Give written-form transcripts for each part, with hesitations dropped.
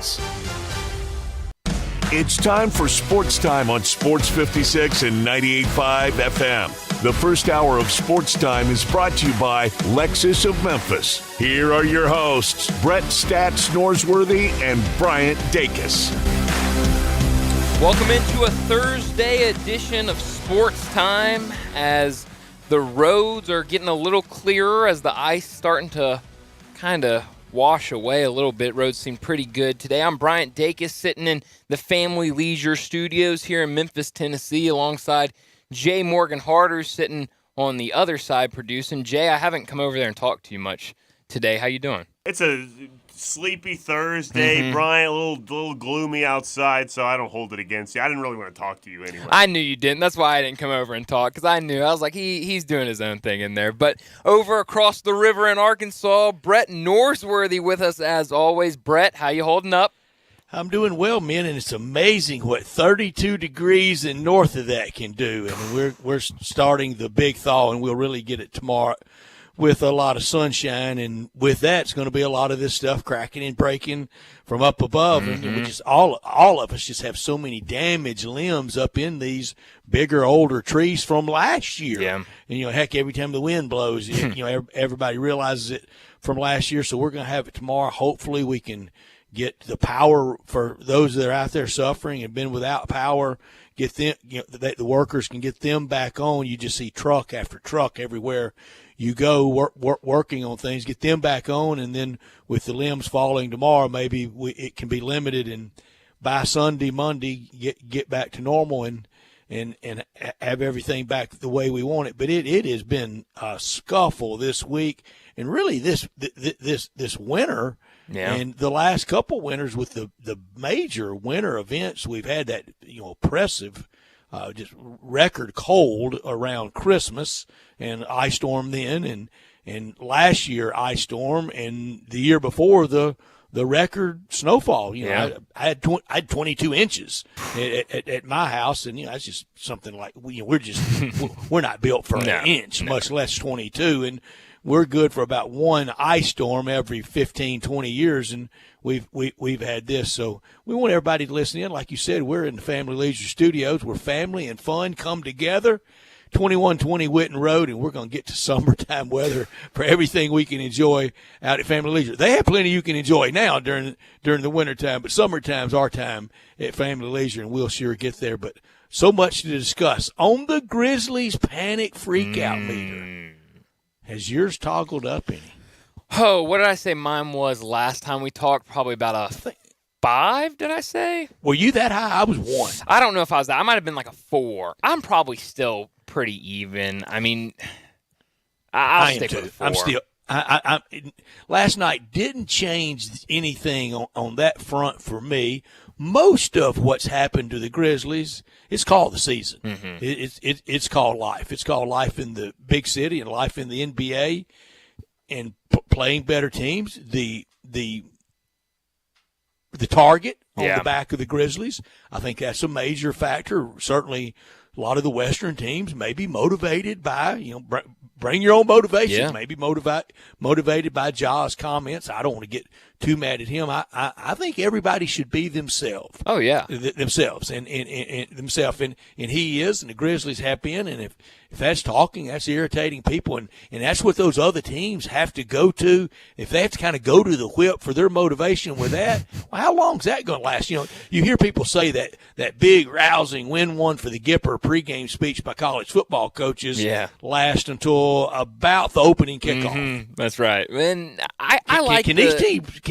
begins. It's time for Sports Time on Sports 56 and 98.5 FM. The first hour of Sports Time is brought to you by Lexus of Memphis. Here are your hosts, Brett Stats Norsworthy and Bryant Dacus. Welcome into a Thursday edition of Sports Time as the roads are getting a little clearer, as the ice starting to kind of wash away a little bit. Roads seem pretty good today. I'm Bryant Dacus, sitting in the Family Leisure Studios here in Memphis, Tennessee, alongside Jay Morgan Harder, sitting on the other side producing. Jay, I haven't come over there and talked to you much today. How you doing? It's a sleepy Thursday, Brian. A little gloomy outside, so I don't hold it against you. I didn't really want to talk to you anyway. I knew you didn't. That's why I didn't come over and talk, because I knew. I was like, he's doing his own thing in there. But over across the river in Arkansas, Brett Norsworthy with us as always. Brett, how you holding up? I'm doing well, man, and it's amazing what 32 degrees and north of that can do. And we're starting the big thaw, and we'll really get it tomorrow with a lot of sunshine, and with that, it's going to be a lot of this stuff cracking and breaking from up above, and we just all of us just have so many damaged limbs up in these bigger, older trees from last year. Yeah. And heck, every time the wind blows, everybody realizes it from last year. So we're going to have it tomorrow. Hopefully, we can get the power for those that are out there suffering and been without power. Get them, the workers can get them back on. You just see truck after truck everywhere you go working on things, get them back on, and then with the limbs falling tomorrow, maybe it can be limited, and by Sunday, Monday, get back to normal and have everything back the way we want it. But it has been a scuffle this week, and really this winter. Yeah. And the last couple winters with the major winter events we've had, that oppressive just record cold around Christmas and ice storm then, and last year ice storm, and the year before the record snowfall. I had 22 inches at my house, and that's just something like we're not built for an inch, much less 22, and we're good for about one ice storm every 15, 20 years, and we've had this. So we want everybody to listen in. Like you said, we're in the Family Leisure Studios. We're family and fun come together. 2120 Witten Road, and we're going to get to summertime weather for everything we can enjoy out at Family Leisure. They have plenty you can enjoy now during the wintertime, but summertime's our time at Family Leisure, and we'll sure get there. But so much to discuss. On the Grizzlies panic freakout meter, has yours toggled up any? Oh, what did I say mine was last time we talked? Probably about a 5, did I say? Were you that high? I was 1. I don't know if I was that. I might have been like a 4. I'm probably still pretty even. I mean, I'll stick with 4. I'm still. I last night didn't change anything on that front for me. Most of what's happened to the Grizzlies, it's called the season. It's called life. It's called life in the big city and life in the NBA, and playing better teams. The target on the back of the Grizzlies, I think that's a major factor. Certainly, a lot of the Western teams may be motivated by, bring your own motivation. Yeah. Maybe motivated by Ja's comments. I don't want to get too mad at him. I think everybody should be themselves. Oh yeah, themselves and themselves, and he is, and the Grizzlies have been. And if that's talking, that's irritating people, and that's what those other teams have to go to. If they have to kind of go to the whip for their motivation with that, well, how long is that going to last? You hear people say that big rousing win one for the Gipper pregame speech by college football coaches last until about the opening kickoff. That's right. And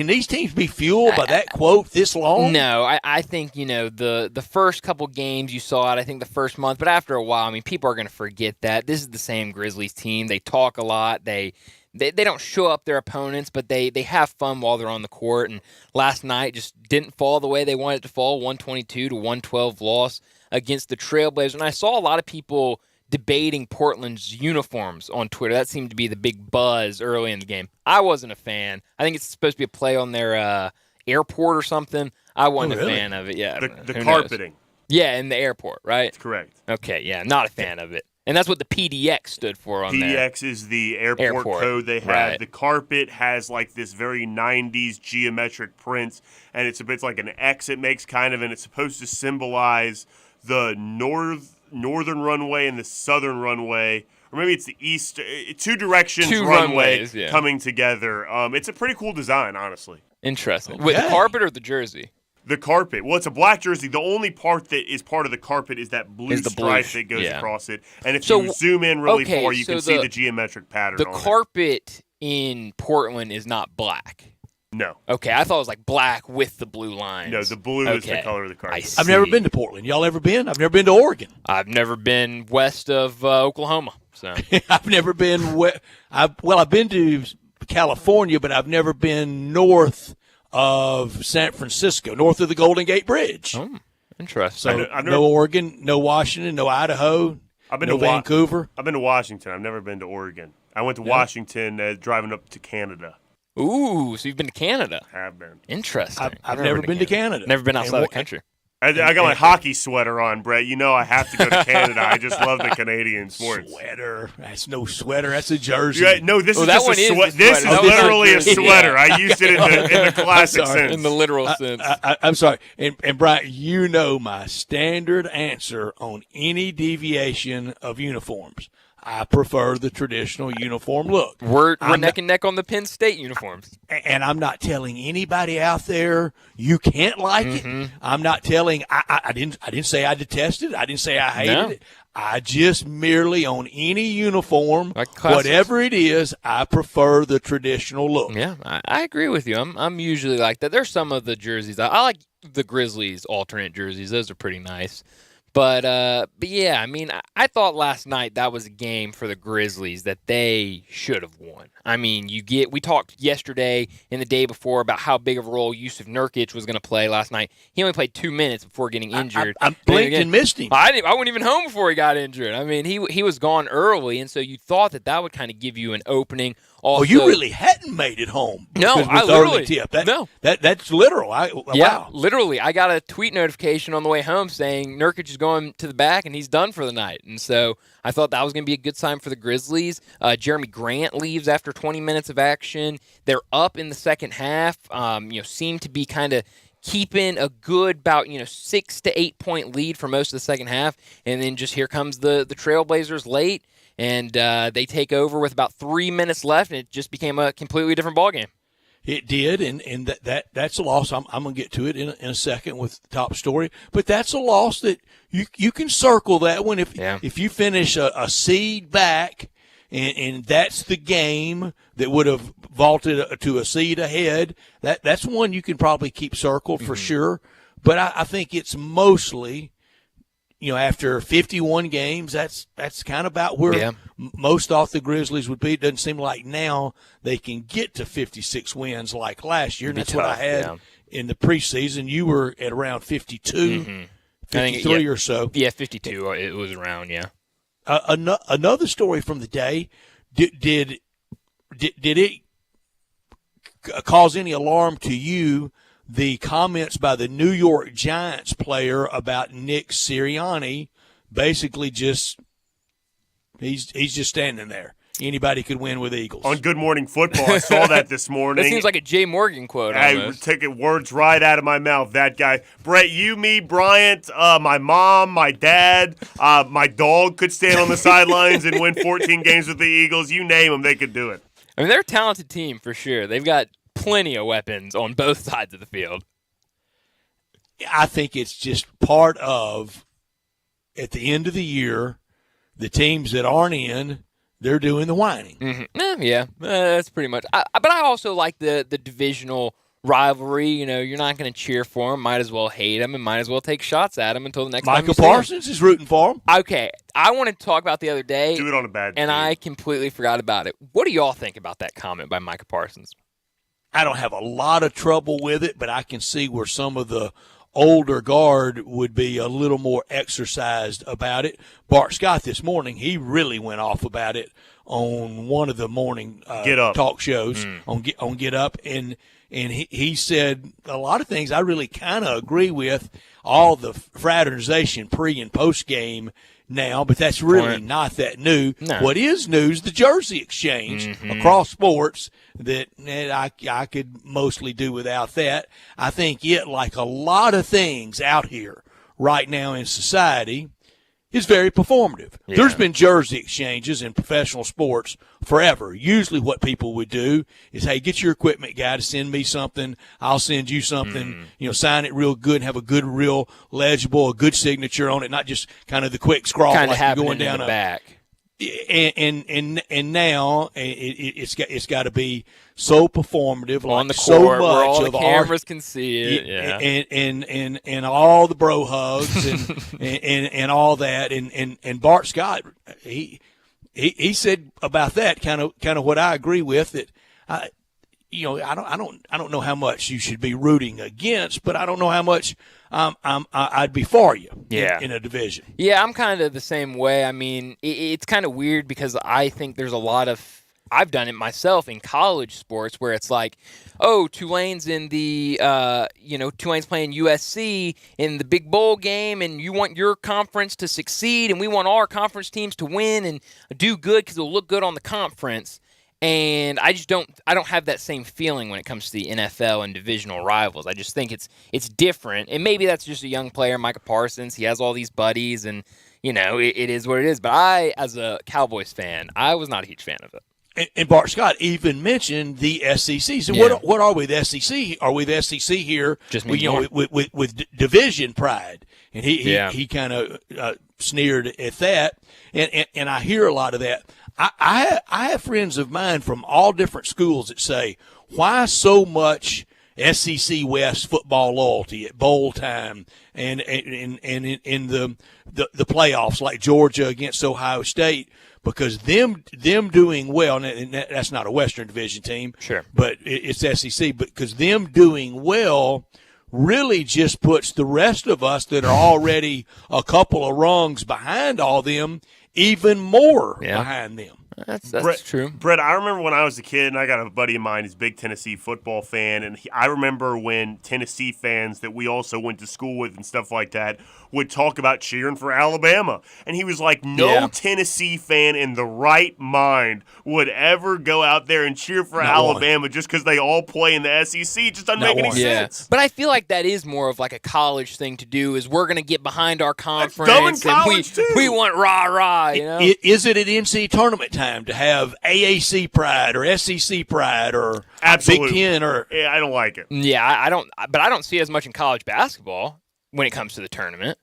Can these teams be fueled by that quote this long? No, I think, the first couple games you saw it, I think the first month, but after a while, I mean, people are going to forget that. This is the same Grizzlies team. They talk a lot. They don't show up their opponents, but they have fun while they're on the court. And last night just didn't fall the way they wanted it to fall, 122-112 loss against the Trailblazers. And I saw a lot of people debating Portland's uniforms on Twitter. That seemed to be the big buzz early in the game. I wasn't a fan. I think it's supposed to be a play on their airport or something. I wasn't a fan of it. Yeah, the carpeting. Yeah, in the airport, right? That's correct. Okay, yeah, not a fan of it. And that's what the PDX stood for on there. PDX is the airport code they have. Right. The carpet has like this very 90s geometric print, and it's like an X it makes kind of, and it's supposed to symbolize the northern runway and the southern runway, or maybe it's the east, two directions runway runways, yeah. coming together. It's a pretty cool design, honestly. Interesting. Okay. With the carpet or the jersey? The carpet. Well, it's a black jersey. The only part that is part of the carpet is that blue Is the stripe bluish, that goes yeah. across it. And if So- you zoom in really okay, far, you so can see the geometric pattern The on it. carpet in Portland is not black. No. Okay, I thought it was like black with the blue lines. No, the blue is the Okay. color of the I carpet. see. I've never been to Portland. Y'all ever been? I've never been to Oregon. I've never been west of Oklahoma. So I've never been. I've been to California, but I've never been north of San Francisco, north of the Golden Gate Bridge. interesting. So I've never- no Oregon, no Washington, no Idaho, I've been no to Vancouver. I've been to Washington. I've never been to Oregon. I went to Washington driving up to Canada. Ooh, so you've been to Canada. Have been. Interesting. I've never been to Canada. Never been outside And the country. I got my hockey sweater on, Brett. You know I have to go to Canada. I just love the Canadian sports. Sweater. That's no sweater. That's a jersey. Yeah, no, this Oh, is that just one a is the sweater. This is sweater. That was literally a a jersey. sweater. I used it in the classic sorry. sense. In the literal sense. I'm sorry. And Brian, you know my standard answer on any deviation of uniforms. I prefer the traditional uniform look. We're I'm neck and neck on the Penn State uniforms. And I'm not telling anybody out there you can't like it. I'm not telling. I didn't say I detested it. I didn't say I hated No. it. I just merely on any uniform, Like classics. whatever it is, I prefer the traditional look. Yeah, I agree with you. I'm usually like that. There's some of the jerseys I like the Grizzlies alternate jerseys. Those are pretty nice. But yeah, I mean, I thought last night that was a game for the Grizzlies that they should have won. I mean, we talked yesterday and the day before about how big of a role Yusuf Nurkic was going to play last night. He only played 2 minutes before getting injured. I blinked and missed him. I wasn't even home before he got injured. I mean, he was gone early, and so you thought that would kind of give you an opening. Also, Oh, you really hadn't made it home. No, with I early literally- tip. no. That's literal. Yeah, Wow. literally. I got a tweet notification on the way home saying Nurkic is going to the back and he's done for the night. And so I thought that was going to be a good sign for the Grizzlies. Jeremy Grant leaves after 20 minutes of action. They're up in the second half. Seem to be kind of keeping a good about 6 to 8 point lead for most of the second half, and then just here comes the Trailblazers late, and they take over with about 3 minutes left, and it just became a completely different ballgame. It did, and that's a loss. I'm going to get to it in a second with the top story. But that's a loss that you can circle that one if you finish a seed back, and that's the game that would have vaulted to a seed ahead. That's one you can probably keep circled for sure. But I think it's mostly, after 51 games, that's kind of about where most thought the Grizzlies would be. It doesn't seem like now they can get to 56 wins like last year. And that's what I had in the preseason. You were at around 52, 53 or so. Yeah, 52 it was around, yeah. Another story from the day, did it cause any alarm to you, the comments by the New York Giants player about Nick Sirianni, basically just he's just standing there. Anybody could win with Eagles. On Good Morning Football, I saw that this morning. That seems like a Jay Morgan quote. I took words right out of my mouth. That guy, Brett, you, me, Bryant, my mom, my dad, my dog could stand on the sidelines and win 14 games with the Eagles. You name them, they could do it. I mean, they're a talented team for sure. They've got plenty of weapons on both sides of the field. I think it's just part of, at the end of the year, the teams that aren't in, they're doing the whining. Yeah, that's pretty much. But I also like the divisional rivalry. You're not going to cheer for them. Might as well hate them and might as well take shots at them until the next time Micah you see 'em. Parsons is rooting for them. Okay, I wanted to talk about the other day. Do it on a bad and team. I completely forgot about it. What do y'all think about that comment by Micah Parsons? I don't have a lot of trouble with it, but I can see where some of the older guard would be a little more exercised about it. Bart Scott this morning, he really went off about it on one of the morning Get Up talk shows on Get Up, and he said a lot of things I really kind of agree with. All the fraternization pre and post game now, but that's really not that new. No. What is new is the jersey exchange across sports that I could mostly do without that. I think it, like a lot of things out here right now in society, is very performative. Yeah. There's been jersey exchanges in professional sports forever. Usually what people would do is, hey, get your equipment guy to send me something. I'll send you something, sign it real good and have a good, real legible, a good signature on it, not just kind of the quick scrawl kind like of you're going down the back. And now it's got to be so performative, on like the so court, much where all of the cameras can see it, and all the bro hugs and all that. And Bart Scott, he said about that kind of what I agree with, that I don't know how much you should be rooting against, but I don't know how much I'd be for you in a division. Yeah, I'm kind of the same way. I mean, it's kind of weird because I think there's a lot of – I've done it myself in college sports where it's like, oh, Tulane's in the Tulane's playing USC in the big bowl game, and you want your conference to succeed, and we want all our conference teams to win and do good because it'll look good on the conference. And I don't have that same feeling when it comes to the NFL and divisional rivals. I just think it's different. And maybe that's just a young player, Micah Parsons. He has all these buddies, and, it is what it is. But I, as a Cowboys fan, I was not a huge fan of it. And Bart Scott even mentioned the SEC. So what are we, the SEC? Are we the SEC here? Just with division pride, and he kind of sneered at that, and I hear a lot of that. I have friends of mine from all different schools that say, why so much SEC West football loyalty at bowl time and in the playoffs, like Georgia against Ohio State? Because them doing well, and that's not a Western Division team, sure, but it's SEC. But because them doing well really just puts the rest of us that are already a couple of rungs behind all them even more behind them. That's true. Brett, I remember when I was a kid, and I got a buddy of mine who's a big Tennessee football fan, and I remember when Tennessee fans that we also went to school with and stuff like that would talk about cheering for Alabama. And he was like, no Tennessee fan in the right mind would ever go out there and cheer for Alabama just because they all play in the SEC. It just doesn't make any sense. But I feel like that is more of like a college thing to do, is we're going to get behind our conference. That's dumb in college, and we want rah-rah, Is it an NCAA tournament time to have AAC pride or SEC pride or Absolutely. Big Ten? Yeah, I don't like it. Yeah, I don't. But I don't see it as much in college basketball when it comes to the tournament.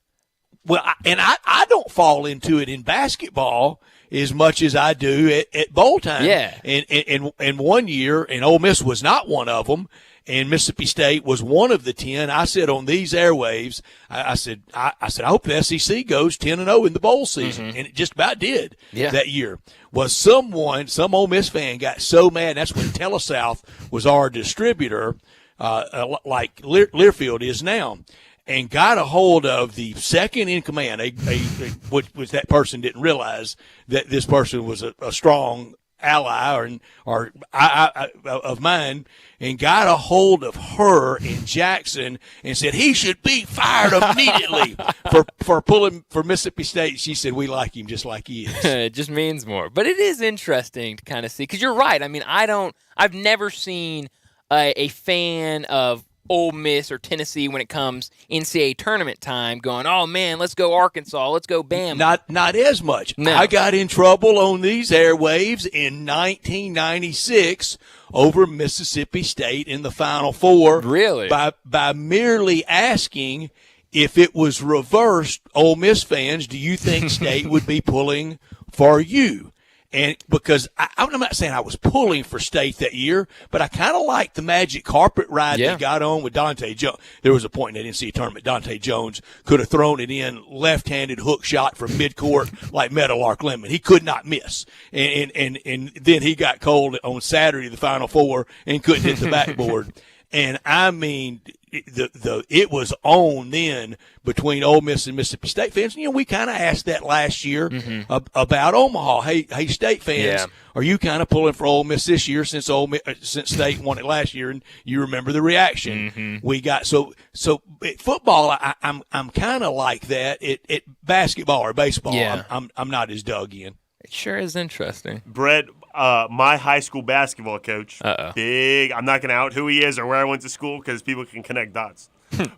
Well, I don't fall into it in basketball as much as I do at bowl time. Yeah. And 1 year, and Ole Miss was not one of them, and Mississippi State was one of the 10. I said on these airwaves, I said I hope the SEC goes 10-0 in the bowl season, and it just about did that year. Was some Ole Miss fan got so mad. That's when TeleSouth was our distributor, like Learfield is now, and got a hold of the second in command, which that person didn't realize that this person was a strong ally or of mine, and got a hold of her in Jackson and said he should be fired immediately for pulling for Mississippi State. She said, we like him just like he is. It just means more. But it is interesting to kind of see, because you're right. I mean, I've never seen a fan of Ole Miss or Tennessee when it comes NCAA tournament time going, oh, man, let's go Arkansas, let's go Bama. Not as much. No. I got in trouble on these airwaves in 1996 over Mississippi State in the Final Four. Really? By merely asking if it was reversed, Ole Miss fans, do you think State would be pulling for you? And because I'm not saying I was pulling for State that year, but I kind of liked the magic carpet ride they got on with Dante Jones. There was a point in that NCAA tournament, Dante Jones could have thrown it in left-handed hook shot from midcourt like Meadowlark Lemon. He could not miss. And then he got cold on Saturday, the Final Four, and couldn't hit the backboard. And I mean, it was on then between Ole Miss and Mississippi State fans. We kind of asked that last year about Omaha. Hey, State fans, are you kind of pulling for Ole Miss this year since State won it last year? And you remember the reaction we got. So football, I'm kind of like that. It basketball or baseball, I'm not as dug in. It sure is interesting. Brett, my high school basketball coach, big. I'm not going to out who he is or where I went to school because people can connect dots.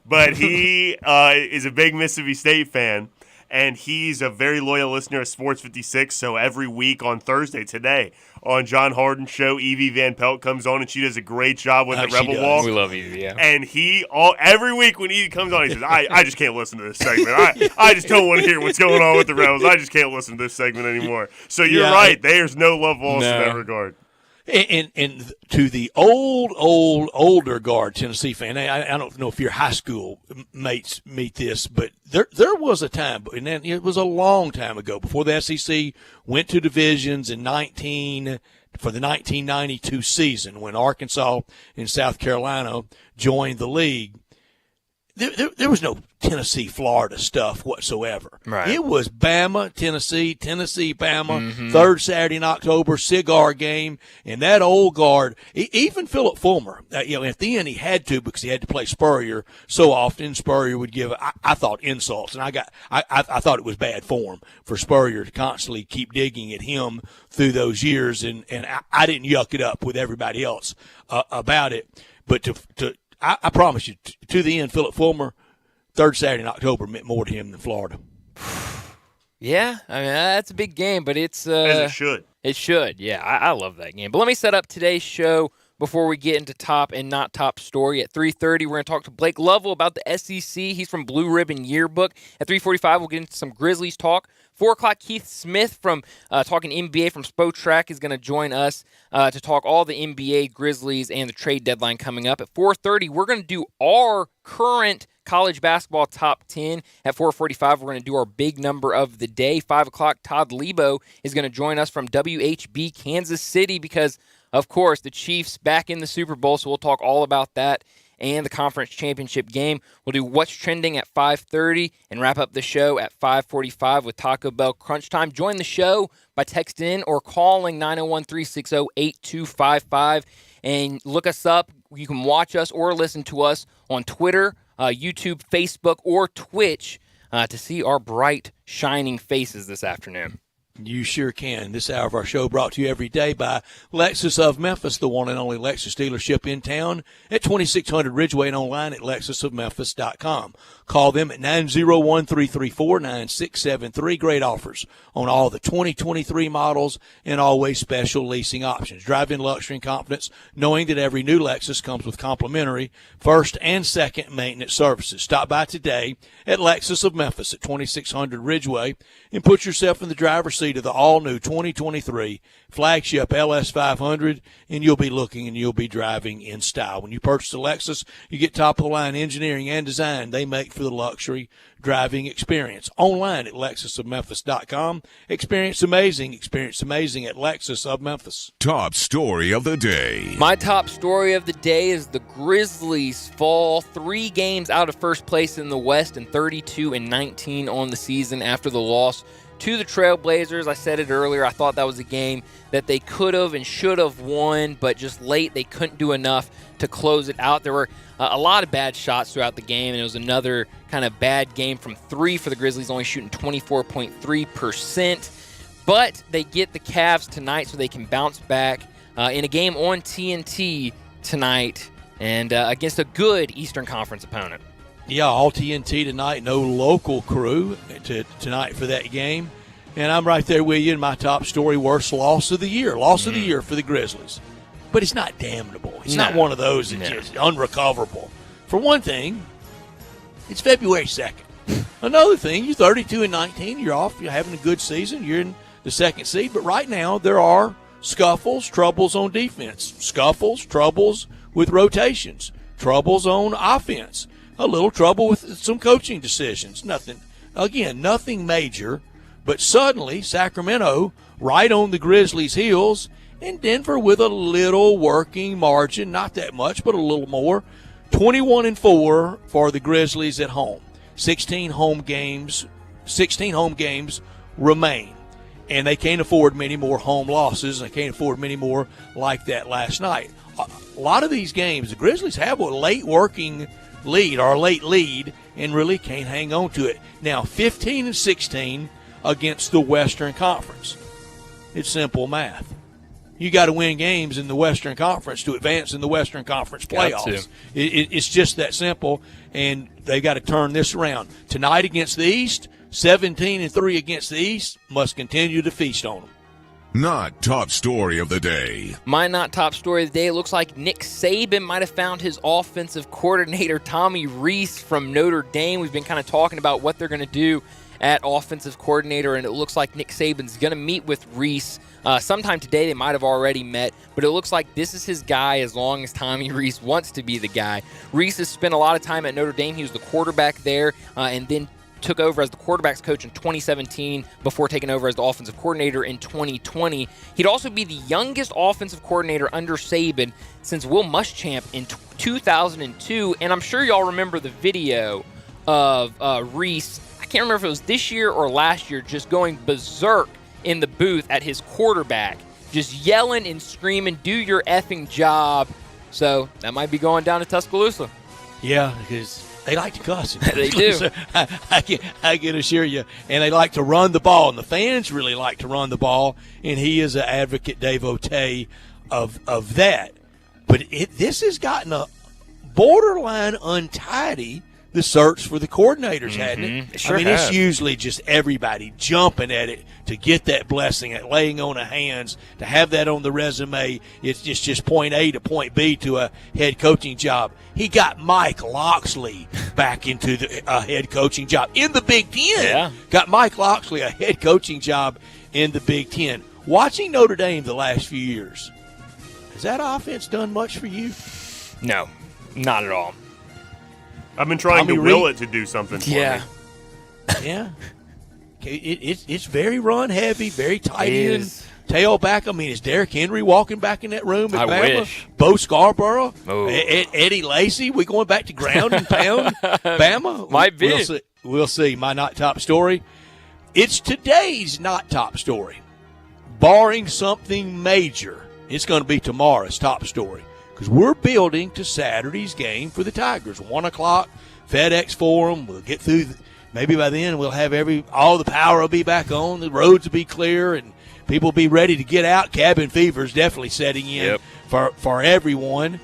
But he is a big Mississippi State fan, and he's a very loyal listener of Sports 56. So every week on Thursday, today, on John Harden's show, Evie Van Pelt comes on, and she does a great job with the Rebel Walk. We love Evie, yeah. And every week when Evie comes on, he says, I just can't listen to this segment. I just don't want to hear what's going on with the Rebels. I just can't listen to this segment anymore. So you're right. There's no love lost in that regard. And to the older guard Tennessee fan, I don't know if your high school mates meet this, but there was a time, and then it was a long time ago, before the SEC went to divisions for the 1992 season when Arkansas and South Carolina joined the league. There was no Tennessee, Florida stuff whatsoever. Right. It was Bama, Tennessee, Bama, third Saturday in October, cigar game, and that old guard, even Philip Fulmer, at the end he had to because he had to play Spurrier so often. Spurrier would give, I thought, insults, and I thought it was bad form for Spurrier to constantly keep digging at him through those years, and I didn't yuck it up with everybody else about it, but I promise you, to the end, Philip Fulmer, third Saturday in October meant more to him than Florida. Yeah, I mean, that's a big game, but it's as it should. It should, yeah. I love that game. But let me set up today's show before we get into top and not top story. At 3:30, we're going to talk to Blake Lovell about the SEC. He's from Blue Ribbon Yearbook. At 3:45, we'll get into some Grizzlies talk. 4 o'clock, Keith Smith from talking NBA from Spotrac is going to join us to talk all the NBA, Grizzlies, and the trade deadline coming up. At 4:30, we're going to do our current college basketball top 10. At 4:45, we're going to do our big number of the day. 5 o'clock, Todd Lebo is going to join us from WHB Kansas City because, of course, the Chiefs back in the Super Bowl, so we'll talk all about that and the conference championship game. We'll do What's Trending at 5:30 and wrap up the show at 5:45 with Taco Bell Crunch Time. Join the show by texting in or calling 901-360-8255 and look us up. You can watch us or listen to us on Twitter, YouTube, Facebook, or Twitch to see our bright, shining faces this afternoon. You sure can. This hour of our show brought to you every day by Lexus of Memphis, the one and only Lexus dealership in town at 2600 Ridgeway and online at lexusofmemphis.com. Call them at 901-334-9673. Great offers on all the 2023 models and always special leasing options. Drive in luxury and confidence knowing that every new Lexus comes with complimentary first and second maintenance services. Stop by today at Lexus of Memphis at 2600 Ridgeway and put yourself in the driver's seat of the all-new 2023 flagship LS500, and you'll be looking and you'll be driving in style. When you purchase a Lexus, you get top-of-the-line engineering and design they make for the luxury driving experience. Online at lexusofmemphis.com. Experience amazing at Lexus of Memphis. Top story of the day. My top story of the day is the Grizzlies fall 3 games out of first place in the West and 32-19 on the season after the loss to the Trailblazers. I said it earlier. I thought that was a game that they could have and should have won, but just late they couldn't do enough to close it out. There were a lot of bad shots throughout the game, and it was another kind of bad game from 3 for the Grizzlies, only shooting 24.3%. But they get the Cavs tonight so they can bounce back in a game on TNT tonight and against a good Eastern Conference opponent. Yeah, all TNT tonight, no local crew tonight for that game. And I'm right there with you in my top story, worst loss of the year. Loss of the year for the Grizzlies. But it's not damnable. It's not one of those that's just unrecoverable. For one thing, it's February 2nd. Another thing, you're 32-19, you're off, you're having a good season, you're in the second seed. But right now, there are scuffles, troubles on defense, scuffles, troubles with rotations, troubles on offense. A little trouble with some coaching decisions. Nothing major, but suddenly Sacramento right on the Grizzlies' heels, and Denver with a little working margin, not that much, but a little more, 21-4 for the Grizzlies at home. 16 home games remain. And they can't afford many more home losses, and they can't afford many more like that last night. A lot of these games, the Grizzlies have a late working lead or a late lead and really can't hang on to it. Now, 15-16 against the Western Conference. It's simple math. You got to win games in the Western Conference to advance in the Western Conference playoffs. It's just that simple, and they got to turn this around. Tonight against the East, 17-3 against the East, must continue to feast on them. Not top story of the day. My not top story of the day, it looks like Nick Saban might have found his offensive coordinator, Tommy Rees, from Notre Dame. We've been kind of talking about what they're going to do at offensive coordinator, and it looks like Nick Saban's going to meet with Rees sometime today. They might have already met, but it looks like this is his guy as long as Tommy Rees wants to be the guy. Rees has spent a lot of time at Notre Dame. He was the quarterback there, and then took over as the quarterback's coach in 2017 before taking over as the offensive coordinator in 2020. He'd also be the youngest offensive coordinator under Saban since Will Muschamp in 2002, and I'm sure y'all remember the video of Rees, I can't remember if it was this year or last year, just going berserk in the booth at his quarterback, just yelling and screaming, "Do your effing job." So that might be going down to Tuscaloosa. Yeah, because they like to cuss. They do. I can assure you. And they like to run the ball, and the fans really like to run the ball, and he is an advocate devotee of that. But this has gotten a borderline untidy, the search for the coordinators, hadn't it? It sure It's has. usually just everybody jumping at it to get that blessing, at laying on of hands, to have that on the resume. It's just point A to point B to a head coaching job. He got Mike Loxley back into the head coaching job in the Big Ten. Yeah. Got Mike Loxley a head coaching job in the Big Ten. Watching Notre Dame the last few years, has that offense done much for you? No, not at all. I've been trying Tommy to will Reed. it to do something for Yeah. me. Yeah. It's very run heavy, very tight It end. is. Tail back. Is Derrick Henry walking back in that room at I Bama? wish. Bo Scarborough? Oh. Eddie Lacy? We going back to ground and pound Bama? Might be. We'll see. My not top story. It's today's not top story. Barring something major, it's going to be tomorrow's top story. Because we're building to Saturday's game for the Tigers. 1 o'clock, FedEx Forum. We'll get through. Maybe by then we'll have all the power will be back on. The roads will be clear, and people will be ready to get out. Cabin fever is definitely setting in for everyone.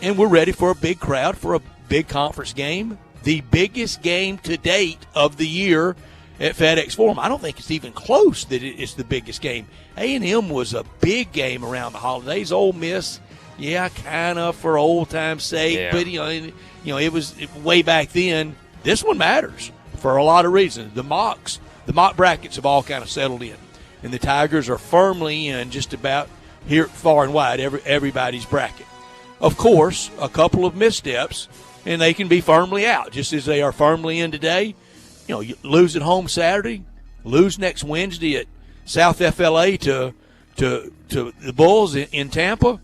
And we're ready for a big crowd for a big conference game. The biggest game to date of the year at FedEx Forum. I don't think it's even close that it's the biggest game. A&M was a big game around the holidays. Ole Miss, yeah, kind of for old time's sake, Yeah. but it was way back then. This one matters for a lot of reasons. The mock brackets have all kind of settled in, and the Tigers are firmly in just about here far and wide everybody's bracket. Of course, a couple of missteps, and they can be firmly out, just as they are firmly in today. You lose at home Saturday, lose next Wednesday at South FLA to the Bulls in Tampa.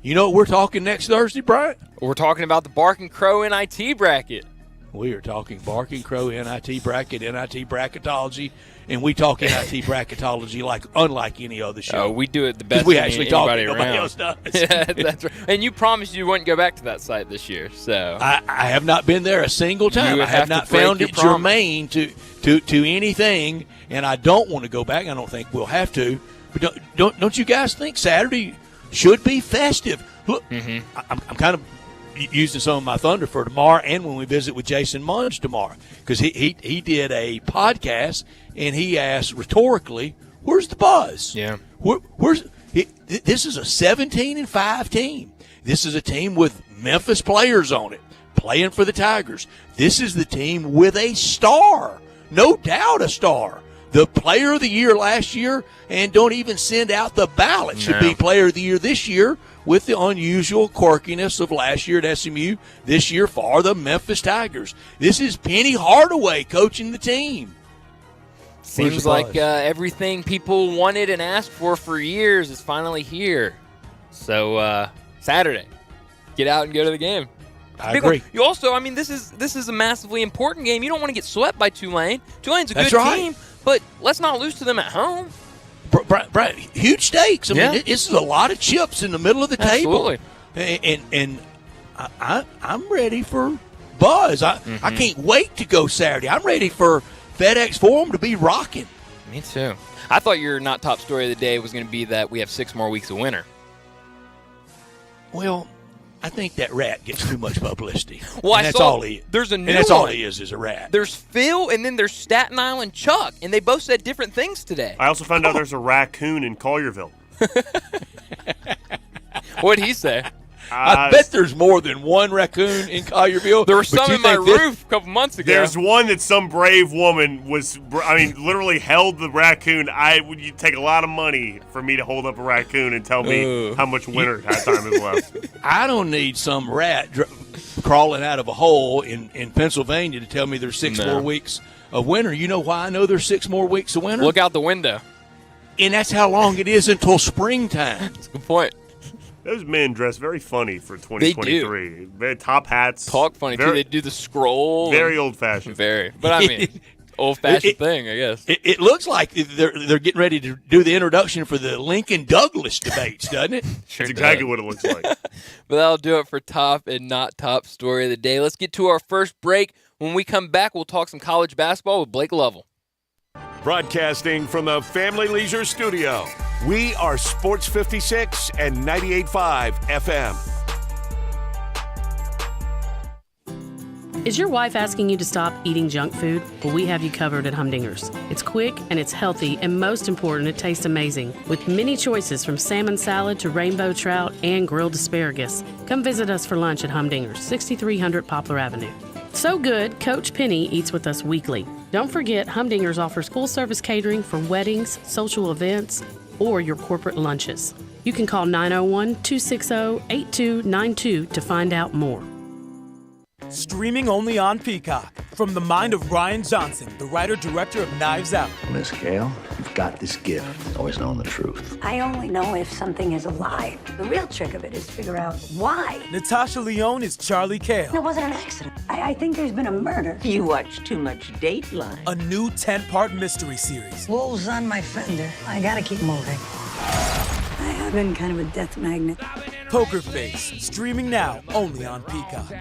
You know what we're talking next Thursday, Bryant? We're talking about the Barking Crow NIT bracket. We are talking Barking Crow NIT bracket, NIT bracketology, and we talk NIT bracketology unlike any other show. Oh, we do it the best we than actually talk anybody it. Nobody around. else does. Yeah, that's right. And you promised you wouldn't go back to that site this year, so I have not been there a single time. You I have have to not break found your it promise. germane to anything, and I don't want to go back. I don't think we'll have to. But don't you guys think Saturday should be festive? Look, I'm kind of using some of my thunder for tomorrow, and when we visit with Jason Munch tomorrow, because he did a podcast and he asked rhetorically, "Where's the buzz? Yeah. This is a 17-5 team. This is a team with Memphis players on it, playing for the Tigers. This is the team with a star, no doubt a star. The player of the year last year, and don't even send out the ballot, should be player of the year this year with the unusual quirkiness of last year at SMU, this year for the Memphis Tigers. This is Penny Hardaway coaching the team. seems like everything people wanted and asked for years is finally here. So Saturday, get out and go to the game. I agree. You also, this is a massively important game. You don't want to get swept by Tulane. Tulane's a good team, but let's not lose to them at home. Brad, huge stakes. I mean, this is a lot of chips in the middle of the table. And I'm ready for buzz. I can't wait to go Saturday. I'm ready for FedEx Forum to be rocking. Me too. I thought your not top story of the day was going to be that we have 6 more weeks of winter. Well, I think that rat gets too much publicity. Well, and that's all he is. There's a new and that's one. all he is a rat. There's Phil, and then there's Staten Island Chuck, and they both said different things today. I also found out there's a raccoon in Collierville. What'd he say? I bet there's more than one raccoon in Collierville. There were some in my roof a couple months ago. There's one that some brave woman literally held the raccoon. You'd take a lot of money for me to hold up a raccoon and tell me how much winter time is left. I don't need some rat crawling out of a hole in Pennsylvania to tell me there's 6 more weeks of winter. You know why I know there's 6 more weeks of winter? Look out the window. And that's how long it is until springtime. That's a good point. Those men dress very funny for 2023. They do. Very top hats. Talk funny, too. They do the scroll. Very old-fashioned. Very. But, old-fashioned thing, I guess. It looks like they're getting ready to do the introduction for the Lincoln-Douglas debates, doesn't it? That's exactly what it looks like. But that'll do it for top and not top story of the day. Let's get to our first break. When we come back, we'll talk some college basketball with Blake Lovell. Broadcasting from the Family Leisure Studio, we are Sports 56 and 98.5 FM. Is your wife asking you to stop eating junk food? Well, we have you covered at Humdinger's. It's quick and it's healthy, and most important, it tastes amazing. With many choices from salmon salad to rainbow trout and grilled asparagus. Come visit us for lunch at Humdinger's, 6300 Poplar Avenue. So good, Coach Penny eats with us weekly. Don't forget, Humdinger's offers full-service catering for weddings, social events, or your corporate lunches. You can call 901-260-8292 to find out more. Streaming only on Peacock. From the mind of Ryan Johnson, the writer-director of Knives Out. Miss Gale, you've got this gift. Always knowing the truth. I only know if something is a lie. The real trick of it is to figure out why. Natasha Lyonne is Charlie Cale. It wasn't an accident. I think there's been a murder. You watch too much Dateline. A new 10-part mystery series. Wolves on my fender. I gotta keep moving. I have been kind of a death magnet. Poker Face. Streaming now only on Peacock.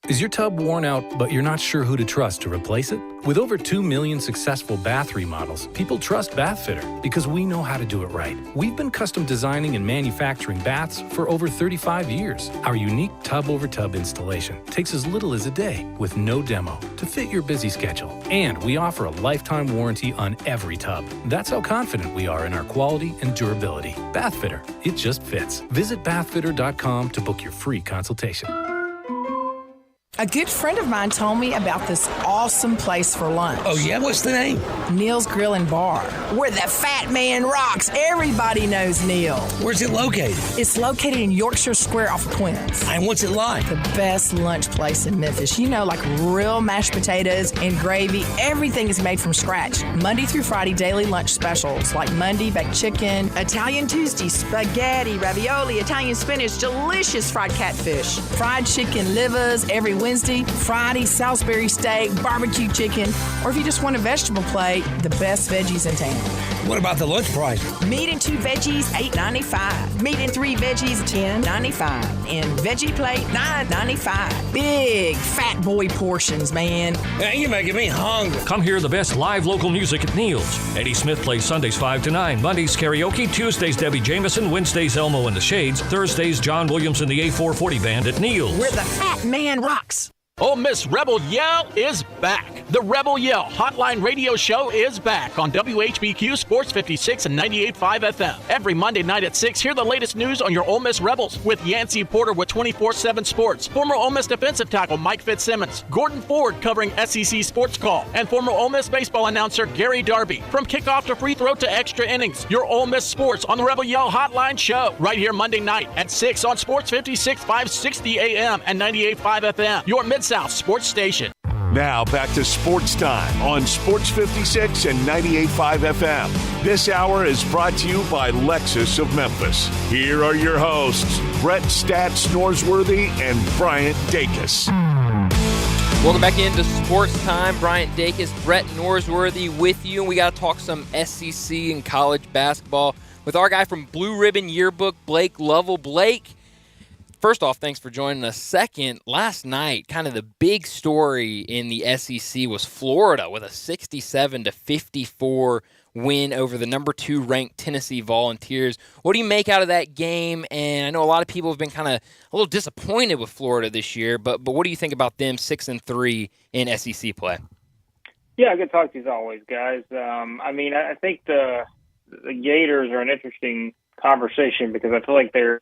Is your tub worn out, but you're not sure who to trust to replace it? With over 2 million successful bath remodels, people trust Bathfitter because we know how to do it right. We've been custom designing and manufacturing baths for over 35 years. Our unique tub-over-tub installation takes as little as a day with no demo to fit your busy schedule. And we offer a lifetime warranty on every tub. That's how confident we are in our quality and durability. Bathfitter, it just fits. Visit bathfitter.com to book your free consultation. A good friend of mine told me about this awesome place for lunch. Oh, yeah? What's the name? Neil's Grill and Bar, where the fat man rocks. Everybody knows Neil. Where's it located? It's located in Yorkshire Square off of Quince. And what's it like? The best lunch place in Memphis. You know, like real mashed potatoes and gravy. Everything is made from scratch. Monday through Friday, daily lunch specials like Monday baked chicken, Italian Tuesday, spaghetti, ravioli, Italian spinach, delicious fried catfish, fried chicken livers every Wednesday, Friday, Salisbury steak, barbecue chicken, or if you just want a vegetable plate, the best veggies in town. What about the lunch price? Meat and 2 veggies, $8.95. Meat and 3 veggies, $10.95. And veggie plate, $9.95. Big fat boy portions, man. Man, you're making me hungry. Come hear the best live local music at Neil's. Eddie Smith plays Sundays 5 to 9, Mondays karaoke, Tuesdays Debbie Jameson, Wednesdays Elmo and the Shades, Thursdays John Williams and the A440 Band at Neil's. Where the fat man rocks. Ole Miss Rebel Yell is back. The Rebel Yell Hotline Radio Show is back on WHBQ Sports 56 and 98.5 FM. Every Monday night at 6, hear the latest news on your Ole Miss Rebels with Yancey Porter with 24/7 Sports, former Ole Miss defensive tackle Mike Fitzsimmons, Gordon Ford covering SEC Sports Call, and former Ole Miss baseball announcer Gary Darby. From kickoff to free throw to extra innings, your Ole Miss Sports on the Rebel Yell Hotline Show right here Monday night at 6 on Sports 56, 560 AM and 98.5 FM. Your Mid-South Sports Station. Now back to Sports Time on Sports 56 and 98.5 FM. This hour is brought to you by Lexus of Memphis. Here are your hosts, Brett Stats Norsworthy and Bryant Dacus. Welcome back into Sports Time. Bryant Dacus, Brett Norsworthy with you. And we got to talk some SEC and college basketball with our guy from Blue Ribbon Yearbook, Blake Lovell. Blake, first off, thanks for joining us. Second, last night, kind of the big story in the SEC was Florida with a 67-54 win over the number 2 ranked Tennessee Volunteers. What do you make out of that game? And I know a lot of people have been kind of a little disappointed with Florida this year, but what do you think about them 6-3 in SEC play? Yeah, good talk to you as always, guys. I think the Gators are an interesting conversation because I feel like they're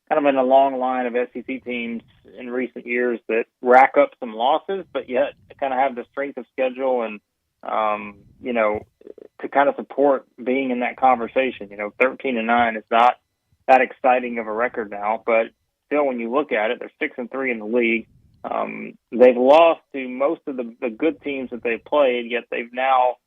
kind of in a long line of SEC teams in recent years that rack up some losses, but yet kind of have the strength of schedule and, to kind of support being in that conversation. 13-9 is not that exciting of a record now, but still when you look at it, they're 6-3 in the league. They've lost to most of the good teams that they've played, yet they've now,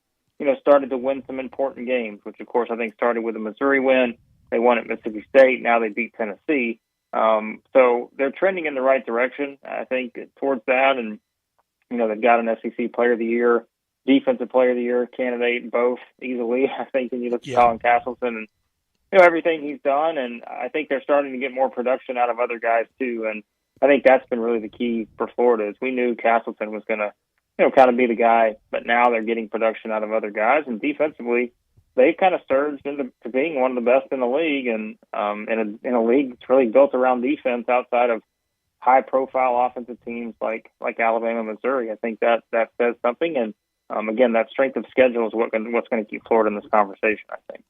started to win some important games, which of course I think started with a Missouri win. They won at Mississippi State. Now they beat Tennessee. So they're trending in the right direction, I think, towards that. And, they've got an SEC Player of the Year, Defensive Player of the Year candidate, both easily, I think, when you look at Colin Castleton and, everything he's done. And I think they're starting to get more production out of other guys, too. And I think that's been really the key for Florida is we knew Castleton was going to, kind of be the guy, but now they're getting production out of other guys. And defensively, they've kind of surged into being one of the best in the league, and in a league that's really built around defense outside of high-profile offensive teams like Alabama, Missouri. I think that says something, and again, that strength of schedule is what's going to keep Florida in this conversation, I think.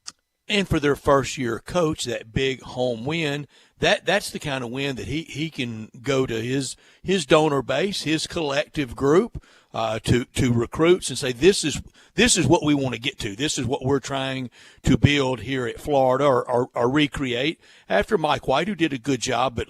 And for their first-year coach, that big home win, that's the kind of win that he can go to his donor base, his collective group, to recruits and say, this is what we want to get to. This is what we're trying to build here at Florida or recreate. After Mike White, who did a good job but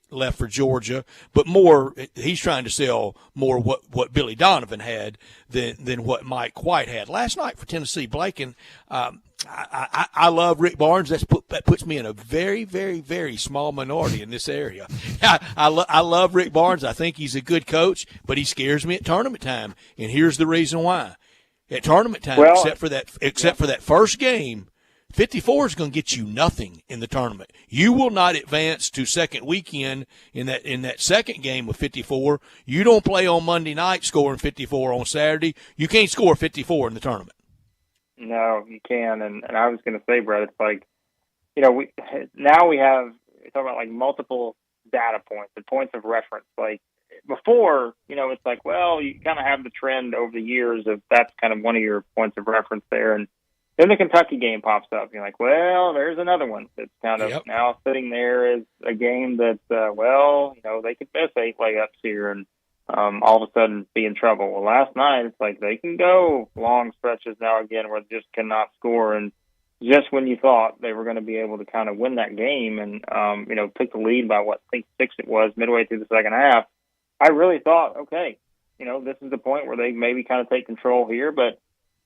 left for Georgia, but more he's trying to sell more what Billy Donovan had than what Mike White had last night for Tennessee. Blake, and I love Rick Barnes. That puts me in a very, very, very small minority in this area. I love Rick Barnes. I think he's a good coach, but he scares me at tournament time, and here's the reason why. At tournament time, except for that first game, 54 is going to get you nothing in the tournament. You will not advance to second weekend in that second game with 54. You don't play on Monday night scoring 54 on Saturday. You can't score 54 in the tournament. No, you can. And I was going to say, Brett, it's like, we have, talk about like multiple data points and points of reference. Like before, it's like, well, you kind of have the trend over the years of that's kind of one of your points of reference there. And then the Kentucky game pops up. You're like, well, there's another one that's kind of now sitting there as a game that, they could miss 8 layups here and all of a sudden be in trouble. Well, last night, it's like they can go long stretches now again where they just cannot score. And just when you thought they were going to be able to kind of win that game and, pick the lead by I think 6 it was midway through the second half, I really thought, okay, this is the point where they maybe kind of take control here, but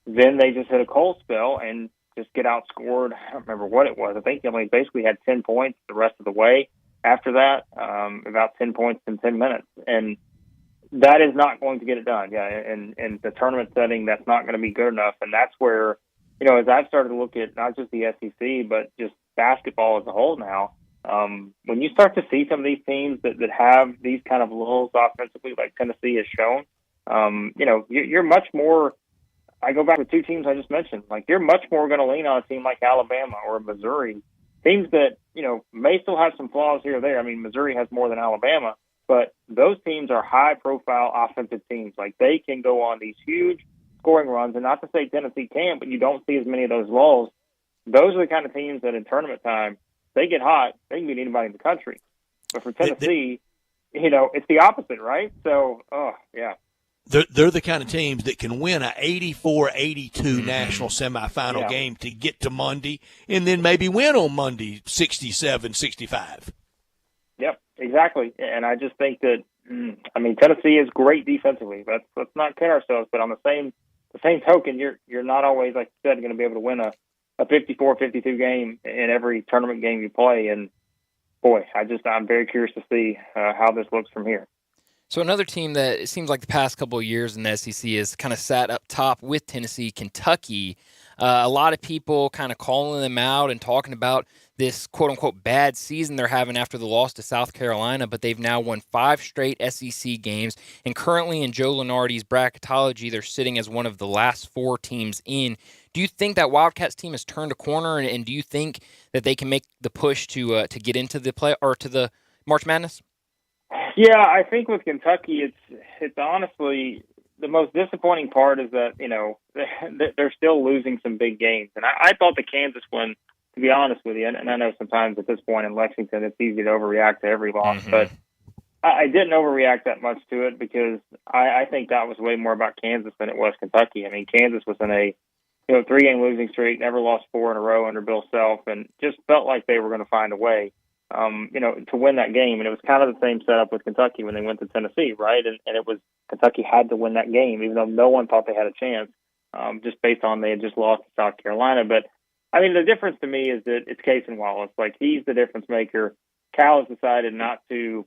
then they just hit a cold spell and just get outscored. I don't remember what it was. I think they only basically had 10 points the rest of the way after that, about 10 points in 10 minutes. And that is not going to get it done. Yeah, in the tournament setting, that's not going to be good enough. And that's where, as I've started to look at not just the SEC, but just basketball as a whole now, when you start to see some of these teams that have these kind of lulls offensively, like Tennessee has shown, you're much more. I go back to 2 teams I just mentioned. Like you're much more going to lean on a team like Alabama or Missouri, teams that may still have some flaws here or there. I mean, Missouri has more than Alabama, but those teams are high-profile offensive teams. Like they can go on these huge scoring runs, and not to say Tennessee can't, but you don't see as many of those lulls. Those are the kind of teams that in tournament time, they get hot, they can beat anybody in the country. But for Tennessee, it's the opposite, right? So, They're the kind of teams that can win a 84-82 national semifinal game to get to Monday and then maybe win on Monday 67-65. Yep, exactly. And I just think that I mean, Tennessee is great defensively. Let's not kid ourselves. But on the same token, you're not always, like you said, going to be able to win a 54-52 game in every tournament game you play. And boy, I'm very curious to see how this looks from here. So another team that it seems like the past couple of years in the SEC has kind of sat up top with Tennessee, Kentucky. A lot of people kind of calling them out and talking about this quote-unquote bad season they're having after the loss to South Carolina, but they've now won 5 straight SEC games, and currently in Joe Lunardi's bracketology, they're sitting as one of the last 4 teams in. Do you think that Wildcats team has turned a corner, and do you think that they can make the push to get into the play or to the March Madness? Yeah, I think with Kentucky, it's honestly the most disappointing part is that, they're still losing some big games. And I thought the Kansas one, to be honest with you, and I know sometimes at this point in Lexington it's easy to overreact to every loss, but I didn't overreact that much to it because I think that was way more about Kansas than it was Kentucky. I mean, Kansas was in a 3-game losing streak, never lost 4 in a row under Bill Self, and just felt like they were going to find a way. To win that game. And it was kind of the same setup with Kentucky when they went to Tennessee, right? And it was Kentucky had to win that game, even though no one thought they had a chance, just based on they had just lost to South Carolina. But, I mean, the difference to me is that it's Cason Wallace. Like, he's the difference maker. Cal has decided not to,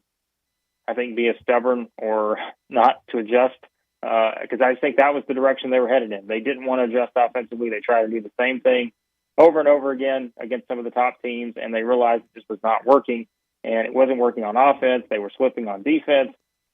I think, be as stubborn or not to adjust, because I think that was the direction they were headed in. They didn't want to adjust offensively. They tried to do the same thing over and over again against some of the top teams, and they realized it just was not working, and it wasn't working on offense. They were slipping on defense.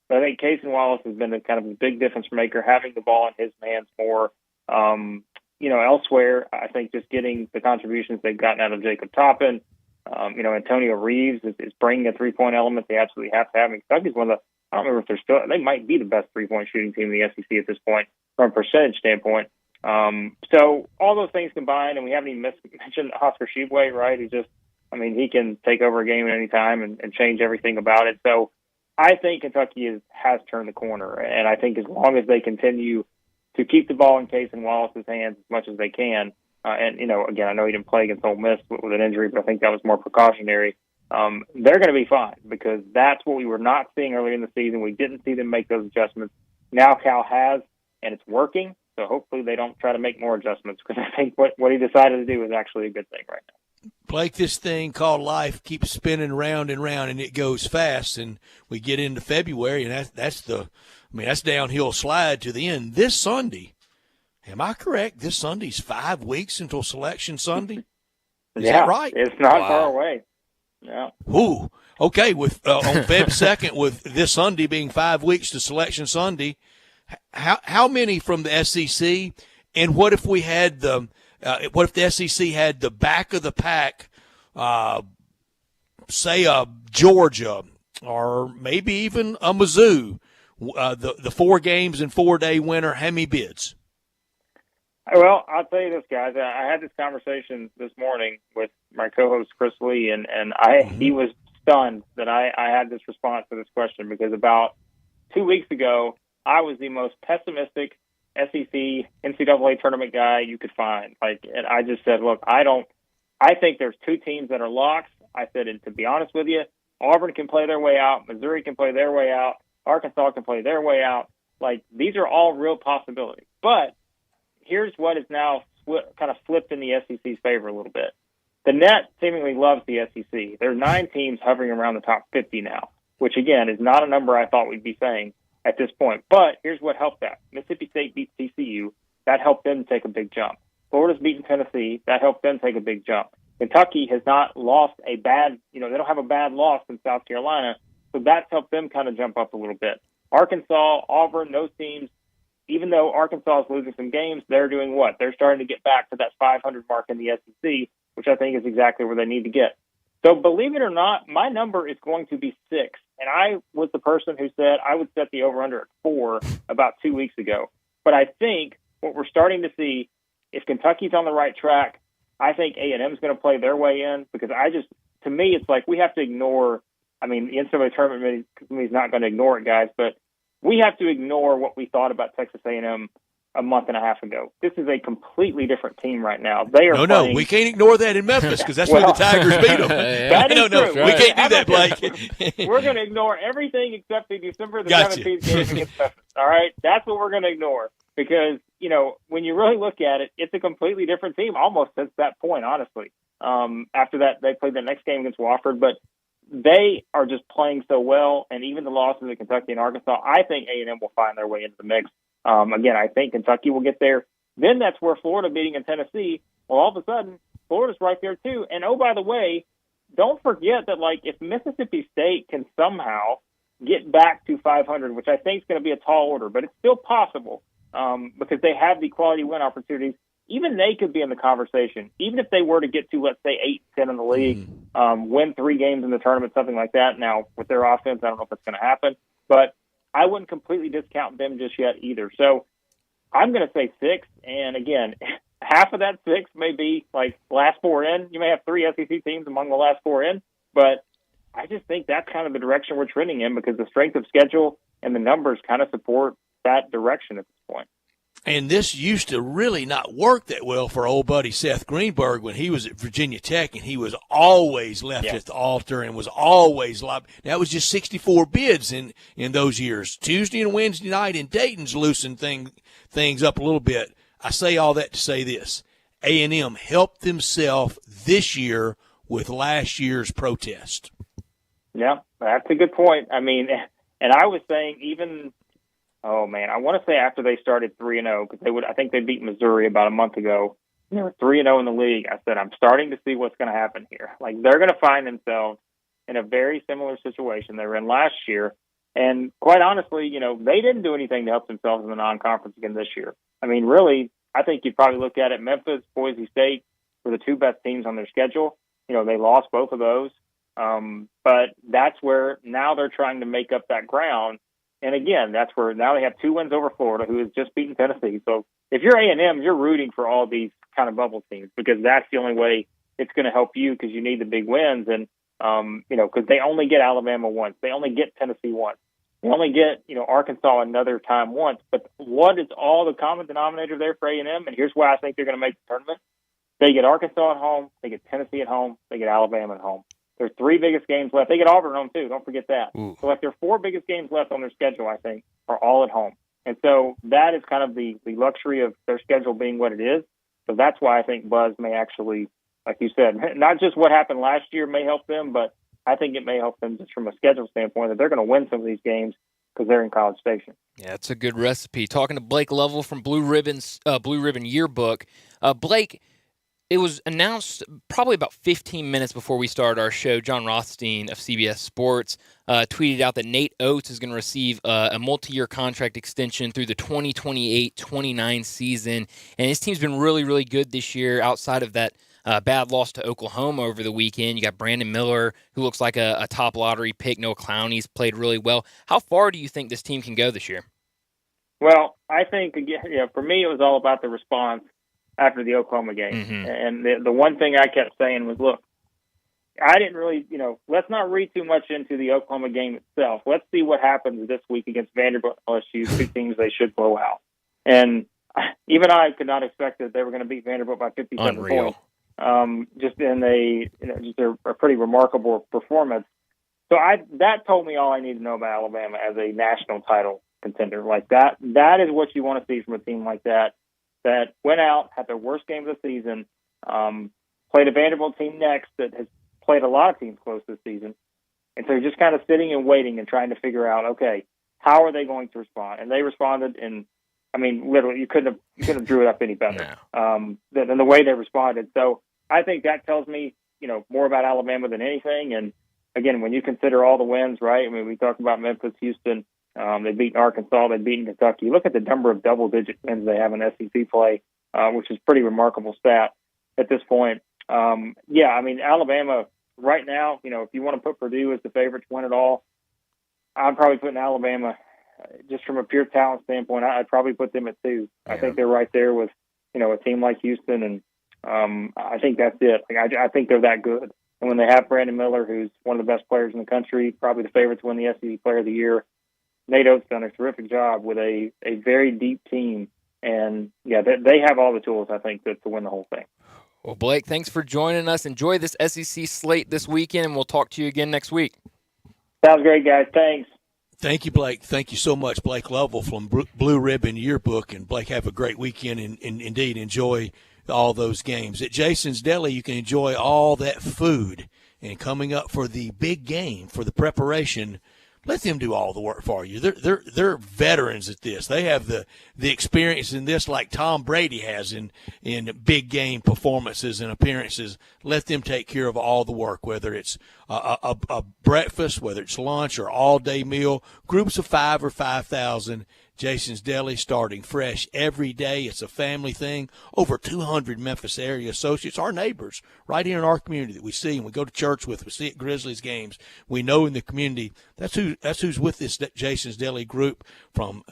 But I think Cason Wallace has been kind of a big difference maker, having the ball in his hands more, elsewhere. I think just getting the contributions they've gotten out of Jacob Toppin, Antonio Reeves is bringing a three-point element they absolutely have to have. I mean, Kentucky's one of the, I don't remember if they might be the best three-point shooting team in the SEC at this point from a percentage standpoint. So all those things combined, and we haven't even mentioned Oscar Tshiebwe, right? He can take over a game at any time and change everything about it. So I think Kentucky has turned the corner, and I think as long as they continue to keep the ball in Cason Wallace's hands as much as they can, again, I know he didn't play against Ole Miss with an injury, but I think that was more precautionary. They're going to be fine because that's what we were not seeing earlier in the season. We didn't see them make those adjustments. Now Cal has, and it's working. So hopefully they don't try to make more adjustments because I think what he decided to do is actually a good thing right now. Blake, this thing called life keeps spinning round and round, and it goes fast. And we get into February, and that's downhill slide to the end. This Sunday, am I correct? This Sunday's 5 weeks until Selection Sunday. Is that right? It's not far away. Yeah. Ooh. Okay. With on Feb 2nd, with this Sunday being 5 weeks to Selection Sunday. How many from the SEC, and what if we had what if the SEC had the back of the pack, say Georgia or maybe even a Mizzou, the 4 games and 4-day winner? How many bids? Well, I'll tell you this, guys. I had this conversation this morning with my co-host Chris Lee, and he was stunned that I had this response to this question because about 2 weeks ago, I was the most pessimistic SEC NCAA tournament guy you could find. And I just said, look, I think there's 2 teams that are locks. I said, and to be honest with you, Auburn can play their way out. Missouri can play their way out. Arkansas can play their way out. These are all real possibilities. But here's what is now kind of flipped in the SEC's favor a little bit. The net seemingly loves the SEC. There are 9 teams hovering around the top 50 now, which, again, is not a number I thought we'd be saying at this point. But here's what helped that. Mississippi State beats TCU. That helped them take a big jump. Florida's beaten Tennessee. That helped them take a big jump. Kentucky has not lost they don't have a bad loss in South Carolina, so that's helped them kind of jump up a little bit. Arkansas, Auburn, those teams, even though Arkansas is losing some games, they're doing what? They're starting to get back to that 500 mark in the SEC, which I think is exactly where they need to get. So believe it or not, my number is going to be 6. And I was the person who said I would set the over-under at 4 about 2 weeks ago. But I think what we're starting to see, if Kentucky's on the right track, I think A&M is going to play their way in because to me, it's like we have to ignore, the NCAA tournament committee is not going to ignore it, guys, but we have to ignore what we thought about Texas A&M a month and a half ago. This is a completely different team right now. They are No, we can't ignore that in Memphis because that's where the Tigers beat them. That is true. We can't do that, Blake. We're going to ignore everything except the December the Gotcha. 17th game against Memphis. All right? That's what we're going to ignore because, when you really look at it, it's a completely different team almost since that point, honestly. After that, they played the next game against Wofford, but they are just playing so well, and even the losses to Kentucky and Arkansas, I think A&M will find their way into the mix. Again, I think Kentucky will get there. Then that's where Florida beating in Tennessee. Well, all of a sudden, Florida's right there too. And oh, by the way, don't forget that if Mississippi State can somehow get back to 500, which I think is going to be a tall order, but it's still possible because they have the quality win opportunities. Even they could be in the conversation. Even if they were to get to, let's say, 8-10 in the league, win 3 games in the tournament, something like that. Now, with their offense, I don't know if it's going to happen, but I wouldn't completely discount them just yet either. So I'm going to say 6. And again, half of that 6 may be last 4 in. You may have 3 SEC teams among the last 4 in, but I just think that's kind of the direction we're trending in because the strength of schedule and the numbers kind of support that direction at this point. And this used to really not work that well for old buddy Seth Greenberg when he was at Virginia Tech, and he was always left at the altar and was always live. That was just 64 bids in those years. Tuesday and Wednesday night in Dayton's loosened things up a little bit. I say all that to say this. A&M helped themselves this year with last year's protest. Yeah, that's a good point. I mean, and I was saying even – oh man, I want to say after they started 3-0 because I think they beat Missouri about a month ago. They were 3-0 in the league. I said I'm starting to see what's going to happen here. They're going to find themselves in a very similar situation they were in last year, and quite honestly, they didn't do anything to help themselves in the non-conference again this year. I mean, really, I think you'd probably look at it. Memphis, Boise State were the 2 best teams on their schedule. They lost both of those, but that's where now they're trying to make up that ground. And again, that's where now they have 2 wins over Florida, who has just beaten Tennessee. So if you're A&M, you're rooting for all these kind of bubble teams because that's the only way it's going to help you because you need the big wins. And, because they only get Alabama once. They only get Tennessee once. They only get, Arkansas another time once. But what is all the common denominator there for A&M? And here's why I think they're going to make the tournament. They get Arkansas at home. They get Tennessee at home. They get Alabama at home. Their 3 biggest games left. They get Auburn at home, too. Don't forget that. Ooh. So, their 4 biggest games left on their schedule, I think, are all at home. And so that is kind of the luxury of their schedule being what it is. So that's why I think Buzz may actually, like you said, not just what happened last year may help them, but I think it may help them just from a schedule standpoint that they're going to win some of these games because they're in College Station. Yeah, it's a good recipe. Talking to Blake Lovell from Blue Ribbon Yearbook. Blake, it was announced probably about 15 minutes before we started our show. John Rothstein of CBS Sports tweeted out that Nate Oates is going to receive a multi-year contract extension through the 2028-29 season. And his team's been really, really good this year outside of that bad loss to Oklahoma over the weekend. You got Brandon Miller, who looks like a top lottery pick. Noah Clowney's played really well. How far do you think this team can go this year? Well, I think, again, for me, it was all about the response after the Oklahoma game. Mm-hmm. And the one thing I kept saying was, look, I didn't really, let's not read too much into the Oklahoma game itself. Let's see what happens this week against Vanderbilt and LSU, 2 teams they should blow out. And even I could not expect that they were going to beat Vanderbilt by 57 points. Just in just a pretty remarkable performance. So that told me all I need to know about Alabama as a national title contender. Like that is what you want to see from a team like that went out, had their worst game of the season, played a Vanderbilt team next that has played a lot of teams close this season. And so you're just kind of sitting and waiting and trying to figure out, okay, how are they going to respond? And they responded in, literally, you couldn't have drew it up any better than the way they responded. So I think that tells me, more about Alabama than anything. And again, when you consider all the wins, right? We talked about Memphis, Houston. They've beaten Arkansas. They've beaten Kentucky. Look at the number of double-digit wins they have in SEC play, which is a pretty remarkable stat at this point. Alabama right now, if you want to put Purdue as the favorite to win it all, I'm probably putting Alabama just from a pure talent standpoint. I'd probably put them at 2. Yeah. I think they're right there with, a team like Houston, and I think that's it. I think they're that good. And when they have Brandon Miller, who's one of the best players in the country, probably the favorite to win the SEC Player of the Year, Nate Oates done a terrific job with a very deep team And yeah, they have all the tools, I think, to win the whole thing. Well, Blake, thanks for joining us. Enjoy this SEC slate this weekend, and we'll talk to you again next week. Sounds great, guys. Thanks. Thank you, Blake. Thank you so much, Blake Lovell from Blue Ribbon Yearbook. And, Blake, have a great weekend and indeed enjoy all those games. At Jason's Deli, you can enjoy all that food. And coming up for the big game, for the preparation, let them do all the work for you. They're veterans at this. They have the experience in this like Tom Brady has in big game performances and appearances. Let them take care of all the work, whether it's a breakfast, whether it's lunch or all-day meal, groups of 5 or 5,000. Jason's Deli, starting fresh every day. It's a family thing. Over 200 Memphis area associates, our neighbors, right here in our community that we see and we go to church with. We see at Grizzlies games. We know in the community that's who's with this Jason's Deli group from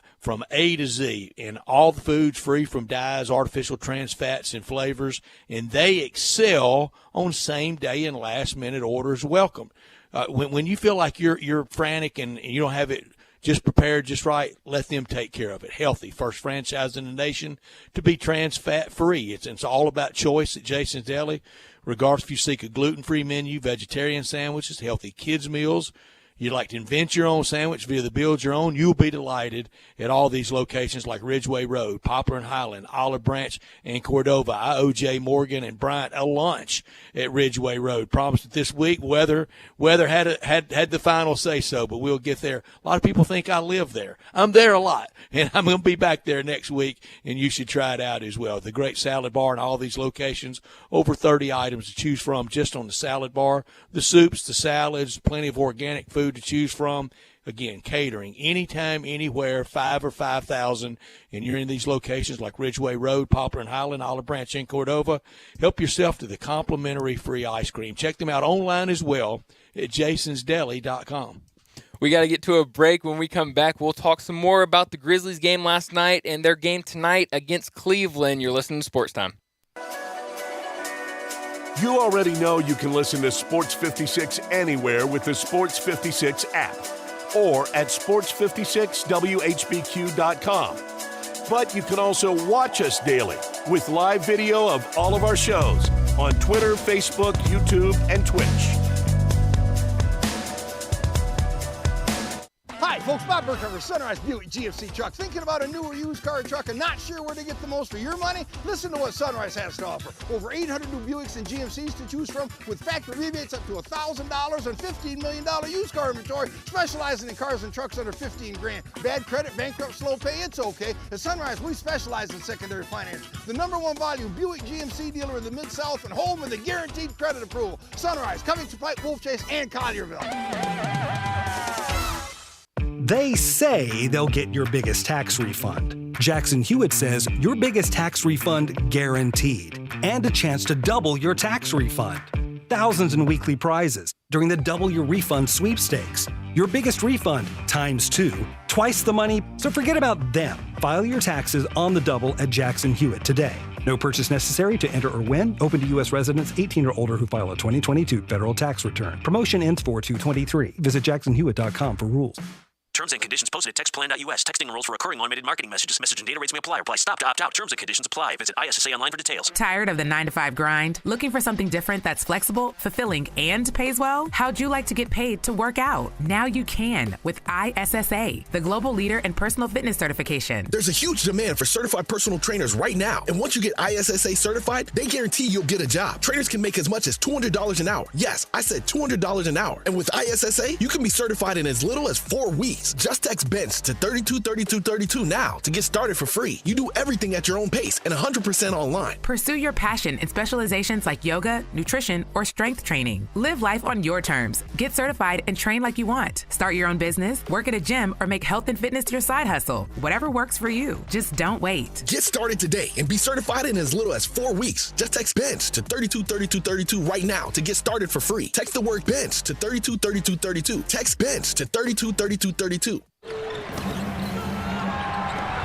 A to Z, and all the foods free from dyes, artificial trans fats, and flavors. And they excel on same day and last minute orders. Welcome. When you feel like you're frantic and you don't have it just prepared just right, let them take care of it. Healthy, first franchise in the nation to be trans fat free. It's all about choice at Jason's Deli. Regardless if you seek a gluten-free menu, vegetarian sandwiches, healthy kids meals, you'd like to invent your own sandwich via the Build Your Own, you'll be delighted at all these locations like Ridgeway Road, Poplar and Highland, Olive Branch, and Cordova. I owe Jay Morgan and Bryant a lunch at Ridgeway Road. Promised it this week. Weather had the final say-so, but we'll get there. A lot of people think I live there. I'm there a lot, and I'm going to be back there next week, and you should try it out as well. The great salad bar in all these locations, over 30 items to choose from just on the salad bar. The soups, the salads, plenty of organic food to choose from. Again, catering anytime, anywhere, 5 or 5,000, and you're in these locations like Ridgeway Road, Poplar and Highland, Olive Branch, and Cordova. Help yourself to the complimentary free ice cream. Check them out online as well at jasonsdeli.com. We got to get to a break. When we come back, we'll talk some more about the Grizzlies game last night and their game tonight against Cleveland. You're listening to Sports Time. You already know you can listen to Sports 56 anywhere with the Sports 56 app or at sports56whbq.com. But you can also watch us daily with live video of all of our shows on Twitter, Facebook, YouTube, and Twitch. Hi, folks. Bob Burkhardt, Sunrise Buick GMC Truck. Thinking about a newer used car truck and not sure where to get the most for your money? Listen to what Sunrise has to offer. Over 800 new Buicks and GMCs to choose from with factory rebates up to $1,000 and $15 million used car inventory, specializing in cars and trucks under $15,000. Bad credit, bankrupt, slow pay, it's okay. At Sunrise, we specialize in secondary finance. The #1 volume Buick GMC dealer in the Mid-South and home with a guaranteed credit approval. Sunrise, Covington Pike, Wolf Chase, and Collierville. They say they'll get your biggest tax refund. Jackson Hewitt says your biggest tax refund guaranteed, and a chance to double your tax refund. Thousands in weekly prizes during the Double Your Refund sweepstakes. Your biggest refund ×2, twice the money, so forget about them. File your taxes on the double at Jackson Hewitt today. No purchase necessary to enter or win. Open to U.S. residents 18 or older who file a 2022 federal tax return. Promotion ends 4/2/23. Visit jacksonhewitt.com for rules. Terms and conditions posted at textplan.us. Texting enrolls for recurring automated marketing messages. Message and data rates may apply. Reply stop to opt out. Terms and conditions apply. Visit ISSA online for details. Tired of the 9-to-5 grind? Looking for something different that's flexible, fulfilling, and pays well? How'd you like to get paid to work out? Now you can with ISSA, the global leader in personal fitness certification. There's a huge demand for certified personal trainers right now. And once you get ISSA certified, they guarantee you'll get a job. Trainers can make as much as $200 an hour. Yes, I said $200 an hour. And with ISSA, you can be certified in as little as 4 weeks. Just text BENCH to 323232 now to get started for free. You do everything at your own pace and 100% online. Pursue your passion in specializations like yoga, nutrition, or strength training. Live life on your terms. Get certified and train like you want. Start your own business, work at a gym, or make health and fitness your side hustle. Whatever works for you. Just don't wait. Get started today and be certified in as little as 4 weeks. Just text BENCH to 323232 right now to get started for free. Text the word BENCH to 323232. Text BENCH to 323232.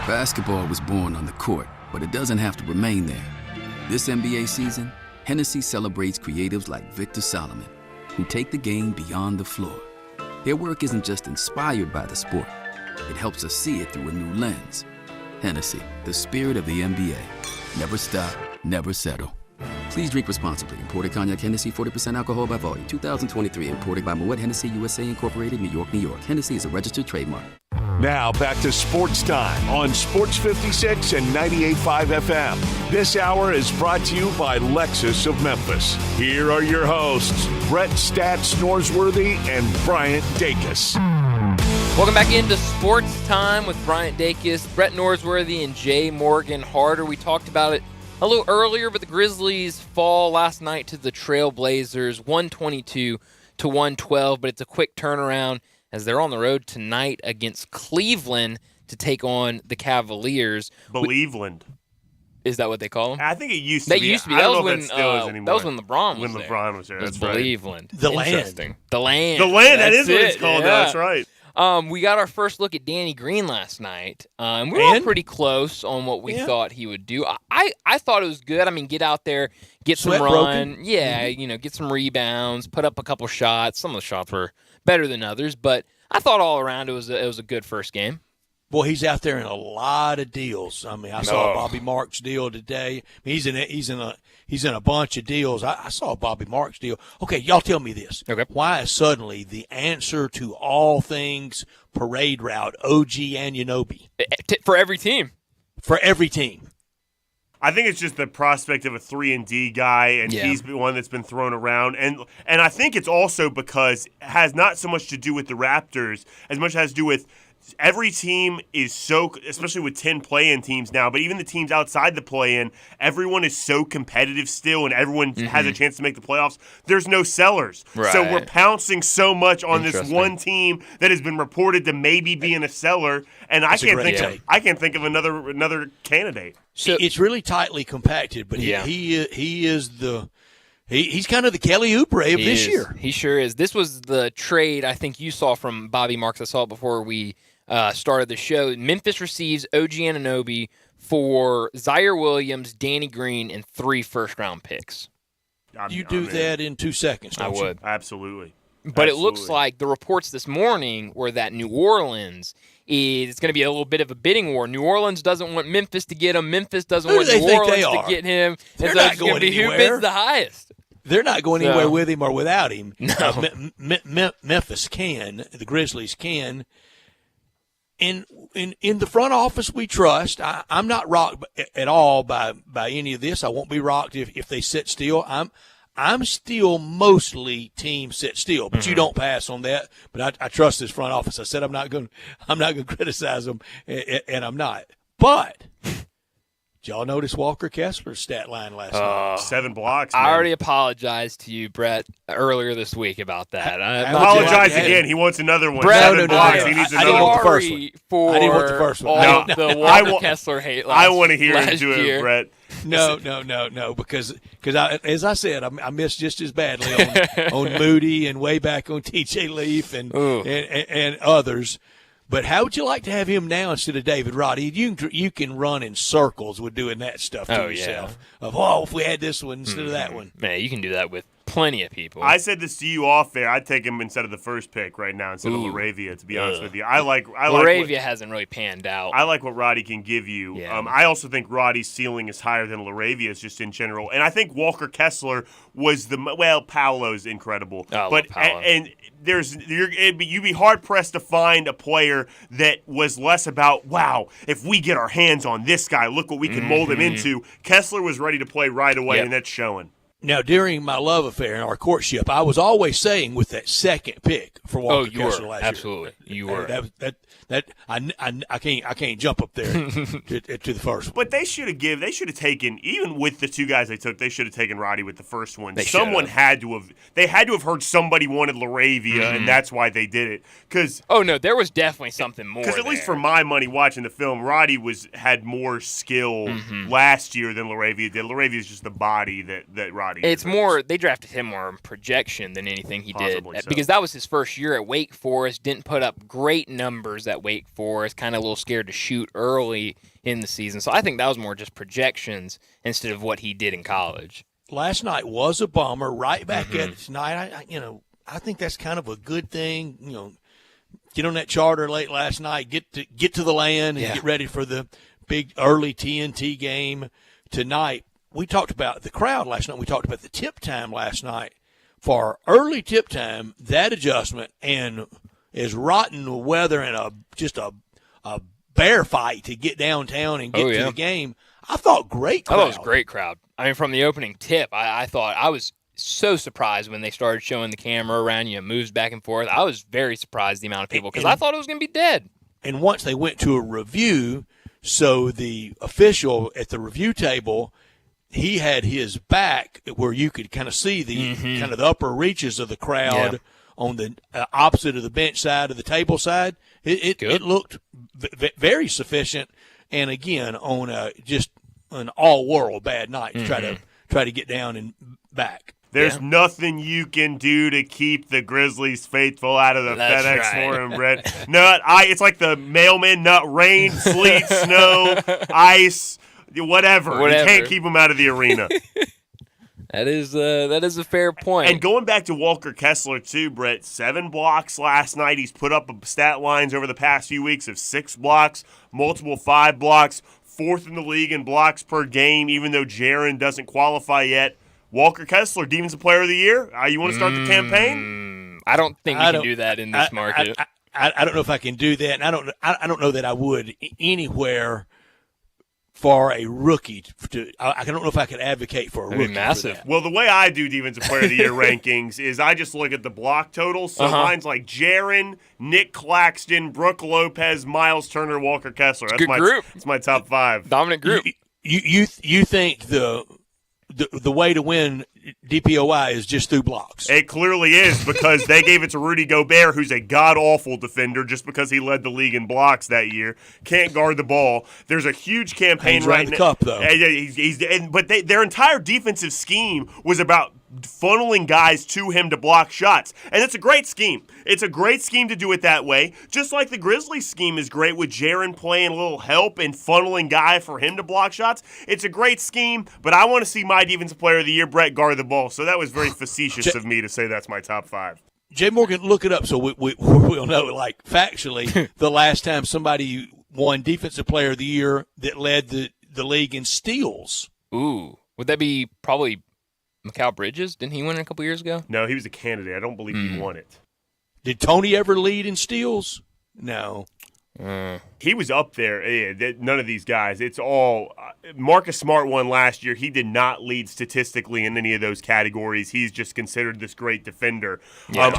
Basketball was born on the court, but it doesn't have to remain there. This NBA season, Hennessy celebrates creatives like Victor Solomon, who take the game beyond the floor. Their work isn't just inspired by the sport, it helps us see it through a new lens. Hennessy, the spirit of the NBA. Never stop, never settle. Please drink responsibly. Imported cognac Hennessy, 40% alcohol by volume. 2023. Imported by Moet Hennessy USA Incorporated, New York, New York. Hennessy is a registered trademark. Now back to Sports Time on Sports 56 and 98.5 FM. This hour is brought to you by Lexus of Memphis. Here are your hosts, Brett Stats Norsworthy and Bryant Dacus. Welcome back into Sports Time with Bryant Dacus, Brett Norsworthy, and Jay Morgan Harder. We talked about it a little earlier, but the Grizzlies fall last night to the Trailblazers, 122-112, but it's a quick turnaround as they're on the road tonight against Cleveland to take on the Cavaliers. Believeland. Is that what they call them? I think it used to be. That used to be. I that don't was know when if it still is anymore. that was when LeBron was when there. LeBron was there. That's right. Cleveland. The land. Interesting. The land. The land. That That's is what it's it, called. yeah. That's right. We got our first look at Danny Green last night. We were all pretty close on what we thought he would do. I thought it was good. I mean, get out there, get some run. Broken. Yeah, get some rebounds, put up a couple shots. Some of the shots were better than others, but I thought all around it was a good first game. Boy, he's out there in a lot of deals. I mean, I saw Bobby Marks' deal today. I mean, he's in a bunch of deals. I saw Bobby Marks' deal. Okay, y'all tell me this. Okay. Why is suddenly the answer to all things parade route OG Anunoby? For every team. For every team. I think it's just the prospect of a 3-and-D guy, and he's the one that's been thrown around. And I think it's also because it has not so much to do with the Raptors as much as it has to do with every team is so, especially with 10 play-in teams now, but even the teams outside the play-in, everyone is so competitive still, and everyone has a chance to make the playoffs. There's no sellers. Right. So we're pouncing so much on this one team that has been reported to maybe being a seller, and I can't think of another candidate. So it's really tightly compacted, but he is the he's kind of the Kelly Oubre of this year. He sure is. This was the trade I think you saw from Bobby Marks. I saw it before we started the show. Memphis receives OG Anunoby for Zaire Williams, Danny Green, and 3 first-round picks. You do that in 2 seconds, don't I would. Absolutely. But it looks like the reports this morning were that New Orleans is going to be a little bit of a bidding war. New Orleans doesn't want Memphis to get him. Memphis doesn't want New Orleans to get him. They're so not going anywhere. Who bids the highest? They're not going anywhere with him or without him. No. Memphis can. The Grizzlies can. In the front office, we trust. I'm not rocked at all by any of this. I won't be rocked if they sit still. I'm still mostly team sit still, but you don't pass on that. But I trust this front office. I said I'm not going to criticize them, and I'm not. But did y'all notice Walker Kessler's stat line last night? 7 blocks. Man. I already apologized to you, Brett, earlier this week about that. I apologize again. He wants another one. Brett, 7 blocks. He needs another one. I didn't want the first one. All the Walker Kessler hate last I want to hear you do year. it, Brett. No, because as I said, I missed just as badly on Moody and way back on T.J. Leaf and others. But how would you like to have him now instead of David Roddy? You can run in circles with doing that stuff to yourself. If we had this one instead of that one. Man, you can do that with plenty of people. I said this to you off air. I'd take him instead of the first pick right now instead of Laravia, to be honest with you. Laravia hasn't really panned out. I like what Roddy can give you. Yeah. I also think Roddy's ceiling is higher than Laravia's just in general. And I think Walker Kessler was Paolo's incredible. But Paolo. And you'd be hard-pressed to find a player that was less about, wow, if we get our hands on this guy, look what we can mold him into. Kessler was ready to play right away, and that's showing. Now, during my love affair and our courtship, I was always saying with that second pick for Walker Kessler last year. Absolutely. You were. I can't jump up there to the first one. But they should have taken, even with the 2 guys they took, they should have taken Roddy with the first one. They had to have heard somebody wanted Laravia, and that's why they did it. There was definitely something more. Because at least for my money watching the film, Roddy had more skill last year than Laravia did. Laravia is just the body that Roddy It's more, they drafted him more in projection than anything he did. Because that was his first year at Wake Forest, didn't put up great numbers at Wake Forest, kind of a little scared to shoot early in the season. So I think that was more just projections instead of what he did in college. Last night was a bummer. Right back at it tonight. I think that's kind of a good thing. Get on that charter late last night, get to the land, and get ready for the big early TNT game tonight. We talked about the crowd last night. We talked about the tip time last night. For early tip time, that adjustment and as rotten weather and just a bear fight to get downtown and get to the game, I thought great crowd. I thought it was a great crowd. I mean, from the opening tip, I thought I was so surprised when they started showing the camera around, moves back and forth. I was very surprised the amount of people because I thought it was going to be dead. And once they went to a review, so the official at the review table, he had his back where you could kind of see the kind of the upper reaches of the crowd on the opposite of the bench side of the table side. It looked very sufficient. And again, on just an all-world bad night to try to get down and back. There's nothing you can do to keep the Grizzlies faithful out of the FedEx Forum, Brett. It's like the mailman, not rain, sleet, snow, ice, whatever. You can't keep them out of the arena. That is a fair point. And going back to Walker Kessler, too, Brett, 7 blocks last night. He's put up stat lines over the past few weeks of 6 blocks, multiple 5 blocks, 4th in the league in blocks per game, even though Jaren doesn't qualify yet. Walker Kessler, Defensive Player of the Year. You want to start the campaign? I don't think we can do that in this market. I don't know if I can do that, and I don't know that I would anywhere for a rookie. I don't know if I could advocate for a rookie. Massive. Well, the way I do Defensive Player of the Year rankings is I just look at the block totals. So mine's like Jaren, Nick Claxton, Brooke Lopez, Miles Turner, Walker Kessler. That's my group. That's my top 5. Dominant group. You think the way to win DPOI is just through blocks? It clearly is, because they gave it to Rudy Gobert, who's a god-awful defender just because he led the league in blocks that year. Can't guard the ball. There's a huge campaign right now. He's cup, though. But their entire defensive scheme was about funneling guys to him to block shots. And it's a great scheme. It's a great scheme to do it that way. Just like the Grizzlies scheme is great with Jaren playing a little help and funneling guy for him to block shots. It's a great scheme, but I want to see my Defensive Player of the Year, Brett, guard the ball. So that was very facetious of me to say that's my top 5. Jay Morgan, look it up so we'll know, like, factually, the last time somebody won Defensive Player of the Year that led the league in steals. Ooh. Would that be probably Mikal Bridges? Didn't he win it a couple years ago? No, he was a candidate. I don't believe he won it. Did Tony ever lead in steals? No. He was up there. None of these guys. It's all Marcus Smart won last year. He did not lead statistically in any of those categories. He's just considered this great defender. Yeah,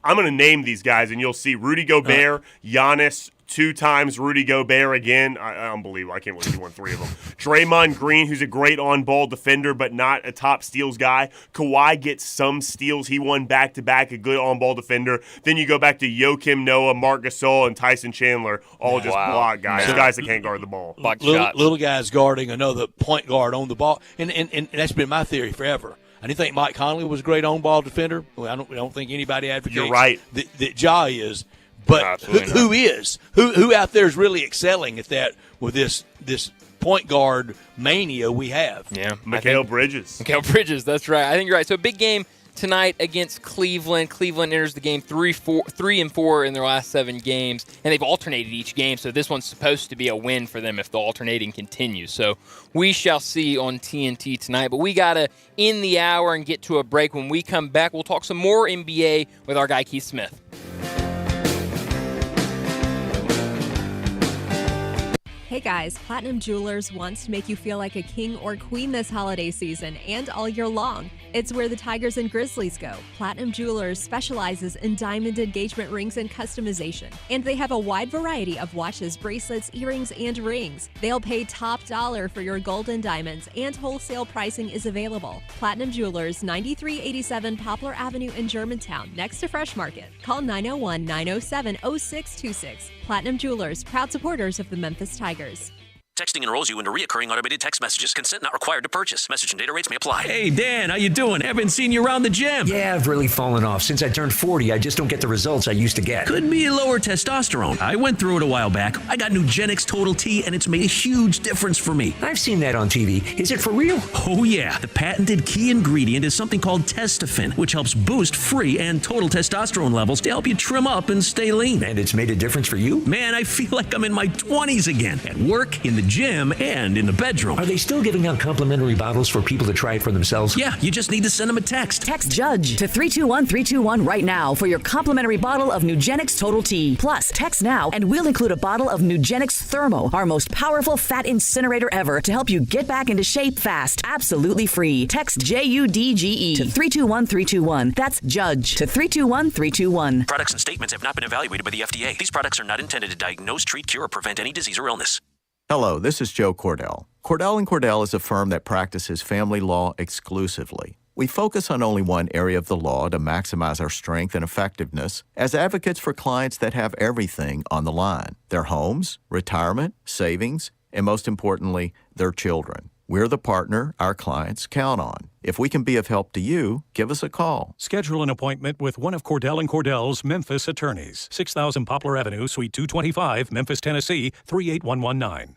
I'm going to name these guys, and you'll see Rudy Gobert, Giannis, 2 times Rudy Gobert again. Unbelievable. I can't believe he won 3 of them. Draymond Green, who's a great on-ball defender but not a top steals guy. Kawhi gets some steals. He won back-to-back, a good on-ball defender. Then you go back to Joakim Noah, Marc Gasol, and Tyson Chandler, all just block guys, guys that can't guard the ball. Little guys guarding another point guard on the ball. And that's been my theory forever. I didn't think Mike Conley was a great on-ball defender. Well, I don't think anybody advocates You're right. that Ja is. But who is? Who out there is really excelling at that with this point guard mania we have? Yeah. Mikal Bridges. Mikal Bridges, that's right. I think you're right. So big game tonight against Cleveland. Cleveland enters the game 3-4 in their last 7 games, and they've alternated each game, so this one's supposed to be a win for them if the alternating continues. So we shall see on TNT tonight, but we got to end the hour and get to a break. When we come back, we'll talk some more NBA with our guy Keith Smith. Hey guys, Platinum Jewelers wants to make you feel like a king or queen this holiday season and all year long. It's where the Tigers and Grizzlies go. Platinum Jewelers specializes in diamond engagement rings and customization, and they have a wide variety of watches, bracelets, earrings, and rings. They'll pay top dollar for your gold and diamonds, and wholesale pricing is available. Platinum Jewelers, 9387 Poplar Avenue in Germantown, next to Fresh Market. Call 901-907-0626. Platinum Jewelers, proud supporters of the Memphis Tigers. Texting enrolls you into recurring automated text messages. Consent not required to purchase. Message and data rates may apply. Hey, Dan, how you doing? Haven't seen you around the gym. Yeah, I've really fallen off. Since I turned 40, I just don't get the results I used to get. Could be lower testosterone. I went through it a while back. I got Nugenix Total T, and it's made a huge difference for me. I've seen that on TV. Is it for real? Oh, yeah. The patented key ingredient is something called Testofen, which helps boost free and total testosterone levels to help you trim up and stay lean. And it's made a difference for you? Man, I feel like I'm in my 20s again. At work, in the gym, and in the bedroom. Are they still giving out complimentary bottles for people to try it for themselves? Yeah, you just need to send them a text. Text JUDGE to 321-321 right now for your complimentary bottle of Nugenix Total T. Plus, text now and we'll include a bottle of Nugenix Thermo, our most powerful fat incinerator ever, to help you get back into shape fast. Absolutely free. Text JUDGE to 321-321. That's JUDGE to 321-321. Products and statements have not been evaluated by the FDA. These products are not intended to diagnose, treat, cure, or prevent any disease or illness. Hello, this is Joe Cordell. Cordell & Cordell is a firm that practices family law exclusively. We focus on only one area of the law to maximize our strength and effectiveness as advocates for clients that have everything on the line: their homes, retirement, savings, and most importantly, their children. We're the partner our clients count on. If we can be of help to you, give us a call. Schedule an appointment with one of Cordell & Cordell's Memphis attorneys. 6000 Poplar Avenue, Suite 225, Memphis, Tennessee, 38119.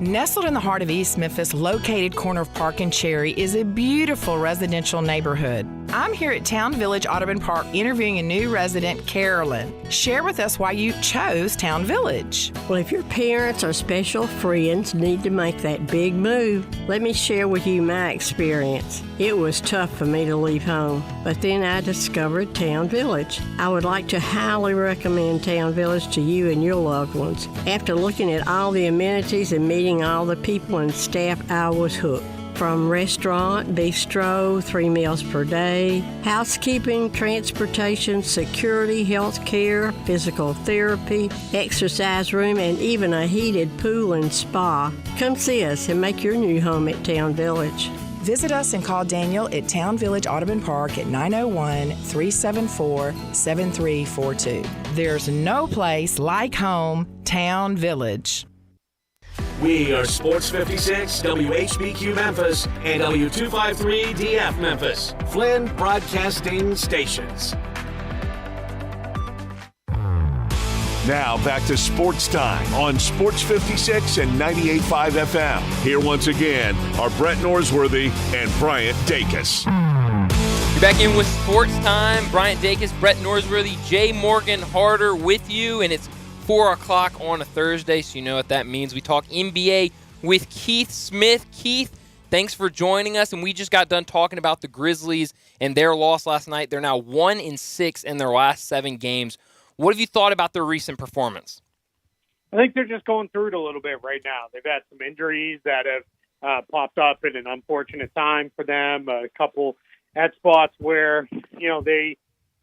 Nestled in the heart of East Memphis, located corner of Park and Cherry, is a beautiful residential neighborhood. I'm here at Town Village Audubon Park interviewing a new resident, Carolyn. Share with us why you chose Town Village. Well, if your parents or special friends need to make that big move, let me share with you my experience. It was tough for me to leave home, but then I discovered Town Village. I would like to highly recommend Town Village to you and your loved ones. After looking at all the amenities and meeting all the people and staff, I was hooked. From restaurant, bistro, 3 meals per day, housekeeping, transportation, security, health care, physical therapy, exercise room, and even a heated pool and spa. Come see us and make your new home at Town Village. Visit us and call Daniel at Town Village Audubon Park at 901-374-7342. There's no place like home, Town Village. We are Sports 56, WHBQ Memphis, and W253DF Memphis, Flynn Broadcasting Stations. Now back to Sports Time on Sports 56 and 98.5 FM. Here once again are Brett Norsworthy and Bryant Dacus. You're back in with Sports Time. Bryant Dacus, Brett Norsworthy, Jay Morgan Harder with you, and it's 4 o'clock on a Thursday, so you know what that means. We talk NBA with Keith Smith. Keith, thanks for joining us, and we just got done talking about the Grizzlies and their loss last night. They're now 1-6 in their last 7 games. What have you thought about their recent performance? I think they're just going through it a little bit right now. They've had some injuries that have popped up at an unfortunate time for them, a couple at spots where,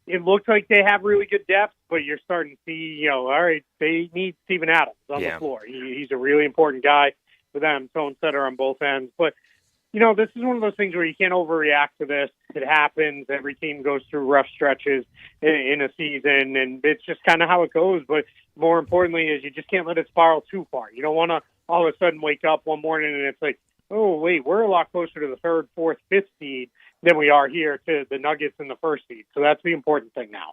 it looks like they have really good depth, but you're starting to see, all right, they need Steven Adams on the floor. He's a really important guy for them, tone setter on both ends. But, this is one of those things where you can't overreact to this. It happens. Every team goes through rough stretches in a season, and it's just kind of how it goes. But more importantly is you just can't let it spiral too far. You don't want to all of a sudden wake up one morning and it's like, oh, wait, we're a lot closer to the 3rd, 4th, 5th seed than we are here to the Nuggets in the 1st seed. So that's the important thing now.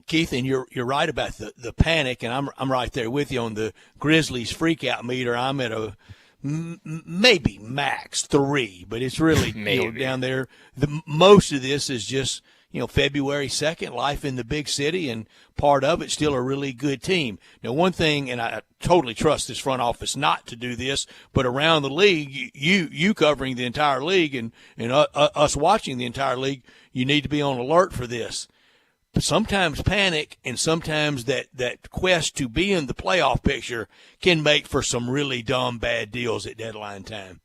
Keith, and you're right about the panic, and I'm right there with you on the Grizzlies freakout meter. I'm at a maybe max 3, but it's really down there. Most of this is just February 2nd, life in the big city, and part of it still a really good team. Now, one thing, and I totally trust this front office not to do this, but around the league, you covering the entire league and us watching the entire league, you need to be on alert for this. But sometimes panic and sometimes that quest to be in the playoff picture can make for some really dumb, bad deals at deadline time.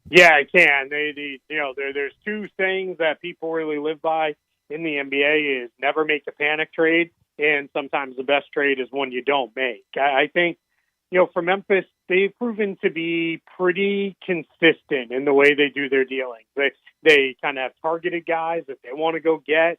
Yeah, it can. There's 2 things that people really live by in the NBA is never make a panic trade, and sometimes the best trade is one you don't make. I think, for Memphis, they've proven to be pretty consistent in the way they do their dealings. They kind of have targeted guys that they want to go get.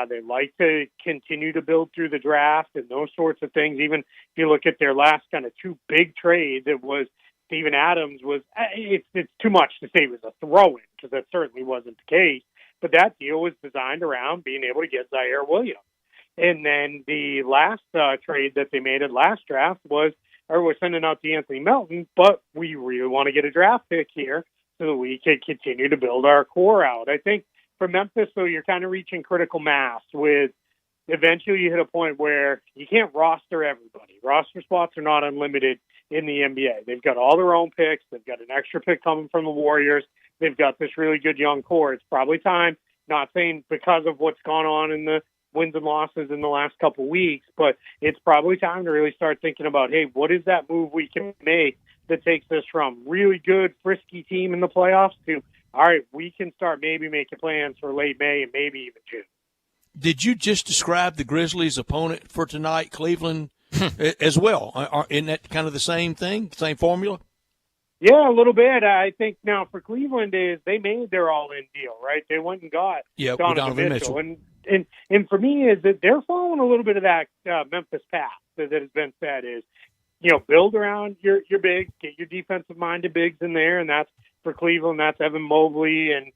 They like to continue to build through the draft and those sorts of things. Even if you look at their last kind of 2 big trades, it was Steven Adams was, it's too much to say it was a throw-in because that certainly wasn't the case. But that deal was designed around being able to get Zaire Williams. And then the last trade that they made at last draft was, we're sending out DeAnthony Melton, but we really want to get a draft pick here so that we can continue to build our core out. I think for Memphis, though, you're kind of reaching critical mass with eventually you hit a point where you can't roster everybody. Roster spots are not unlimited in the NBA. They've got all their own picks. They've got an extra pick coming from the Warriors. They've got this really good young core. It's probably time, not saying because of what's gone on in the wins and losses in the last couple of weeks, but it's probably time to really start thinking about, hey, what is that move we can make that takes us from really good, frisky team in the playoffs to, all right, we can start maybe making plans for late May and maybe even June. Did you just describe the Grizzlies' opponent for tonight, Cleveland, as well? Isn't that kind of the same thing, same formula? Yeah, a little bit. I think now for Cleveland is they made their all-in deal, right? They went and got Donovan Mitchell. And for me is that they're following a little bit of that Memphis path that has been said is, build around your bigs, get your defensive-minded bigs in there, and that's for Cleveland. That's Evan Mobley and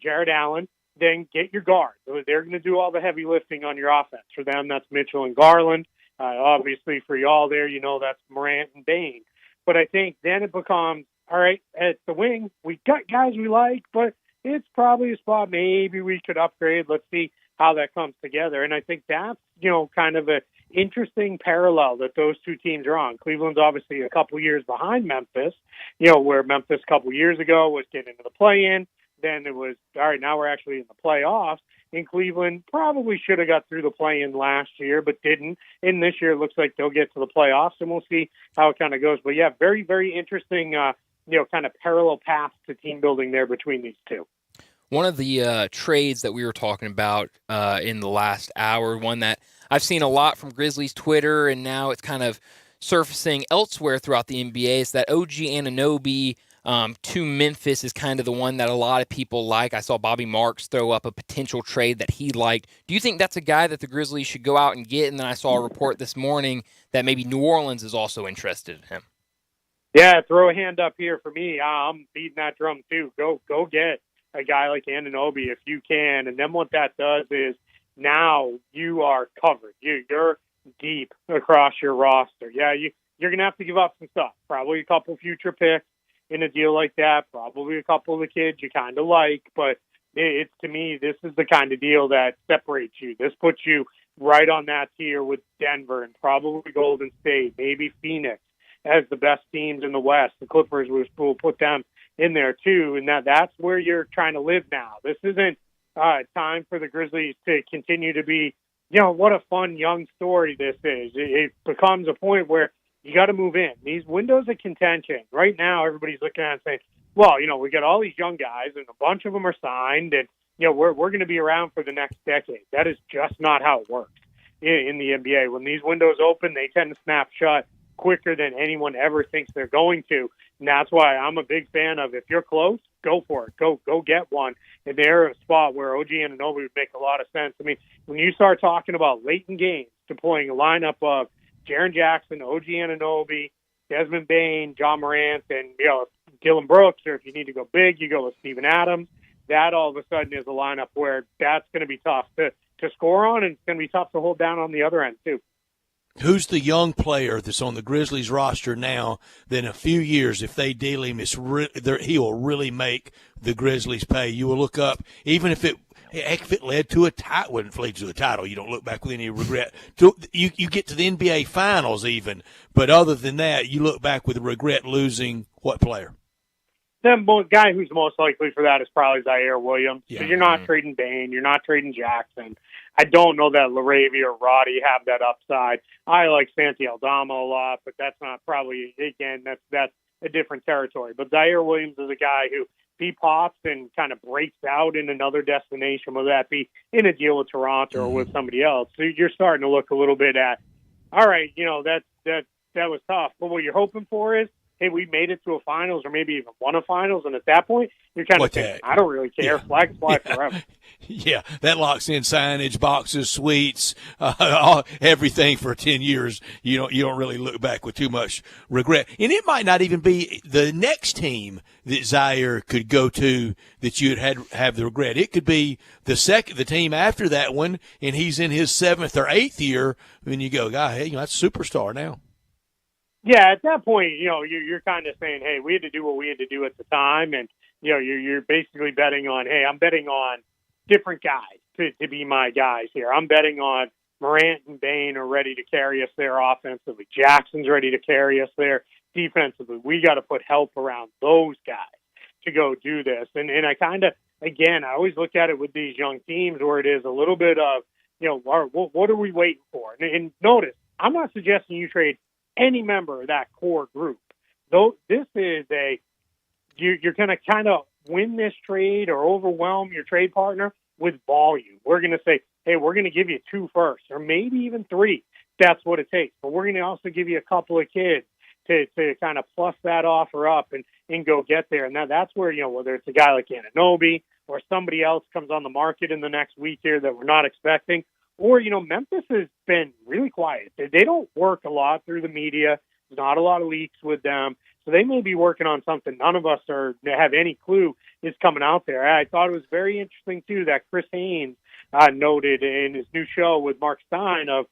Jared Allen. Then get your guards. They're going to do all the heavy lifting on your offense. For them, that's Mitchell and Garland. Obviously, for y'all there, that's Morant and Bane. But I think then it becomes, all right, at the wing, we got guys we like, but it's probably a spot maybe we could upgrade. Let's see how that comes together. And I think that's, kind of an interesting parallel that those two teams are on. Cleveland's obviously a couple years behind Memphis, where Memphis a couple years ago was getting into the play-in. Then it was, all right, now we're actually in the playoffs. In Cleveland, probably should have got through the play-in last year, but didn't. And this year, it looks like they'll get to the playoffs, and we'll see how it kind of goes. But, yeah, very, very interesting, kind of parallel paths to team building there between these two. One of the trades that we were talking about in the last hour, one that I've seen a lot from Grizzlies Twitter, and now it's kind of surfacing elsewhere throughout the NBA, is that OG Anunoby to Memphis is kind of the one that a lot of people like. I saw Bobby Marks throw up a potential trade that he liked. Do you think that's a guy that the Grizzlies should go out and get? And then I saw a report this morning that maybe New Orleans is also interested in him. Yeah, throw a hand up here for me. I'm beating that drum too. Go get a guy like Anunoby if you can. And then what that does is now you are covered. You're deep across your roster. Yeah, you're going to have to give up some stuff. Probably a couple future picks in a deal like that, probably a couple of the kids you kind of like, but it's, to me, this is the kind of deal that separates you. This puts you right on that tier with Denver and probably Golden State, maybe Phoenix as the best teams in the West. The Clippers will put them in there too, and that's where you're trying to live now. This isn't time for the Grizzlies to continue to be, what a fun young story this is. It becomes a point where you got to move in. These windows of contention, right now, everybody's looking at it and saying, well, we got all these young guys, and a bunch of them are signed, and, we're going to be around for the next decade. That is just not how it works in the NBA. When these windows open, they tend to snap shut quicker than anyone ever thinks they're going to. And that's why I'm a big fan of, if you're close, go for it. Go get one. And they're a spot where OG Anunoby would make a lot of sense. I mean, when you start talking about late in games, deploying a lineup of Jaren Jackson, OG Anunoby, Desmond Bane, John Morant, and Dylan Brooks, or if you need to go big, you go with Steven Adams. That all of a sudden is a lineup where that's going to be tough to score on, and it's going to be tough to hold down on the other end too. Who's the young player that's on the Grizzlies roster now that in a few years, if they deal him, he will really make the Grizzlies pay? You will look up, even if it led to a title, wouldn't lead to a title. You don't look back with any regret. You get to the NBA Finals even, but other than that, you look back with regret losing what player? The guy who's most likely for that is probably Zaire Williams. Yeah. Because you're not trading Bane, you're not trading Jackson. I don't know that LaRavia or Roddy have that upside. I like Santi Aldama a lot, but that's not probably, again, that's a different territory. But Zaire Williams is a guy who, he pops and kind of breaks out in another destination, whether that be in a deal with Toronto or with somebody else. So you're starting to look a little bit at, all right, that was tough. But what you're hoping for is, hey, we made it to a finals or maybe even won a finals, and at that point, you're kind of thinking, I don't really care. Yeah. Flag fly forever. Yeah, that locks in signage, boxes, suites, everything for 10 years. You don't really look back with too much regret. And it might not even be the next team that Zaire could go to that you'd have the regret. It could be the team after that one, and he's in his 7th or 8th year, and you go, God, hey, that's a superstar now. Yeah, at that point, you're kind of saying, hey, we had to do what we had to do at the time, and you're basically betting on, hey, I'm betting on different guys to be my guys here. I'm betting on Morant and Bain are ready to carry us there offensively. Jackson's ready to carry us there defensively. We got to put help around those guys to go do this. And I kind of, again, I always look at it with these young teams where it is a little bit of, what are we waiting for? And notice, I'm not suggesting you trade any member of that core group. Though this is you're going to kind of win this trade or overwhelm your trade partner with volume. We're going to say, hey, we're going to give you 2 firsts or maybe even 3. That's what it takes. But we're going to also give you a couple of kids to kind of plus that offer up and go get there. And that's where, whether it's a guy like Anunoby or somebody else comes on the market in the next week here that we're not expecting, or, Memphis has been really quiet. They don't work a lot through the media. There's not a lot of leaks with them. So they may be working on something none of us have any clue is coming out there. I thought it was very interesting, too, that Chris Haynes noted in his new show with Mark Stein of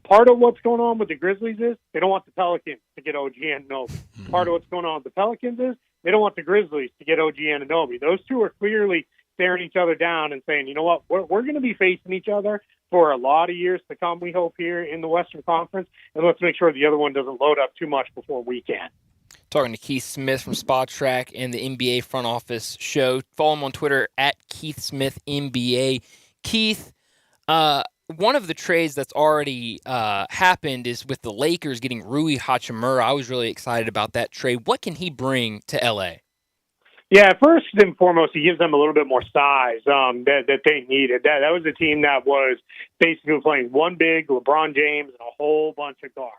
part of what's going on with the Grizzlies is they don't want the Pelicans to get OG Anunoby. Part of what's going on with the Pelicans is they don't want the Grizzlies to get OG Anunoby. Those two are clearly staring each other down and saying, you know what, we're going to be facing each other for a lot of years to come, we hope, here in the Western Conference, and let's make sure the other one doesn't load up too much before we can. Talking to Keith Smith from Spot Track and the NBA Front Office Show. Follow him on Twitter at Keith Smith NBA. Keith, one of the trades that's already happened is with the Lakers getting Rui Hachimura. I was really excited about that trade. What can he bring to LA? Yeah, first and foremost, he gives them a little bit more size that they needed. That was a team that was basically playing one big, LeBron James, and a whole bunch of guards.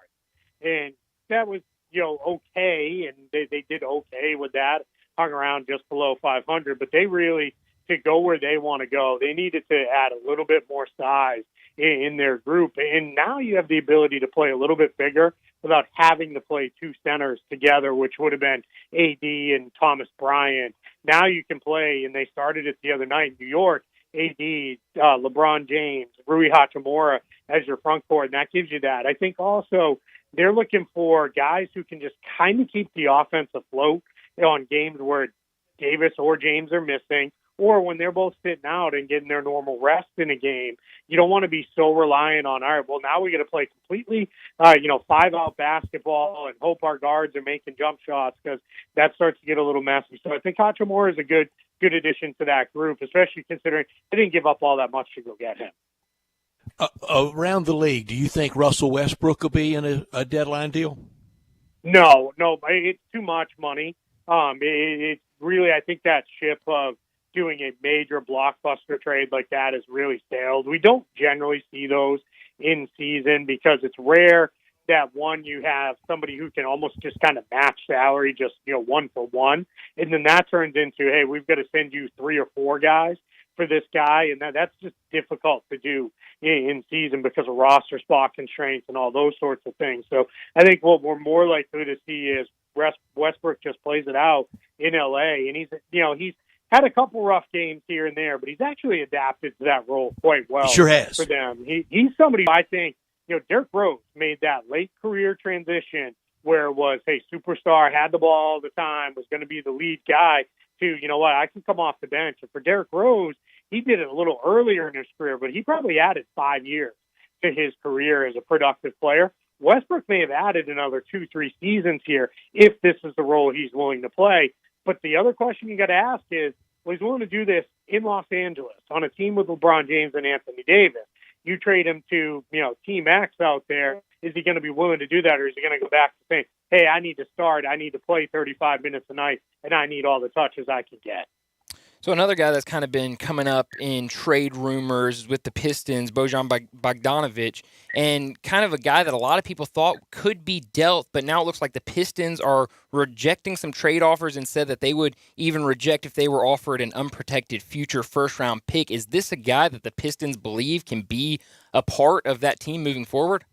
And that was, okay, and they did okay with that, hung around just below 500, but they really, to go where they want to go, they needed to add a little bit more size in their group. And now you have the ability to play a little bit bigger without having to play 2 centers together, which would have been AD and Thomas Bryant. Now you can play, and they started it the other night in New York, AD, LeBron James, Rui Hachimura as your front court, and that gives you that. I think also they're looking for guys who can just kind of keep the offense afloat on games where Davis or James are missing, or when they're both sitting out and getting their normal rest in a game. You don't want to be so reliant on, all right, well, now we got to play completely, 5-out basketball and hope our guards are making jump shots, because that starts to get a little messy. So I think Hachimura is a good addition to that group, especially considering they didn't give up all that much to go get him. Around the league, do you think Russell Westbrook will be in a deadline deal? No, it's too much money. It's really, I think that ship of doing a major blockbuster trade like that is really sailed. We don't generally see those in season because it's rare that one, you have somebody who can almost just kind of match salary, just, 1 for 1. And then that turns into, hey, we've got to send you 3 or 4 guys for this guy. And that's just difficult to do in season because of roster spot constraints and all those sorts of things. So I think what we're more likely to see is Westbrook just plays it out in LA. And he's had a couple rough games here and there, but he's actually adapted to that role quite well. He sure has. For them. He's somebody I think, Derrick Rose made that late career transition where it was, hey, superstar, had the ball all the time, was going to be the lead guy, to, I can come off the bench. And for Derrick Rose, he did it a little earlier in his career, but he probably added 5 years to his career as a productive player. Westbrook may have added another 2-3 seasons here if this is the role he's willing to play. But the other question you got to ask is, well, he's willing to do this in Los Angeles on a team with LeBron James and Anthony Davis. You trade him to, Team X out there. Is he going to be willing to do that, or is he going to go back to saying, hey, I need to start, I need to play 35 minutes a night, and I need all the touches I can get? So another guy that's kind of been coming up in trade rumors with the Pistons, Bojan Bogdanovic, and kind of a guy that a lot of people thought could be dealt, but now it looks like the Pistons are rejecting some trade offers and said that they would even reject if they were offered an unprotected future first-round pick. Is this a guy that the Pistons believe can be a part of that team moving forward?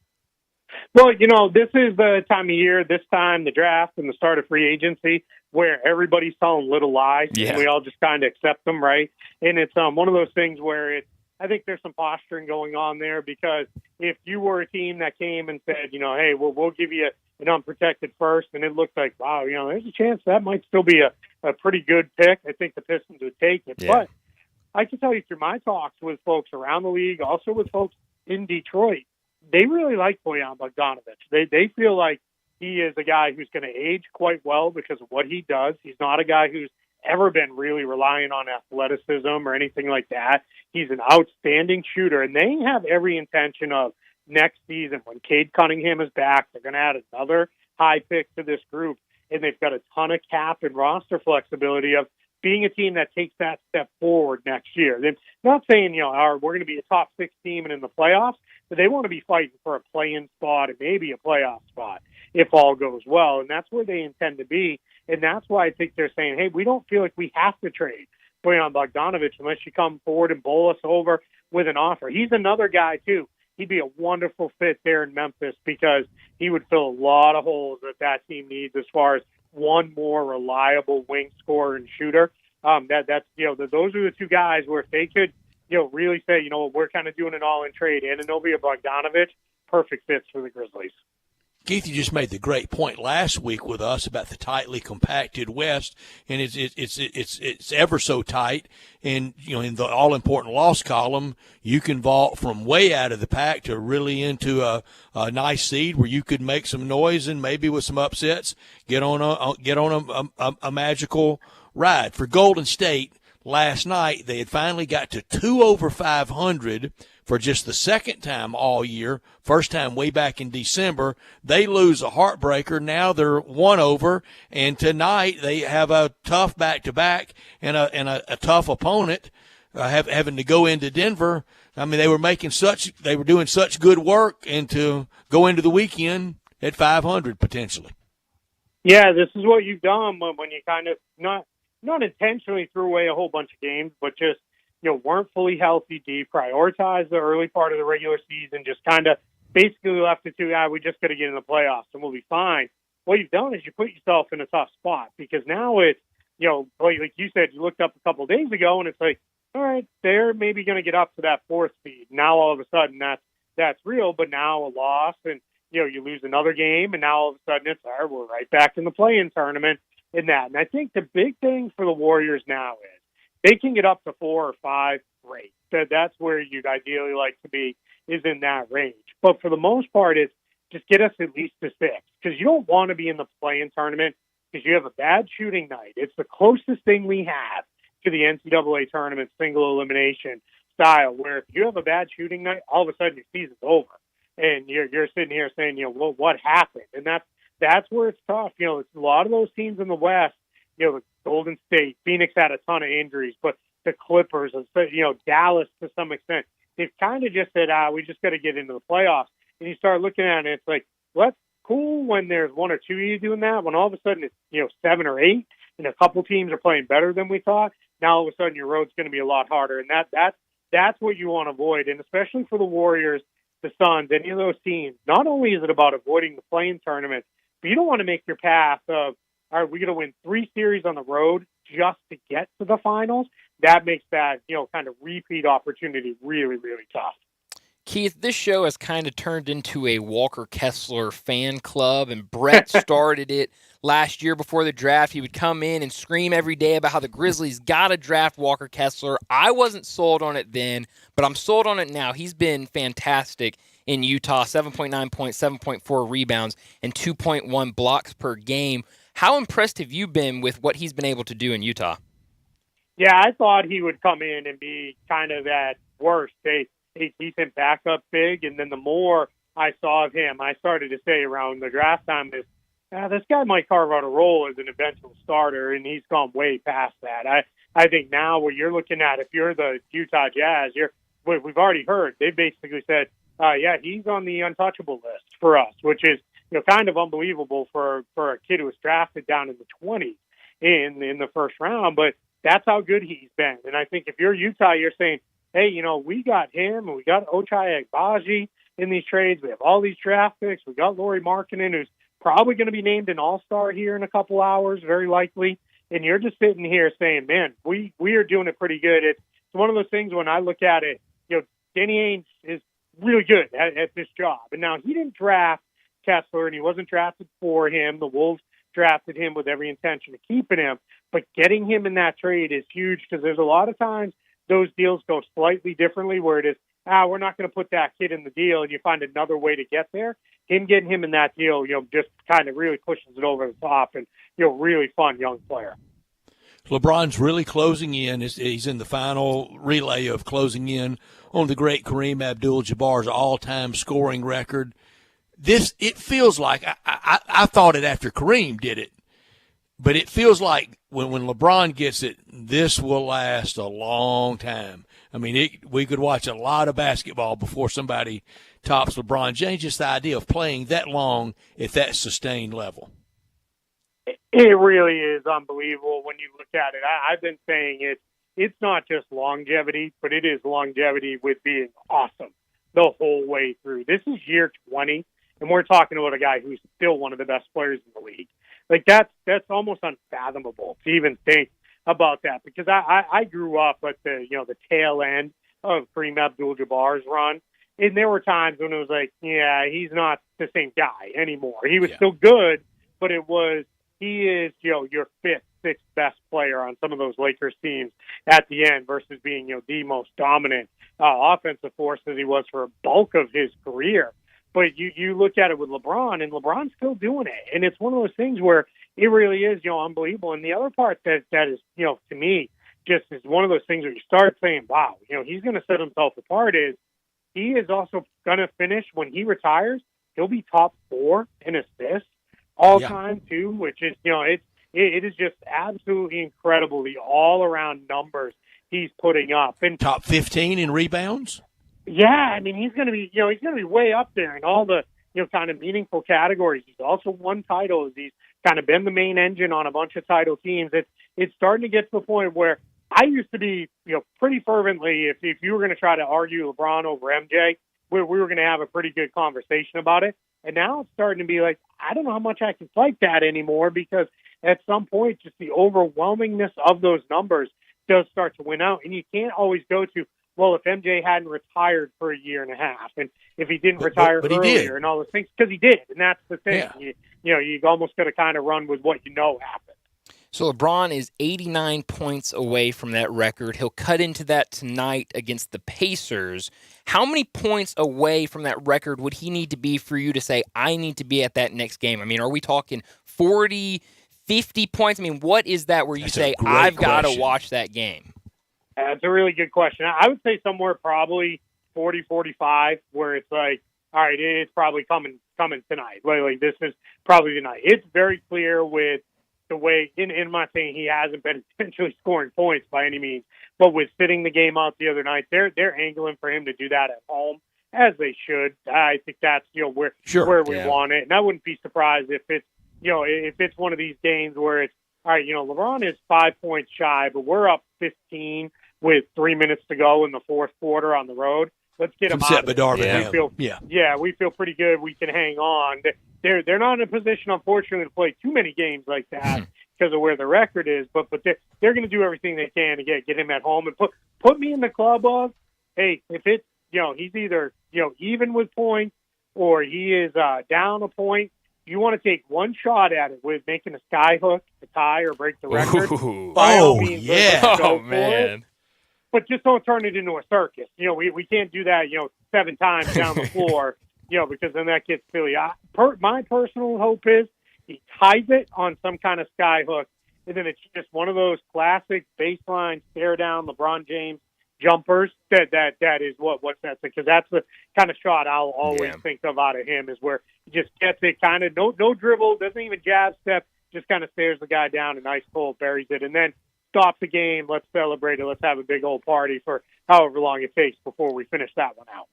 Well, this is the time of year, the draft and the start of free agency, where everybody's telling little lies, and we all just kind of accept them, right? And it's one of those things where I think there's some posturing going on there, because if you were a team that came and said, hey, we'll give you an unprotected first, and it looks like, wow, there's a chance that might still be a pretty good pick, I think the Pistons would take it. Yeah. But I can tell you through my talks with folks around the league, also with folks in Detroit, they really like Bojan Bogdanovic. They feel like he is a guy who's going to age quite well because of what he does. He's not a guy who's ever been really relying on athleticism or anything like that. He's an outstanding shooter, and they have every intention of next season when Cade Cunningham is back, they're going to add another high pick to this group, and they've got a ton of cap and roster flexibility of being a team that takes that step forward next year. They're not saying, we're going to be a top 6 team and in the playoffs, but they want to be fighting for a play-in spot and maybe a playoff spot if all goes well, and that's where they intend to be. And that's why I think they're saying, hey, we don't feel like we have to trade Bojan Bogdanovic unless you come forward and bowl us over with an offer. He's another guy, too. He'd be a wonderful fit there in Memphis because he would fill a lot of holes that team needs as far as one more reliable wing scorer and shooter. That's those are the two guys where if they could, really say, we're kind of doing an all-in trade, Anunoby or Bogdanovic, perfect fits for the Grizzlies. Keith, you just made the great point last week with us about the tightly compacted West, and it's ever so tight. And in the all-important loss column, you can vault from way out of the pack to really into a nice seed where you could make some noise and maybe with some upsets get on a magical ride. For Golden State last night, they had finally got to 2 over 500. For just the second time all year, first time way back in December. They lose a heartbreaker. Now they're 1 over, and tonight they have a tough back-to-back and a tough opponent having to go into Denver. I mean, they were doing such good work, and to go into the weekend at 500 potentially. Yeah, this is what you've done when you kind of not intentionally threw away a whole bunch of games, but just weren't fully healthy, deprioritized the early part of the regular season, just kind of basically left it to, we just got to get in the playoffs and we'll be fine. What you've done is you put yourself in a tough spot because now it's, like you said, you looked up a couple of days ago and it's like, all right, they're maybe going to get up to that 4th seed. Now all of a sudden that's real, but now a loss and, you lose another game and now all of a sudden it's, all right, we're right back in the play-in tournament in that. And I think the big thing for the Warriors now is, they can get up to 4 or 5, great. That's where you'd ideally like to be, is in that range. But for the most part, it's just get us at least to 6, because you don't want to be in the play-in tournament because you have a bad shooting night. It's the closest thing we have to the NCAA tournament single elimination style, where if you have a bad shooting night, all of a sudden your season's over, and you're sitting here saying, well, what happened? And that's where it's tough. It's a lot of those teams in the West. The Golden State, Phoenix had a ton of injuries, but the Clippers, Dallas to some extent, they've kind of just said, we just got to get into the playoffs. And you start looking at it, it's like, well, that's cool when there's 1 or 2 of you doing that. When all of a sudden it's 7 or 8, and a couple teams are playing better than we thought, now all of a sudden your road's going to be a lot harder. And that's what you want to avoid. And especially for the Warriors, the Suns, any of those teams, not only is it about avoiding the play-in tournament, but you don't want to make your path of, all right, we're going to win 3 series on the road just to get to the finals. That makes that, kind of repeat opportunity really, really tough. Keith, this show has kind of turned into a Walker Kessler fan club, and Brett started it last year before the draft. He would come in and scream every day about how the Grizzlies got to draft Walker Kessler. I wasn't sold on it then, but I'm sold on it now. He's been fantastic in Utah, 7.9 points, 7.4 rebounds, and 2.1 blocks per game. How impressed have you been with what he's been able to do in Utah? Yeah, I thought he would come in and be kind of at worst a decent backup big, and then the more I saw of him, I started to say around the draft time is, this guy might carve out a role as an eventual starter, and he's gone way past that. I think now what you're looking at, if you're the Utah Jazz, we've already heard, they basically said, he's on the untouchable list for us, which is kind of unbelievable for a kid who was drafted down in the 20s in the first round, but that's how good he's been. And I think if you're Utah, you're saying, hey, we got him and we got Ochai Agbaji in these trades. We have all these draft picks. We got Lauri Markkanen, who's probably going to be named an all-star here in a couple hours, very likely. And you're just sitting here saying, man, we are doing it pretty good. It's one of those things when I look at it, Danny Ainge is really good at this job. And now he didn't draft Kessler, and he wasn't drafted for him. The Wolves drafted him with every intention of keeping him. But getting him in that trade is huge because there's a lot of times those deals go slightly differently where it is, we're not going to put that kid in the deal, and you find another way to get there. Him getting him in that deal, just kind of really pushes it over the top, and really fun young player. LeBron's really closing in. He's in the final relay of closing in on the great Kareem Abdul-Jabbar's all-time scoring record. It feels like I thought it after Kareem did it, but it feels like when LeBron gets it, this will last a long time. I mean, we could watch a lot of basketball before somebody tops LeBron James. Just the idea of playing that long at that sustained level. It really is unbelievable when you look at it. I've been saying it's not just longevity, but it is longevity with being awesome the whole way through. This is year 20, and we're talking about a guy who's still one of the best players in the league. Like that's almost unfathomable to even think about that, because I grew up at the tail end of Kareem Abdul-Jabbar's run, and there were times when it was like, yeah, he's not the same guy anymore. He was still good, but he is your fifth, sixth best player on some of those Lakers teams at the end versus being the most dominant offensive force as he was for a bulk of his career. But you look at it with LeBron, and LeBron's still doing it. And it's one of those things where it really is, unbelievable. And the other part that is, to me, just is one of those things where you start saying, wow, he's going to set himself apart, is he is also going to finish when he retires. He'll be top 4 in assists all time too, which is, it is just absolutely incredible, the all around numbers he's putting up. And top 15 in rebounds. Yeah, I mean, he's going to be way up there in all the, kind of meaningful categories. He's also won titles. He's kind of been the main engine on a bunch of title teams. It's starting to get to the point where I used to be, pretty fervently, if you were going to try to argue LeBron over MJ, we were going to have a pretty good conversation about it. And now it's starting to be like, I don't know how much I can fight that anymore, because at some point, just the overwhelmingness of those numbers does start to win out. And you can't always go to, well, if MJ hadn't retired for a year and a half, and if he didn't retire earlier and all those things, because he did. And that's the thing. Yeah. You almost got to kind of run with what happened. So LeBron is 89 points away from that record. He'll cut into that tonight against the Pacers. How many points away from that record would he need to be for you to say, I need to be at that next game? I mean, are we talking 40, 50 points? I mean, what is that where you say, I've got to watch that game? That's a really good question. I would say somewhere probably 40, 45, where it's like, all right, it's probably coming tonight. Like this is probably tonight. It's very clear with the way, and I'm not saying he hasn't been essentially scoring points by any means, but with sitting the game out the other night, they're angling for him to do that at home, as they should. I think that's where we want it, and I wouldn't be surprised if it's if it's one of these games where it's all right. LeBron is 5 points shy, but we're up 15 with 3 minutes to go in the fourth quarter on the road. Let's get him out of it. We feel pretty good. We can hang on. They're not in a position, unfortunately, to play too many games like that because of where the record is. But they're going to do everything they can to get him at home and put me in the club of, hey, if it's he's either even with points or he is down a point. You want to take one shot at it with making a sky hook to tie or break the record. Oh man. But just don't turn it into a circus. We can't do that, 7 times down the floor, because then that gets silly. My personal hope is he ties it on some kind of sky hook, and then it's just one of those classic baseline stare down LeBron James jumpers. That is what sets it, because that's the kind of shot I'll always think of out of him, is where he just gets it kind of no dribble, doesn't even jab step, just kind of stares the guy down and nice pull, buries it, and then stop the game, let's celebrate it, let's have a big old party for however long it takes before we finish that one out.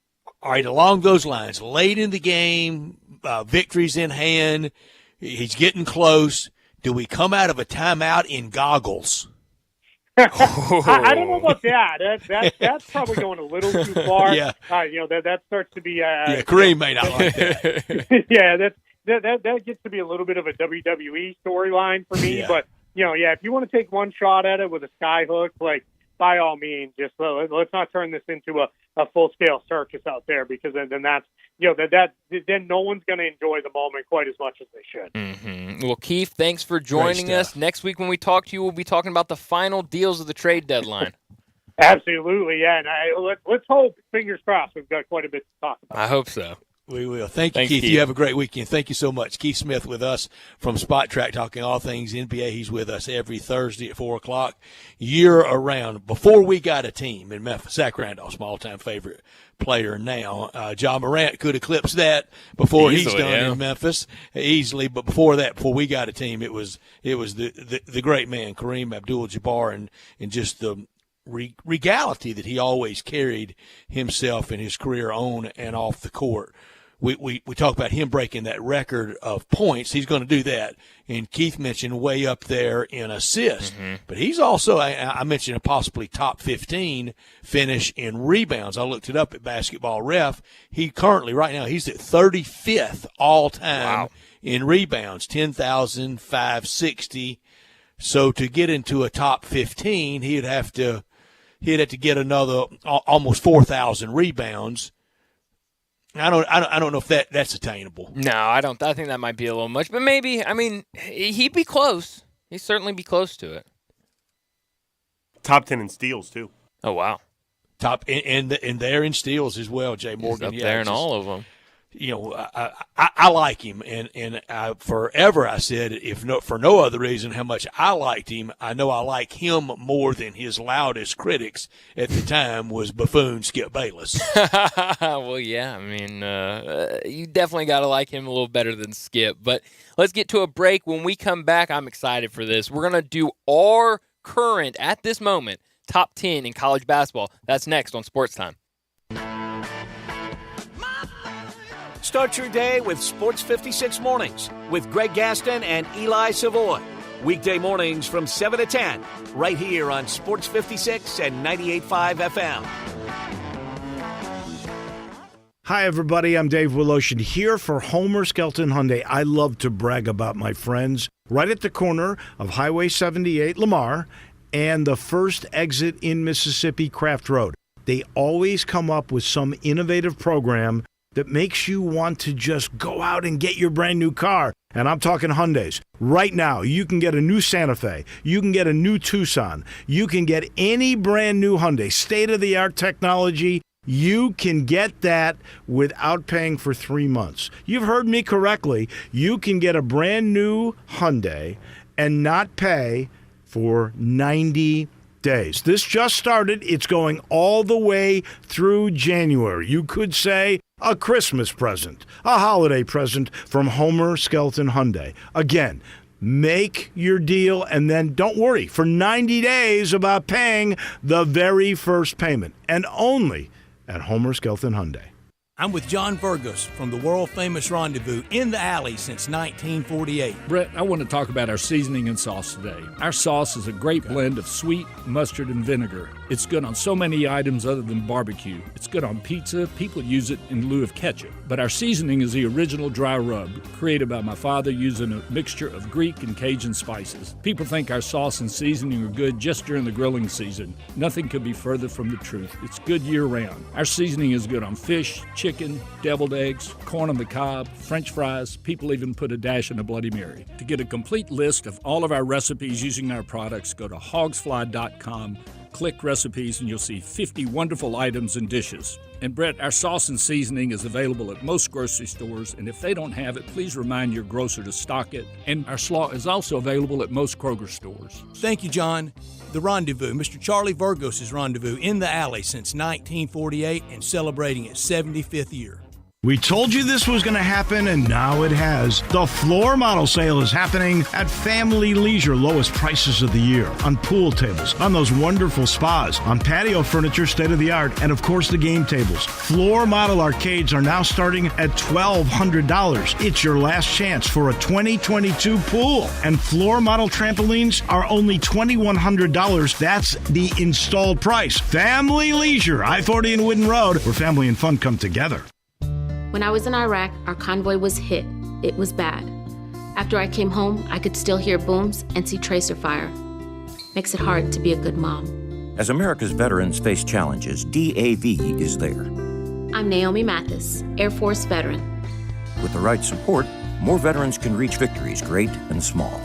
All right, along those lines, late in the game, victory's in hand, he's getting close. Do we come out of a timeout in goggles? I don't know about that. That's probably going a little too far. That starts to be. Kareem may not like that. That gets to be a little bit of a WWE storyline for me. But if you want to take one shot at it with a sky hook, like by all means, just let's not turn this into a full scale circus out there, because then that's then no one's going to enjoy the moment quite as much as they should. Mm-hmm. Well, Keith, thanks for joining us. Next week when we talk to you, we'll be talking about the final deals of the trade deadline. Absolutely, yeah. And let's hope, fingers crossed, we've got quite a bit to talk about. I hope so. We will. Thank you, Thanks, Keith. Keith. You have a great weekend. Thank you so much. Keith Smith with us from Spot Track, talking all things NBA. He's with us every Thursday at 4 o'clock, year around. Before we got a team in Memphis, Zach Randolph's my all-time favorite player now. John Morant could eclipse that before he's done in Memphis easily. But before that, before we got a team, it was the great man, Kareem Abdul-Jabbar, and just the regality that he always carried himself in his career on and off the court. We talk about him breaking that record of points. He's going to do that. And Keith mentioned way up there in assists. Mm-hmm. But he's also, I mentioned, a possibly top 15 finish in rebounds. I looked it up at Basketball Ref. He currently, right now, he's at 35th all-time in rebounds, 10,560. So to get into a top 15, he'd have to get another almost 4,000 rebounds. I don't know if that's attainable. No, I don't. I think that might be a little much, but maybe. I mean, he'd be close. He'd certainly be close to it. Top 10 in steals too. Oh wow. Top and they're in steals as well. Jay Morgan, he's up there in all of them. You know, I like him, and forever I said, for no other reason, how much I liked him. I know I like him more than his loudest critics at the time was buffoon Skip Bayless. Well, yeah, I mean, you definitely got to like him a little better than Skip. But let's get to a break. When we come back, I'm excited for this. We're going to do our current, at this moment, top 10 in college basketball. That's next on Sports Time. Start your day with Sports 56 Mornings with Greg Gaston and Eli Savoy. Weekday mornings from 7 to 10, right here on Sports 56 and 98.5 FM. Hi, everybody. I'm Dave Willoshin here for Homer Skelton Hyundai. I love to brag about my friends. Right at the corner of Highway 78, Lamar, and the first exit in Mississippi, Craft Road. They always come up with some innovative program that makes you want to just go out and get your brand new car. And I'm talking Hyundais. Right now, you can get a new Santa Fe. You can get a new Tucson. You can get any brand new Hyundai. State-of-the-art technology. You can get that without paying for 3 months. You've heard me correctly. You can get a brand new Hyundai and not pay for 90 days. This just started. It's going all the way through January. You could say a Christmas present, a holiday present from Homer Skelton Hyundai. Again, make your deal and then don't worry for 90 days about paying the very first payment, and only at Homer Skelton Hyundai. I'm with John Burgos from the world-famous Rendezvous in the Alley since 1948. Brett, I want to talk about our seasoning and sauce today. Our sauce is a great blend of sweet, mustard, and vinegar. It's good on so many items other than barbecue. It's good on pizza. People use it in lieu of ketchup. But our seasoning is the original dry rub, created by my father using a mixture of Greek and Cajun spices. People think our sauce and seasoning are good just during the grilling season. Nothing could be further from the truth. It's good year-round. Our seasoning is good on fish, chicken, deviled eggs, corn on the cob, French fries. People even put a dash in a Bloody Mary. To get a complete list of all of our recipes using our products, go to hogsfly.com, click recipes, and you'll see 50 wonderful items and dishes. And Brett, our sauce and seasoning is available at most grocery stores, and if they don't have it, please remind your grocer to stock it. And our slaw is also available at most Kroger stores. Thank you, John. The Rendezvous, Mr. Charlie Burgos' Rendezvous in the Alley since 1948 and celebrating its 75th year. We told you this was going to happen, and now it has. The floor model sale is happening at Family Leisure. Lowest prices of the year on pool tables, on those wonderful spas, on patio furniture, state-of-the-art, and, of course, the game tables. Floor model arcades are now starting at $1,200. It's your last chance for a 2022 pool. And floor model trampolines are only $2,100. That's the installed price. Family Leisure, I-40 and Wooden Road, where family and fun come together. When I was in Iraq, our convoy was hit. It was bad. After I came home, I could still hear booms and see tracer fire. Makes it hard to be a good mom. As America's veterans face challenges, DAV is there. I'm Naomi Mathis, Air Force veteran. With the right support, more veterans can reach victories great and small.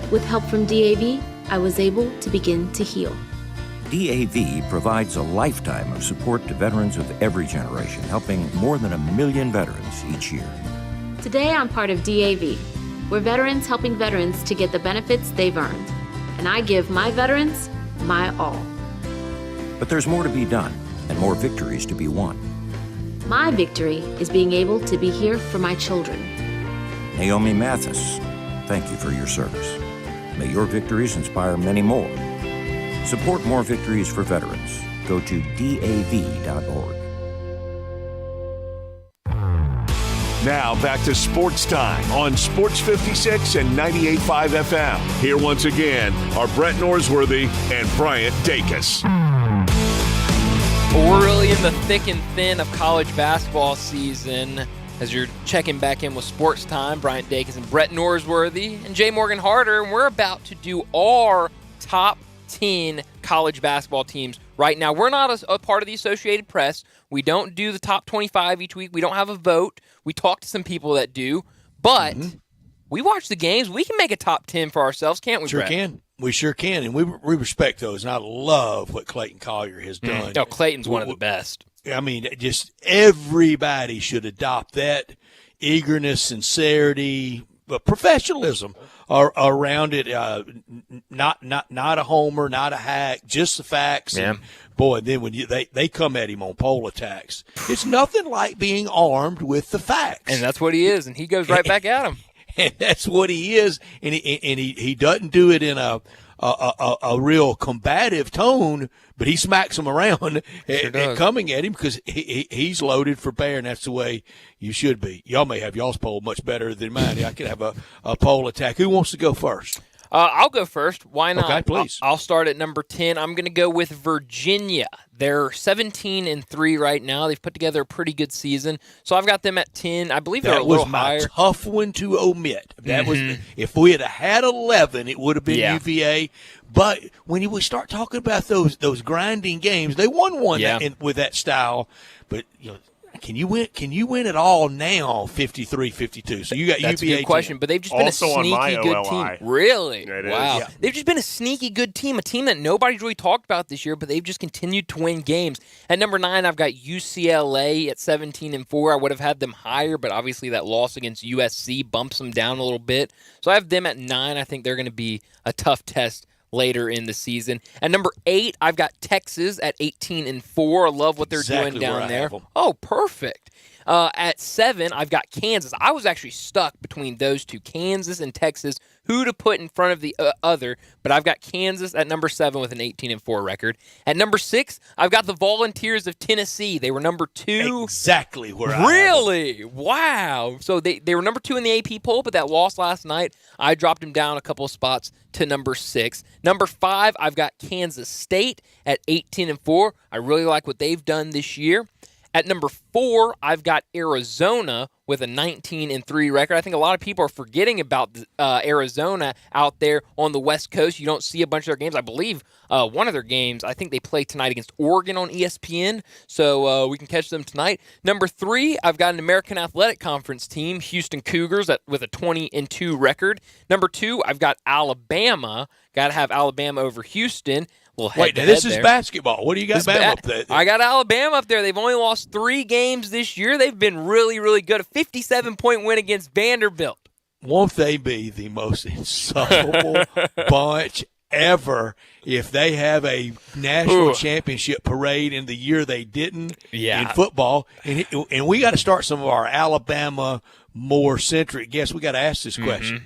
With help from DAV, I was able to begin to heal. DAV provides a lifetime of support to veterans of every generation, helping more than 1 million veterans each year. Today I'm part of DAV. We're veterans helping veterans to get the benefits they've earned. And I give my veterans my all. But there's more to be done and more victories to be won. My victory is being able to be here for my children. Naomi Mathis, thank you for your service. May your victories inspire many more. Support more victories for veterans. Go to DAV.org. Now back to Sports Time on Sports 56 and 98.5 FM. Here once again are Brett Norsworthy and Bryant Dacus. We're really in the thick and thin of college basketball season. As you're checking back in with Sports Time, Bryant Dacus and Brett Norsworthy and Jay Morgan Harder, and we're about to do our top 10 college basketball teams right now. We're not a part of the Associated Press. We don't do the top 25 each week. We don't have a vote. We talk to some people that do, but we watch the games. We can make a top 10 for ourselves, can't we, Brett? Sure can. We sure can, and we respect those, and I love what Clayton Collier has done. No, Clayton's one of the best. I mean, just everybody should adopt that eagerness, sincerity, professionalism around it. Not a homer, not a hack, just the facts. Yeah. And boy, then when they come at him on poll attacks, it's nothing like being armed with the facts. And that's what he is, and he goes right back at him. And that's what he is, and he doesn't do it in a real combative tone, but he smacks him around and coming at him because he's loaded for bear, and that's the way you should be. Y'all may have y'all's poll much better than mine. I could have a poll attack. Who wants to go first? I'll go first. Why not? Okay, please. I'll start at number 10. I'm going to go with Virginia. They're 17-3 right now. They've put together a pretty good season, so I've got them at 10. I believe they're a little higher. That was my tough one to omit. That was if we had 11, it would have been UVA. But when we start talking about those grinding games, they won one with that style. But can you win it all now? 53-52. So you got That's UVA. A good question, but they've just been also a sneaky good team. Really? Yeah, wow. yeah. They've just been a sneaky good team, a team that nobody's really talked about this year, but they've just continued to win games. At number 9, I've got UCLA at 17-4. I would have had them higher, but obviously that loss against USC bumps them down a little bit. So I have them at 9. I think they're going to be a tough test later in the season. At number 8, I've got Texas at 18-4. I love what they're doing down there. Oh, perfect. At 7, I've got Kansas. I was actually stuck between those two, Kansas and Texas, who to put in front of the other, but I've got Kansas at number 7 with an 18-4 record. At number 6, I've got the Volunteers of Tennessee. They were number 2. Exactly where I Really? Wow. So they were number 2 in the AP poll, but that loss last night, I dropped them down a couple of spots to number 6. Number 5, I've got Kansas State at 18-4. I really like what they've done this year. At number 4, I've got Arizona with a 19-3 record. I think a lot of people are forgetting about Arizona out there on the West Coast. You don't see a bunch of their games. I believe one of their games, I think they play tonight against Oregon on ESPN, so we can catch them tonight. Number 3, I've got an American Athletic Conference team, Houston Cougars, with a 20-2 record. Number 2, I've got Alabama. Got to have Alabama over Houston. Wait, now this is basketball. What do you got Bama up there? I got Alabama up there. They've only lost 3 games this year. They've been really, really good. A 57-point win against Vanderbilt. Won't they be the most insufferable bunch ever if they have a national championship parade in the year they didn't in football? And we got to start some of our Alabama more centric guests. We got to ask this question.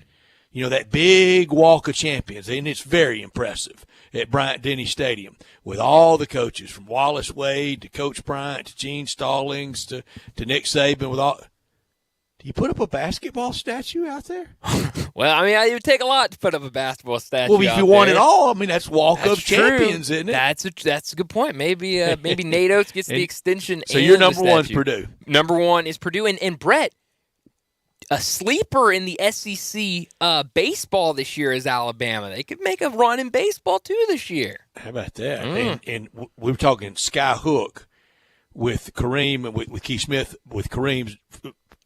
That big walk of champions, and it's very impressive at Bryant-Denny Stadium with all the coaches from Wallace Wade to Coach Bryant to Gene Stallings to Nick Saban. Do you put up a basketball statue out there? Well, I mean, it would take a lot to put up a basketball statue. Well, if you want it all, I mean, that's walk of champions, isn't it? That's a good point. Maybe Nate Oates gets the extension. So your number one's Purdue. Number 1 is Purdue, and Brett. A sleeper in the SEC baseball this year is Alabama. They could make a run in baseball, too, this year. How about that? And we were talking sky hook with Kareem and with Keith Smith, with Kareem's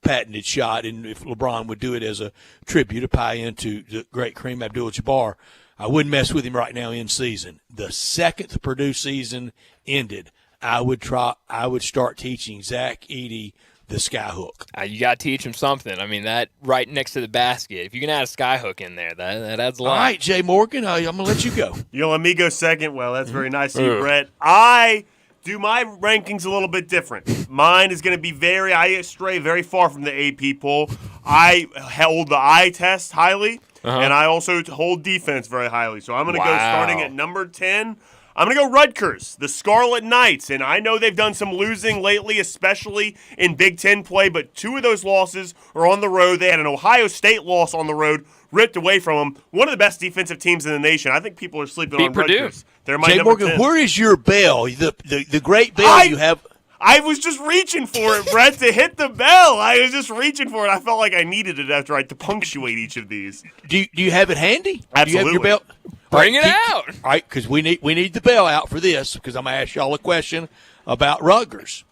patented shot, and if LeBron would do it as a tribute, a pie into the great Kareem Abdul-Jabbar. I wouldn't mess with him right now in season. The second the Purdue season ended, I would start teaching Zach Edey the skyhook. You got to teach him something. I mean, that right next to the basket. If you can add a skyhook in there, that adds a lot. All right, Jay Morgan, I'm going to let you go. You'll let me go second? Well, that's very nice of you, Brett. I do my rankings a little bit different. Mine is going to be I stray very far from the AP poll. I hold the eye test highly, and I also hold defense very highly. So I'm going to go starting at number 10. I'm going to go Rutgers, the Scarlet Knights, and I know they've done some losing lately, especially in Big Ten play, but 2 of those losses are on the road. They had an Ohio State loss on the road, ripped away from them. One of the best defensive teams in the nation. I think people are sleeping on Purdue. Rutgers. They're my Jay number Morgan, 10. where is your bell? The great bell you have. I was just reaching for it, Brett, to hit the bell. I was just reaching for it. I felt like I needed it after I had to punctuate each of these. Do you have it handy? Absolutely. Do you have your bell? Bring it out. All right, because we need the bell out for this, because I'm going to ask y'all a question about Rutgers.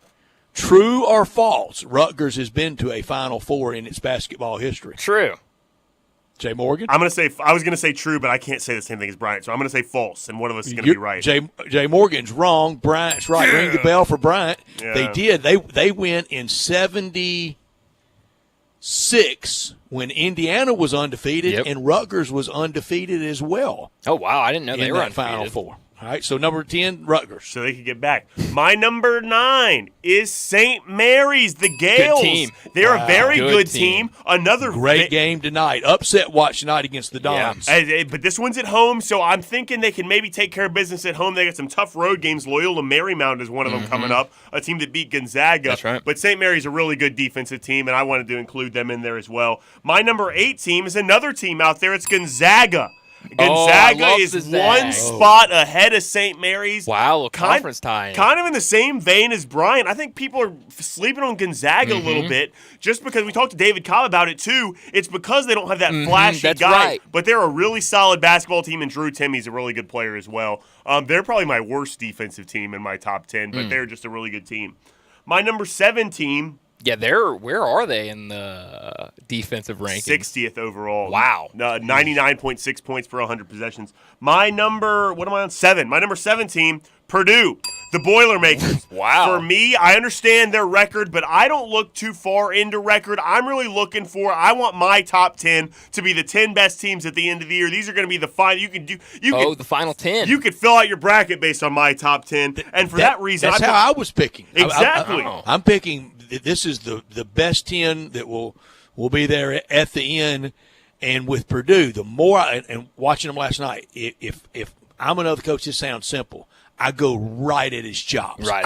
True or false, Rutgers has been to a Final Four in its basketball history? True. Jay Morgan? I was going to say true, but I can't say the same thing as Bryant, so I'm going to say false, and one of us is going to be right. Jay Morgan's wrong. Bryant's right. Yeah. Ring the bell for Bryant. Yeah. They did. They went in 76 when Indiana was undefeated, and Rutgers was undefeated as well. Oh, wow. I didn't know they were in that Final Four. All right, so number 10, Rutgers. So they could get back. My number 9 is St. Mary's, the Gales. Good team. They're a very good team. Another great game tonight. Upset watch tonight against the Dons. Yeah. But this one's at home, so I'm thinking they can maybe take care of business at home. They got some tough road games. Loyola Marymount is one of them coming up, a team that beat Gonzaga. That's right. But St. Mary's a really good defensive team, and I wanted to include them in there as well. My number 8 team is another team out there. It's Gonzaga. Gonzaga is one spot ahead of St. Mary's. Wow, a conference tie. Kind of in the same vein as Bryant. I think people are sleeping on Gonzaga a little bit just because we talked to David Cobb about it too. It's because they don't have that flashy guy. Right. But they're a really solid basketball team, and Drew Timmy's a really good player as well. They're probably my worst defensive team in my top 10, but they're just a really good team. My number 7 team. Yeah, where are they in the defensive rankings? 60th overall. Wow. 99.6 points per 100 possessions. My number, 7? My number 7 team, Purdue, the Boilermakers. Wow. For me, I understand their record, but I don't look too far into record. I'm really looking I want my top 10 to be the 10 best teams at the end of the year. These are going to be the final. The final 10. You could fill out your bracket based on my top 10, and for that reason, that's how I was picking. Exactly. I'm picking. This is the best 10 that will be there at the end. And with Purdue, the more and watching them last night, if I'm another coach, this sounds simple. I go right at his chops. Right.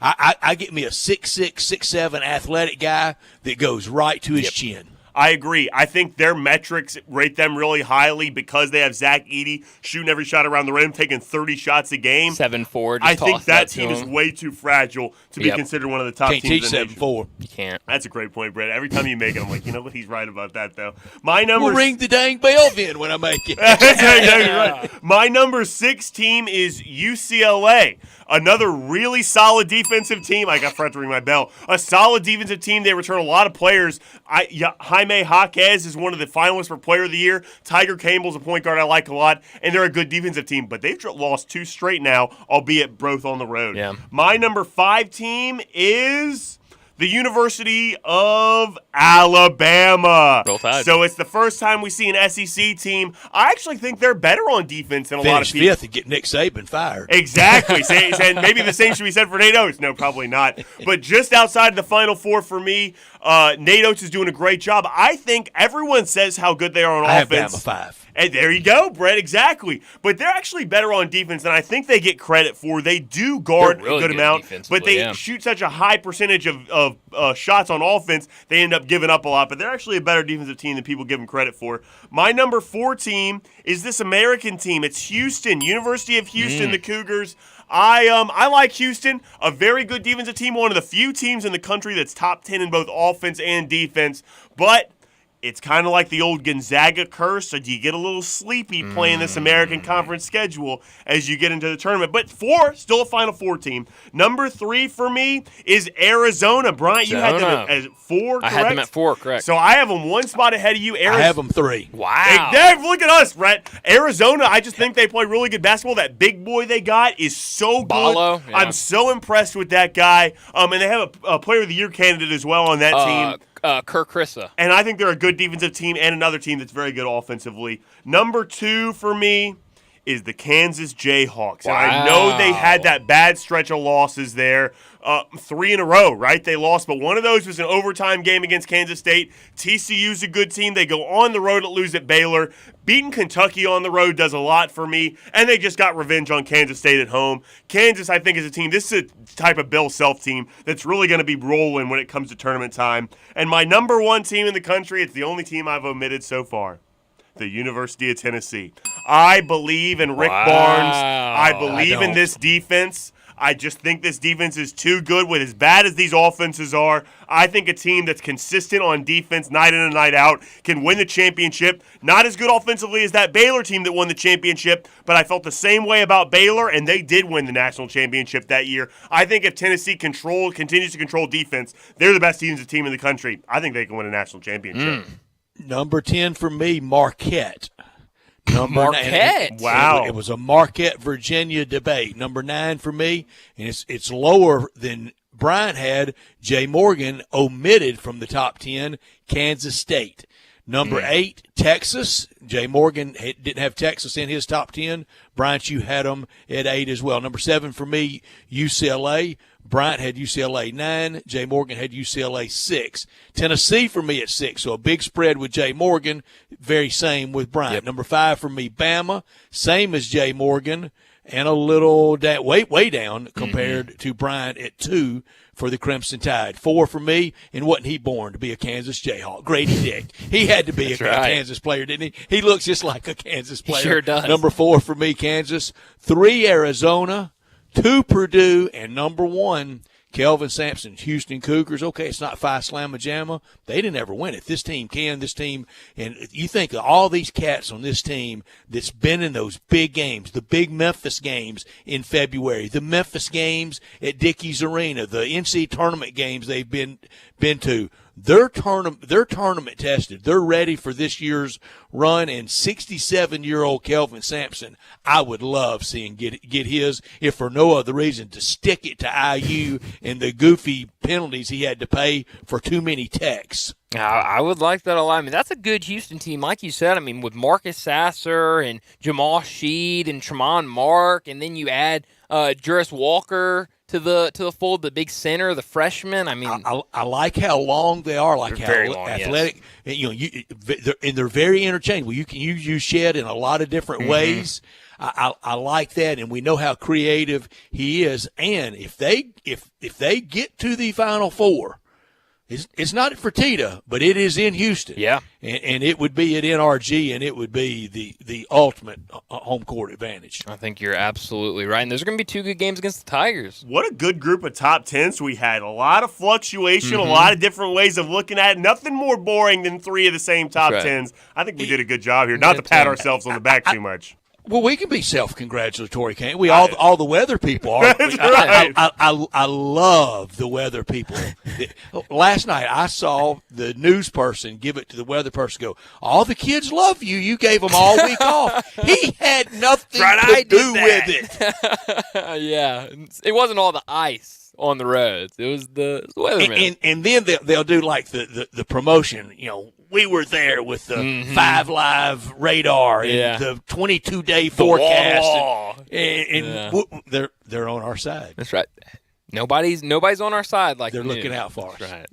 I get me a 6'6", 6'7" athletic guy that goes right to his chin. I agree. I think their metrics rate them really highly because they have Zach Edey shooting every shot around the rim, taking 30 shots a game. 7'4". I think that team is way too fragile to be considered one of the top teams in the nation. 7'4". You can't. That's a great point, Brett. Every time you make it, I'm like, you know what? He's right about that, though. My number. We'll ring the dang bell then when I make it. That's exactly right. My number 6 team is UCLA. Another really solid defensive team. I forgot to ring my bell. A solid defensive team. They return a lot of players. Jaime Jaquez is one of the finalists for Player of the Year. Tiger Campbell's a point guard I like a lot, and they're a good defensive team. But they've lost 2 straight now, albeit both on the road. Yeah. My number 5 team is the University of Alabama. Roll Tide. So it's the first time we see an SEC team. I actually think they're better on defense than a lot of people. Fifth and get Nick Saban fired. Exactly. And maybe the same should be said for Nate Oates. No, probably not. But just outside of the Final Four for me, Nate Oates is doing a great job. I think everyone says how good they are on offense. I have Bama 5. And there you go, Brett, exactly. But they're actually better on defense than I think they get credit for. They do guard really a good amount, but they yeah. shoot such a high percentage of shots on offense, they end up giving up a lot. But they're actually a better defensive team than people give them credit for. My number 4 team is this American team. It's Houston, University of Houston, the Cougars. I like Houston, a very good defensive team, one of the few teams in the country that's top 10 in both offense and defense. But it's kind of like the old Gonzaga curse, or do you get a little sleepy playing this American Conference schedule as you get into the tournament? But 4, still a Final Four team. Number 3 for me is Arizona. Bryant, you had them at 4, correct? I had them at 4, correct. So I have them one spot ahead of you. I have them 3. Wow. Hey, Dave, look at us, Brett. Arizona, I just think they play really good basketball. That big boy they got is so good. Ballo, yeah. I'm so impressed with that guy. And they have a Player of the Year candidate as well on that team. Kirk Krissa. And I think they're a good defensive team and another team that's very good offensively. Number 2 for me is the Kansas Jayhawks. Wow. And I know they had that bad stretch of losses there. 3 in a row, right? They lost, but one of those was an overtime game against Kansas State. TCU's a good team. They go on the road to lose at Baylor. Beating Kentucky on the road does a lot for me, and they just got revenge on Kansas State at home. Kansas, I think, is a team. This is a type of Bill Self team that's really going to be rolling when it comes to tournament time. And my number 1 team in the country, it's the only team I've omitted so far, the University of Tennessee. I believe in Rick Barnes. I believe in this defense. I just think this defense is too good with as bad as these offenses are. I think a team that's consistent on defense night in and night out can win the championship. Not as good offensively as that Baylor team that won the championship, but I felt the same way about Baylor, and they did win the national championship that year. I think if Tennessee continues to control defense, they're the best defensive team in the country. I think they can win a national championship. Number 10 for me, Marquette. Marquette. Wow. It was a Marquette, Virginia debate. Number 9 for me, and it's lower than Bryant had. Jay Morgan omitted from the top 10, Kansas State. Number 8, Texas. Jay Morgan didn't have Texas in his top 10. Bryant, you had them at 8 as well. Number 7 for me, UCLA. Bryant had UCLA 9. Jay Morgan had UCLA 6. Tennessee for me at 6. So a big spread with Jay Morgan. Very same with Bryant. Yep. Number 5 for me, Bama. Same as Jay Morgan. And a little way down compared to Bryant at 2 for the Crimson Tide. 4 for me, and wasn't he born to be a Kansas Jayhawk? Grady Dick. He had to be a Kansas player, didn't he? He looks just like a Kansas player. He sure does. Number 4 for me, Kansas. 3, Arizona. 2, Purdue. And number 1, Kelvin Sampson, Houston Cougars. Okay, it's not Phi Slamma Jamma. They didn't ever win it. This team can. This team, and you think of all these cats on this team that's been in those big games, the big Memphis games in February, the Memphis games at Dickies Arena, the NCAA tournament games they've been to. They're tournament tested. They're ready for this year's run. And 67-year-old Kelvin Sampson, I would love seeing get his, if for no other reason, to stick it to IU and the goofy penalties he had to pay for too many techs. I would like that a lot. I mean, that's a good Houston team, like you said. I mean, with Marcus Sasser and Jamal Sheed and Tremont Mark, and then you add Juris Walker to the fold, the big center, the freshman. I mean, I like how long they are, like how long, athletic. Yes. You know, they're very interchangeable. You can use Shed in a lot of different ways. I like that, and we know how creative he is. And if they get to the Final Four, it's not at Fertitta, but it is in Houston. Yeah. And it would be at NRG, and it would be the ultimate home court advantage. I think you're absolutely right. And there's going to be 2 good games against the Tigers. What a good group of top 10s we had. A lot of fluctuation, a lot of different ways of looking at it. Nothing more boring than 3 of the same top 10s. I think we did a good job here. Not to pat ourselves on the back too much. Well, we can be self-congratulatory, can't we? All the weather people are. That's right. I love the weather people. Last night I saw the news person give it to the weather person. Go, all the kids love you. You gave them all week off. He had nothing to do with it. Yeah, it wasn't all the ice on the roads. It was the weatherman. And then they'll do like the promotion. You know, we were there with the 5 Live radar and the 22-day forecast. And they're on our side. That's right. Nobody's on our side like they're looking out for us. Right.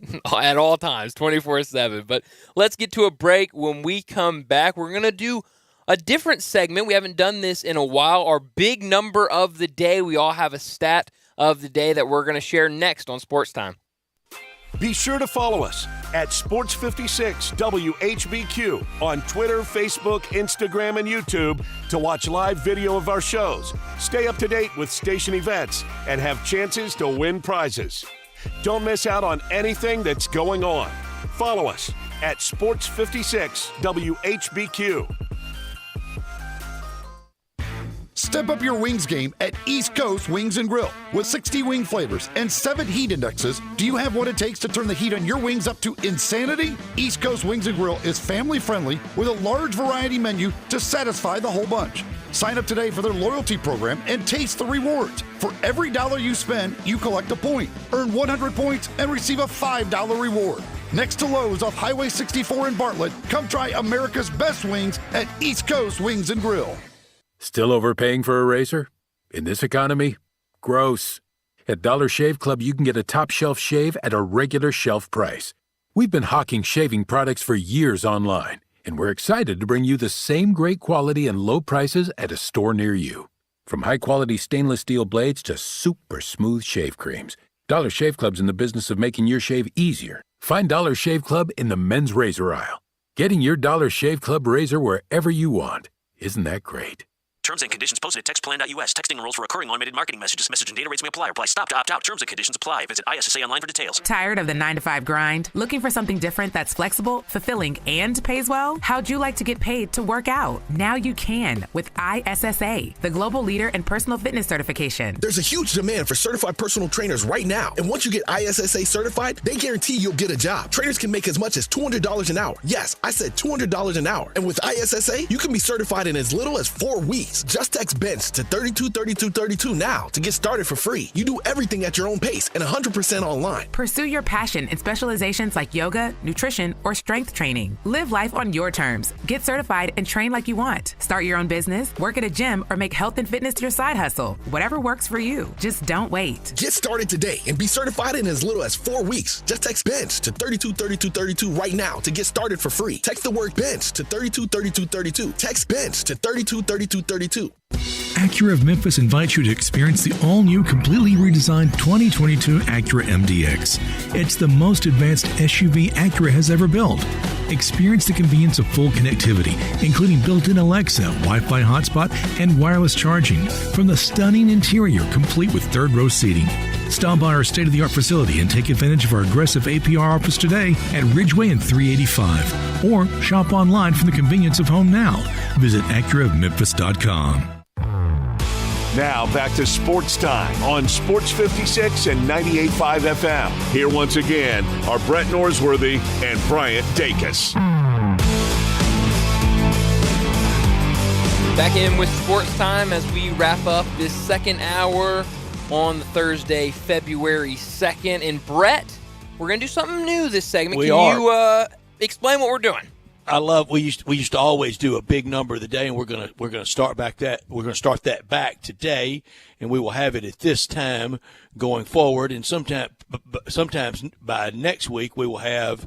At all times, 24/7. But let's get to a break. When we come back, we're going to do a different segment. We haven't done this in a while. Our big number of the day. We all have a stat of the day that we're going to share next on Sports Time. Be sure to follow us at Sports56 WHBQ on Twitter, Facebook, Instagram, and YouTube to watch live video of our shows, stay up to date with station events, and have chances to win prizes. Don't miss out on anything that's going on. Follow us at Sports 56 WHBQ. Step up your wings game at East Coast Wings and Grill. With 60 wing flavors and 7 heat indexes, do you have what it takes to turn the heat on your wings up to insanity? East Coast Wings and Grill is family friendly with a large variety menu to satisfy the whole bunch. Sign up today for their loyalty program and taste the rewards. For every $1 you spend, you collect a point. Earn 100 points and receive a $5 reward. Next to Lowe's off Highway 64 in Bartlett, come try America's best wings at East Coast Wings and Grill. Still overpaying for a razor? In this economy? Gross. At Dollar Shave Club, you can get a top shelf shave at a regular shelf price. We've been hawking shaving products for years online, and we're excited to bring you the same great quality and low prices at a store near you. From high-quality stainless steel blades to super smooth shave creams, Dollar Shave Club's in the business of making your shave easier. Find Dollar Shave Club in the men's razor aisle. Getting your Dollar Shave Club razor wherever you want. Isn't that great? Terms and conditions posted at textplan.us. Texting enrolls for recurring automated marketing messages. Message and data rates may apply. Reply stop to opt out. Terms and conditions apply. Visit ISSA online for details. Tired of the 9-to-5 grind? Looking for something different that's flexible, fulfilling, and pays well? How'd you like to get paid to work out? Now you can with ISSA, the global leader in personal fitness certification. There's a huge demand for certified personal trainers right now. And once you get ISSA certified, they guarantee you'll get a job. Trainers can make as much as $200 an hour. Yes, I said $200 an hour. And with ISSA, you can be certified in as little as 4 weeks. Just text BENCH to 323232 now to get started for free. You do everything at your own pace and 100% online. Pursue your passion in specializations like yoga, nutrition, or strength training. Live life on your terms. Get certified and train like you want. Start your own business, work at a gym, or make health and fitness your side hustle. Whatever works for you. Just don't wait. Get started today and be certified in as little as 4 weeks. Just text BENCH to 323232 right now to get started for free. Text the word BENCH to 323232. Text BENCH to 323232. Acura of Memphis invites you to experience the all-new, completely redesigned 2022 Acura MDX. It's the most advanced SUV Acura has ever built. Experience the convenience of full connectivity, including built-in Alexa, Wi-Fi hotspot, and wireless charging, from the stunning interior complete with third-row seating. Stop by our state-of-the-art facility and take advantage of our aggressive APR offers today at Ridgeway and 385. Or shop online from the convenience of home now. Visit AcuraofMemphis.com. Now back to Sports Time on Sports 56 and 98.5 FM. Here once again are Brett Norsworthy and Bryant Dacus. Back in with Sports Time as we wrap up this second hour on Thursday, February 2nd. And Brett, we're going to do something new this segment. Can you explain what we're doing? I love we used to always do a big number of the day, and we're gonna start that back today, and we will have it at this time going forward. And sometimes by next week we will have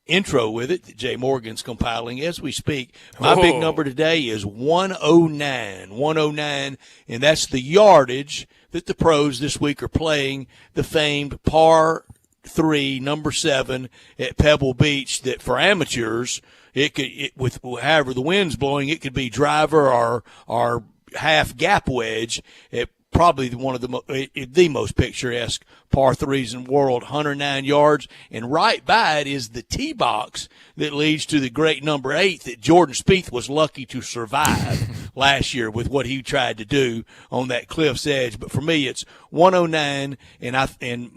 intro with it that Jay Morgan's compiling as we speak. My big number today is 109, and that's the yardage that the pros this week are playing the famed par 3, number 7 at Pebble Beach. That for amateurs, with however the wind's blowing, it could be driver or half gap wedge at probably one of the most picturesque par 3s in the world, 109 yards. And right by it is the tee box that leads to the great number 8 that Jordan Spieth was lucky to survive last year with what he tried to do on that cliff's edge. But for me, it's 109, and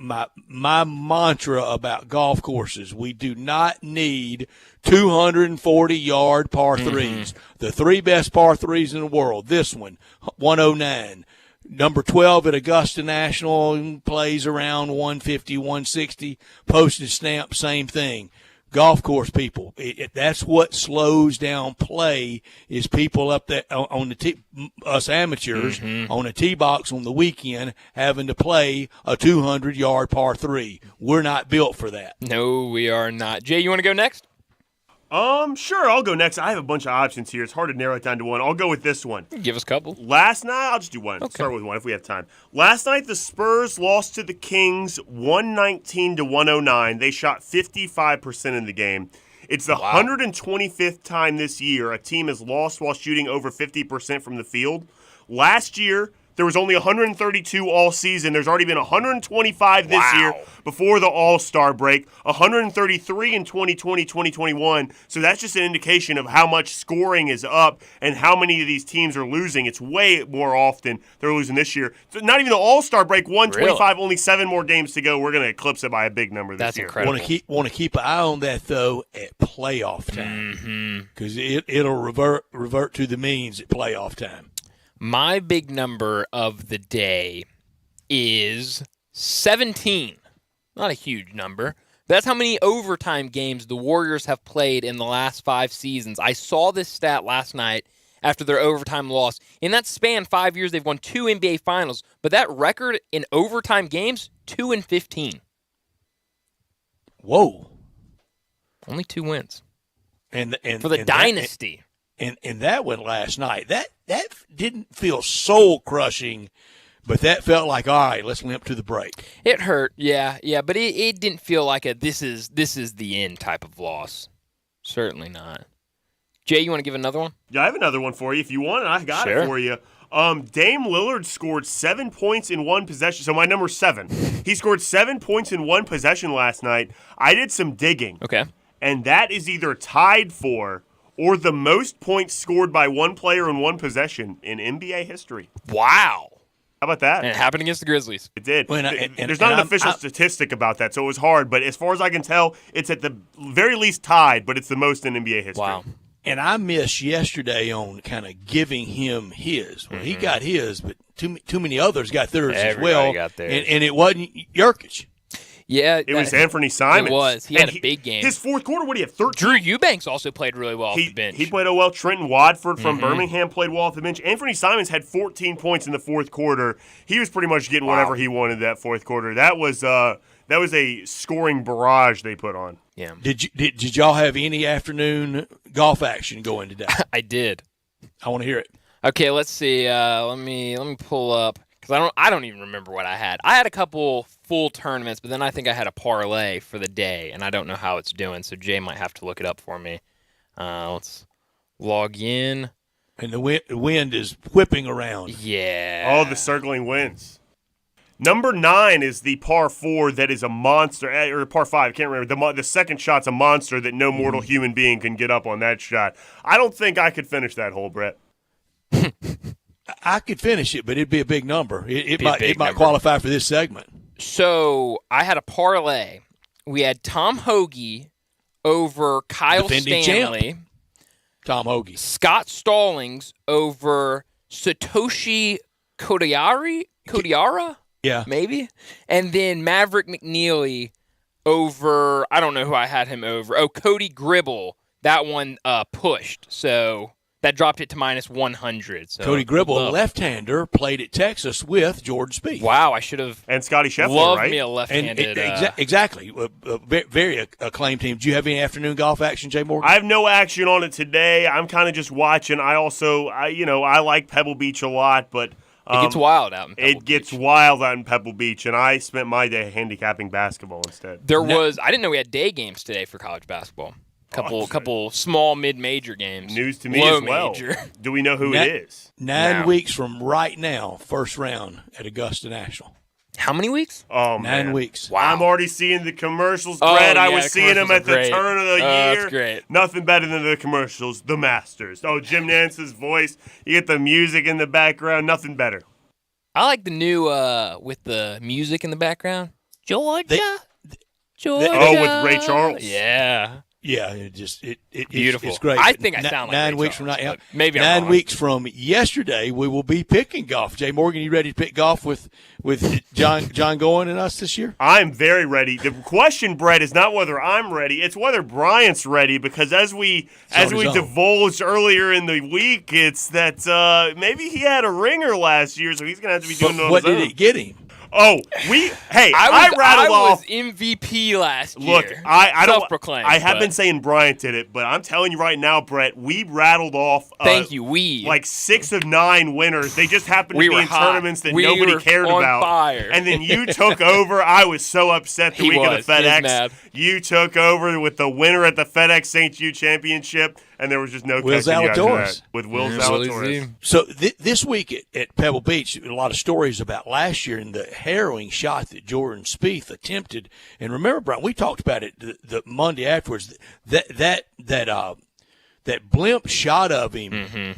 my mantra about golf courses: we do not need 240-yard par 3s. The 3 best par 3s in the world. This one, 109. Number 12 at Augusta National plays around 150, 160. Postage stamp, same thing. Golf course people, that's what slows down play, is people up there on the us amateurs on a tee box on the weekend having to play a 200-yard par 3. We're not built for that. No, we are not. Jay, you want to go next? Sure, I'll go next. I have a bunch of options here. It's hard to narrow it down to one. I'll go with this one. Give us a couple. Last night, I'll just do one. Okay. Start with one if we have time. Last night, the Spurs lost to the Kings 119-109. They shot 55% in the game. It's the 125th time this year a team has lost while shooting over 50% from the field. Last year, There was only 132 all season. There's already been 125 this year before the All-Star break, 133 in 2020, 2021. So that's just an indication of how much scoring is up and how many of these teams are losing. It's way more often they're losing this year. So not even the All-Star break, 125, only 7 more games to go. We're going to eclipse it by a big number this year. That's incredible. Want to keep an eye on that, though, at playoff time. Because it'll revert to the means at playoff time. My big number of the day is 17. Not a huge number. That's how many overtime games the Warriors have played in the last 5 seasons. I saw this stat last night after their overtime loss. In that span, 5 years, they've won 2 NBA Finals. But that record in overtime games, 2-15. Whoa. Only 2 wins. And for the dynasty. And that one last night, that didn't feel soul crushing, but that felt like, all right, let's limp to the break. It hurt, yeah, but it didn't feel like a this is the end type of loss. Certainly not. Jay, you want to give another one? Yeah, I have another one for you. If you want it, I got it for you. Dame Lillard scored 7 points in 1 possession. So my number's 7. He scored 7 points in 1 possession last night. I did some digging. Okay. And that is either tied for or the most points scored by one player in 1 possession in NBA history. Wow. How about that? And it happened against the Grizzlies. It did. There's not an official statistic about that, so it was hard. But as far as I can tell, it's at the very least tied, but it's the most in NBA history. Wow. And I missed yesterday on kind of giving him his. Well, he got his, but too many others got theirs as well. Got theirs. And it wasn't Jurkic. Yeah, it was Anthony Simons. It was. He had a big game. His fourth quarter, what did he have? 13? Drew Eubanks also played really well off the bench. He played well. Trenton Watford from Birmingham played well off the bench. Anthony Simons had 14 points in the fourth quarter. He was pretty much getting whatever he wanted that fourth quarter. That was a scoring barrage they put on. Yeah. Did y'all have any afternoon golf action going today? I did. I want to hear it. Okay, let's see. Let me pull up. Because I don't even remember what I had. I had a couple full tournaments, but then I think I had a parlay for the day, and I don't know how it's doing, so Jay might have to look it up for me. Let's log in. And the wind is whipping around. Yeah. Oh, the circling winds. Number 9 is the par 4 that is a monster, or par 5, I can't remember. The second shot's a monster that no mortal human being can get up on that shot. I don't think I could finish that hole, Brett. I could finish it, but it'd be a big number. It might qualify for this segment. So I had a parlay. We had Tom Hoagie over Kyle Defending Stanley. Champ. Tom Hoagie. Scott Stallings over Satoshi Kodiara? Yeah. Maybe? And then Maverick McNeely over, I don't know who I had him over. Oh, Cody Gribble. That one pushed. So that dropped it to minus 100. So Cody Gribble, a left-hander, played at Texas with Jordan Spieth. Wow, I should have. And Scotty Scheffler, loved right? me a left-handed. Exactly. Very acclaimed team. Do you have any afternoon golf action, Jay Morgan? I have no action on it today. I'm kind of just watching. I like Pebble Beach a lot, but it gets wild out in Pebble Beach. It gets wild out in Pebble Beach, and I spent my day handicapping basketball instead. I didn't know we had day games today for college basketball. Couple small mid-major games. News to me Low as well. Major. Do we know who it is? 9 weeks from right now, first round at Augusta National. How many weeks? Oh, man. 9 weeks. Wow. I'm already seeing the commercials, Oh, Brett. I yeah, was the seeing them at commercials the are turn of the great. year. That's great. Nothing better than the commercials. The Masters. Oh, Jim Nance's voice. You get the music in the background. Nothing better. I like the new with the music in the background. Georgia. Georgia. Oh, with Ray Charles. Yeah. Yeah, Beautiful. It's great. I think I sound like 9 Ray weeks Charles, from now. but maybe I'm 9 wrong. weeks from yesterday, we will be picking golf. Jay Morgan, you ready to pick golf with John Goin and us this year? I'm very ready. The question, Brett, is not whether I'm ready; it's whether Bryant's ready. Because as we divulged earlier in the week, it's that maybe he had a ringer last year, so he's going to have to be doing it on What his own. did it get him? I rattled off. I was MVP last year. Look, I don't. Self-proclaimed. I have been saying Bryant did it, but I'm telling you right now, Brett, we rattled off. Like 6 of 9 winners. They just happened to be in tournaments that nobody cared about. Fire. And then you took over. I was so upset the week of the FedEx. Mad. You took over with the winner at the FedEx St. Jude Championship, and there was just no catching you guys in that with Will Zalatoris. So this week at Pebble Beach, a lot of stories about last year and the harrowing shot that Jordan Spieth attempted. And remember, Brian, we talked about it the Monday afterwards. That blimp shot of him,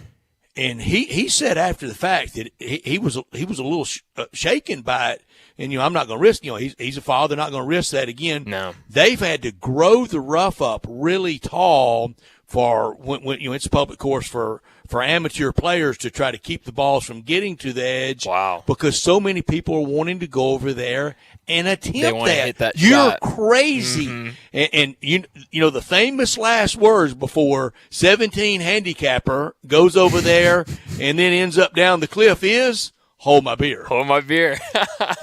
and he said after the fact that he was a little shaken by it. And I'm not going to risk. He's a father, not going to risk that again. No, they've had to grow the rough up really tall for when it's a public course for amateur players to try to keep the balls from getting to the edge. Wow. Because so many people are wanting to go over there and attempt they want to hit that You're shot. crazy. And the famous last words before 17 handicapper goes over there and then ends up down the cliff is, hold my beer. Hold my beer.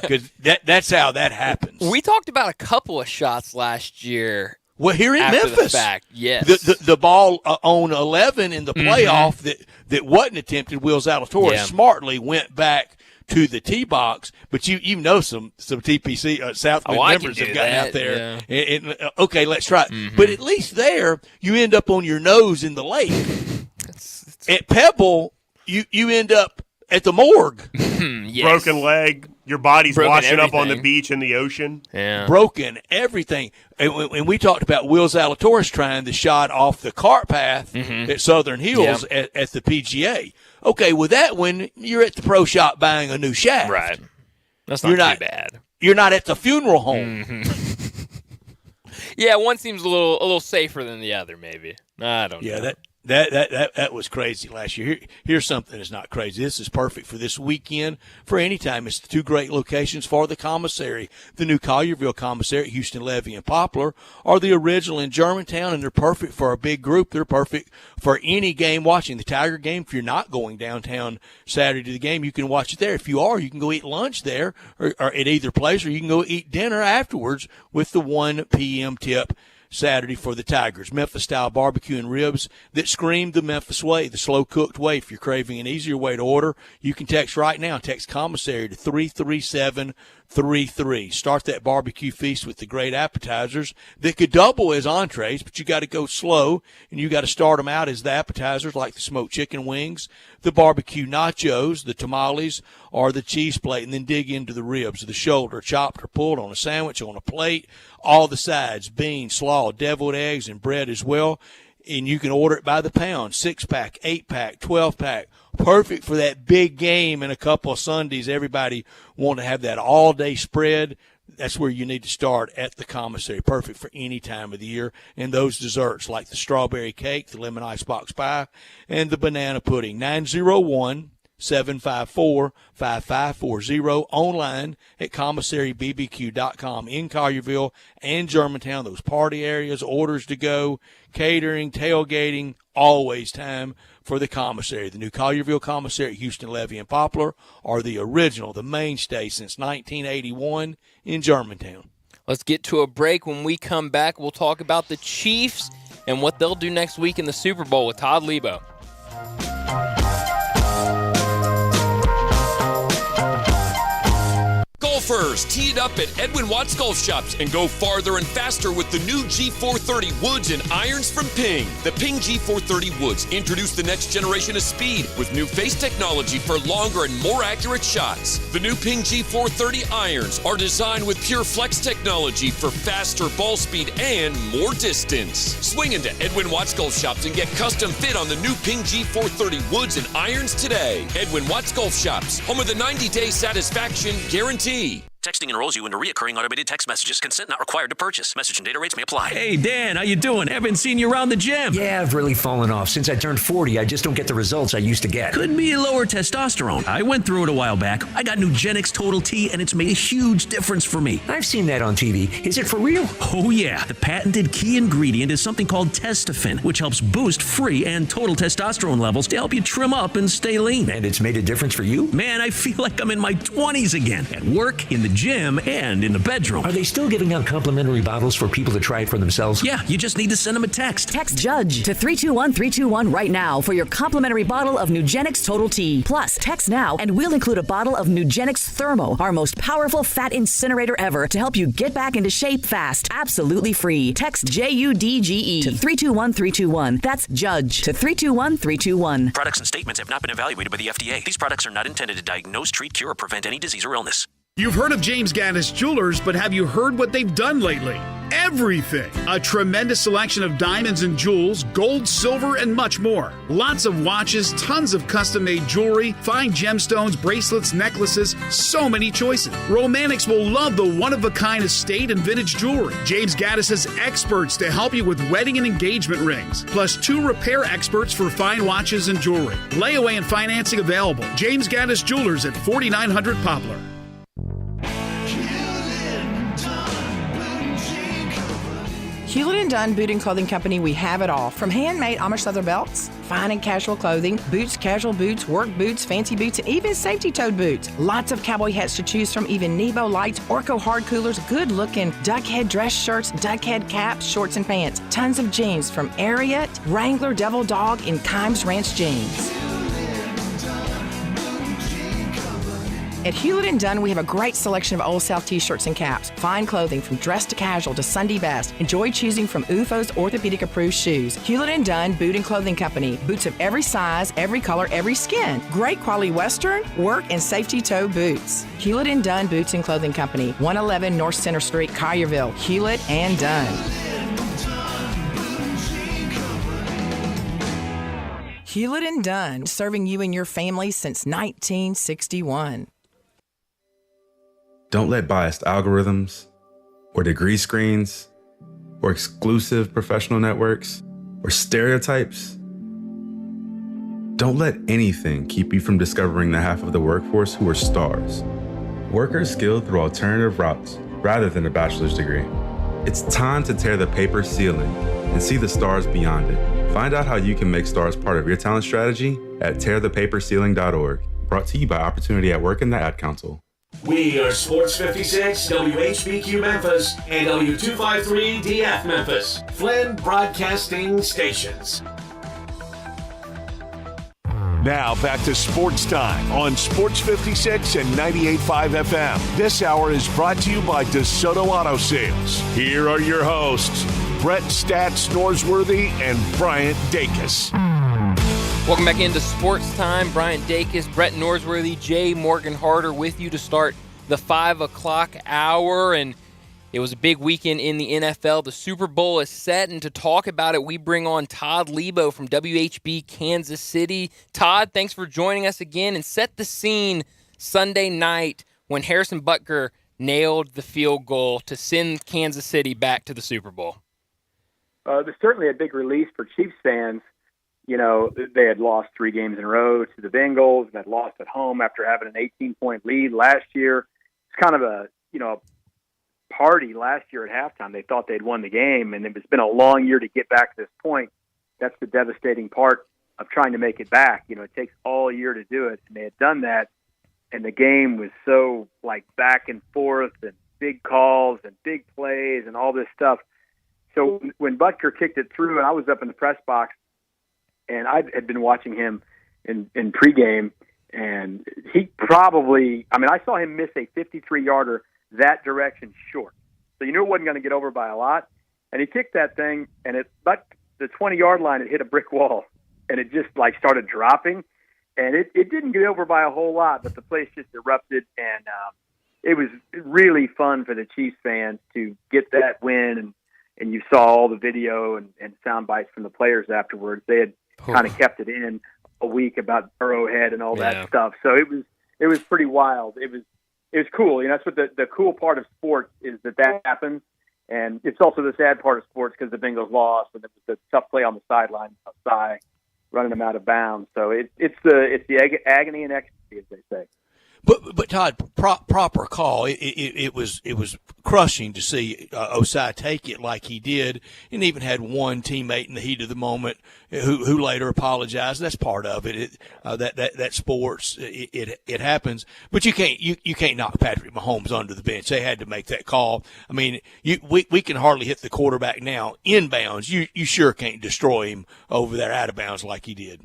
Because that's how that happens. We talked about a couple of shots last year. Well, here in after Memphis, the fact, yes. The ball on 11 in the playoff that wasn't attempted, Will Zalatoris smartly went back to the tee box. But you some TPC Southwind members have gotten out there. Yeah. And okay, let's try it. But at least there, you end up on your nose in the lake. At Pebble, you end up at the morgue. Yes. Broken leg. Your body's washing up on the beach in the ocean. Yeah. Broken everything. And we talked about Will Zalatoris trying the shot off the cart path at Southern Hills at the PGA. Okay, with that one, you're at the pro shop buying a new shaft. Right. That's not too bad. You're not at the funeral home. Yeah, one seems a little safer than the other, maybe. I don't know. Yeah, that was crazy last year. Here's something that's not crazy. This is perfect for this weekend, for any time. It's the two great locations for the commissary. The new Collierville commissary at Houston, Levy, and Poplar are the original in Germantown, and they're perfect for a big group. They're perfect for any game watching. The Tiger game, if you're not going downtown Saturday to the game, you can watch it there. If you are, you can go eat lunch there or at either place, or you can go eat dinner afterwards with the 1 p.m. tip Saturday for the Tigers. Memphis-style barbecue and ribs that scream the Memphis way, the slow-cooked way. If you're craving an easier way to order, you can text right now. Text commissary to 33733. Start that barbecue feast with the great appetizers that could double as entrees, but you got to go slow, and you got to start them out as the appetizers, like the smoked chicken wings, the barbecue nachos, the tamales, or the cheese plate, and then dig into the ribs, the shoulder, chopped or pulled on a sandwich, on a plate, all the sides, beans, slaw, deviled eggs, and bread as well. And you can order it by the pound, 6-pack, 8-pack, 12-pack. Perfect for that big game and a couple of Sundays. Everybody want to have that all-day spread. That's where you need to start, at the commissary. Perfect for any time of the year. And those desserts like the strawberry cake, the lemon icebox pie, and the banana pudding. 901-754-5540. Online at commissarybbq.com. In Collierville and Germantown, those party areas, orders to go, catering, tailgating, always time for the commissary. The new Collierville commissary at Houston, Levy, and Poplar are the original, the mainstay since 1981 in Germantown. Let's get to a break. When we come back, we'll talk about the Chiefs and what they'll do next week in the Super Bowl with Todd Lebo. Golfers, tee it up at Edwin Watts Golf Shops and go farther and faster with the new G430 woods and irons from Ping. The Ping G430 woods introduce the next generation of speed with new face technology for longer and more accurate shots. The new Ping G430 irons are designed with pure flex technology for faster ball speed and more distance. Swing into Edwin Watts Golf Shops and get custom fit on the new Ping G430 woods and irons today. Edwin Watts Golf Shops, home of the 90-day satisfaction guarantee. Texting enrolls you into recurring automated text messages. Consent not required to purchase. Message and data rates may apply. Hey, Dan, how you doing? Haven't seen you around the gym. Yeah, I've really fallen off. Since I turned 40, I just don't get the results I used to get. Could be lower testosterone. I went through it a while back. I got Nugenix Total T, and it's made a huge difference for me. I've seen that on TV. Is it for real? Oh, yeah. The patented key ingredient is something called Testofen, which helps boost free and total testosterone levels to help you trim up and stay lean. And it's made a difference for you? Man, I feel like I'm in my 20s again. At work, in the gym, and in the bedroom. Are they still giving out complimentary bottles for people to try it for themselves? Yeah, you just need to send them a text. Text JUDGE to 321-321 right now for your complimentary bottle of Nugenix Total T. Plus, text now and we'll include a bottle of Nugenix Thermo, our most powerful fat incinerator ever, to help you get back into shape fast. Absolutely free. Text JUDGE to 321-321. That's JUDGE to 321-321. Products and statements have not been evaluated by the FDA. These products are not intended to diagnose, treat, cure, or prevent any disease or illness. You've heard of James Gaddis Jewelers, but have you heard what they've done lately? Everything. A tremendous selection of diamonds and jewels, gold, silver, and much more. Lots of watches, tons of custom-made jewelry, fine gemstones, bracelets, necklaces, so many choices. Romantics will love the one-of-a-kind estate and vintage jewelry. James Gaddis has experts to help you with wedding and engagement rings, plus 2 repair experts for fine watches and jewelry. Layaway and financing available. James Gaddis Jewelers at 4900 Poplar. Hewlett & Dunn Boot and Clothing Company, we have it all. From handmade Amish leather belts, fine and casual clothing, boots, casual boots, work boots, fancy boots, and even safety-toed boots. Lots of cowboy hats to choose from, even Nebo lights, Orco hard coolers, good-looking duck head dress shirts, duck head caps, shorts, and pants. Tons of jeans from Ariat, Wrangler, Devil Dog, and Kimes Ranch jeans. At Hewlett & Dunn, we have a great selection of Old South t-shirts and caps. Fine clothing from dress to casual to Sunday best. Enjoy choosing from UFO's orthopedic-approved shoes. Hewlett & Dunn Boot and Clothing Company. Boots of every size, every color, every skin. Great quality Western, work, and safety toe boots. Hewlett & Dunn Boots and Clothing Company. 111 North Center Street, Collierville. Hewlett & Dunn. Hewlett & Dunn, serving you and your family since 1961. Don't let biased algorithms, or degree screens, or exclusive professional networks, or stereotypes. Don't let anything keep you from discovering the half of the workforce who are stars. Workers skilled through alternative routes rather than a bachelor's degree. It's time to tear the paper ceiling and see the stars beyond it. Find out how you can make stars part of your talent strategy at tearthepaperceiling.org. Brought to you by Opportunity at Work and the Ad Council. We are Sports 56, WHBQ Memphis, and W253DF Memphis, Flynn Broadcasting Stations. Now back to Sports Time on Sports 56 and 98.5 FM. This hour is brought to you by DeSoto Auto Sales. Here are your hosts, Brett Stats Norsworthy and Bryant Dacus. Welcome back into Sports Time. Bryant Dacus, Brett Norsworthy, Jay Morgan Harder with you to start the 5 o'clock hour. And it was a big weekend in the NFL. The Super Bowl is set, and to talk about it, we bring on Todd Lebo from WHB Kansas City. Todd, thanks for joining us again, and set the scene Sunday night when Harrison Butker nailed the field goal to send Kansas City back to the Super Bowl. There's certainly a big release for Chiefs fans. You know, they had lost 3 games in a row to the Bengals and had lost at home after having an 18-point lead last year. It's kind of a, party last year at halftime. They thought they'd won the game, and it's been a long year to get back to this point. That's the devastating part of trying to make it back. It takes all year to do it, and they had done that, and the game was so, back and forth and big calls and big plays and all this stuff. So when Butker kicked it through, and I was up in the press box, and I had been watching him in pregame, and he probably, I saw him miss a 53-yarder that direction short. So you knew it wasn't going to get over by a lot. And he kicked that thing, and but the 20-yard line, it hit a brick wall, and it just, started dropping. And it didn't get over by a whole lot, but the place just erupted, and it was really fun for the Chiefs fans to get that win, and you saw all the video and sound bites from the players afterwards. They had kind of kept it in a week about Burrowhead and all that stuff. So it was pretty wild. It was it was cool. That's what the cool part of sports is, that happens. And it's also the sad part of sports because the Bengals lost and it was the tough play on the sideline outside, running them out of bounds. So it's the agony and ecstasy, as they say. But Todd, proper call. It was crushing to see Osai take it like he did, and even had one teammate in the heat of the moment who later apologized. That's part of it. That sports it happens. But you can't knock Patrick Mahomes under the bench. They had to make that call. I mean, we can hardly hit the quarterback now inbounds. You sure can't destroy him over there out of bounds like he did.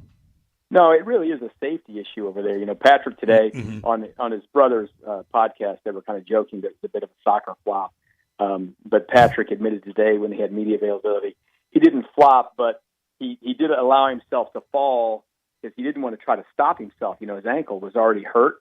No, it really is a safety issue over there. Patrick today on his brother's podcast, they were kind of joking that it's a bit of a soccer flop. But Patrick admitted today when he had media availability, he didn't flop, but he did allow himself to fall because he didn't want to try to stop himself. His ankle was already hurt.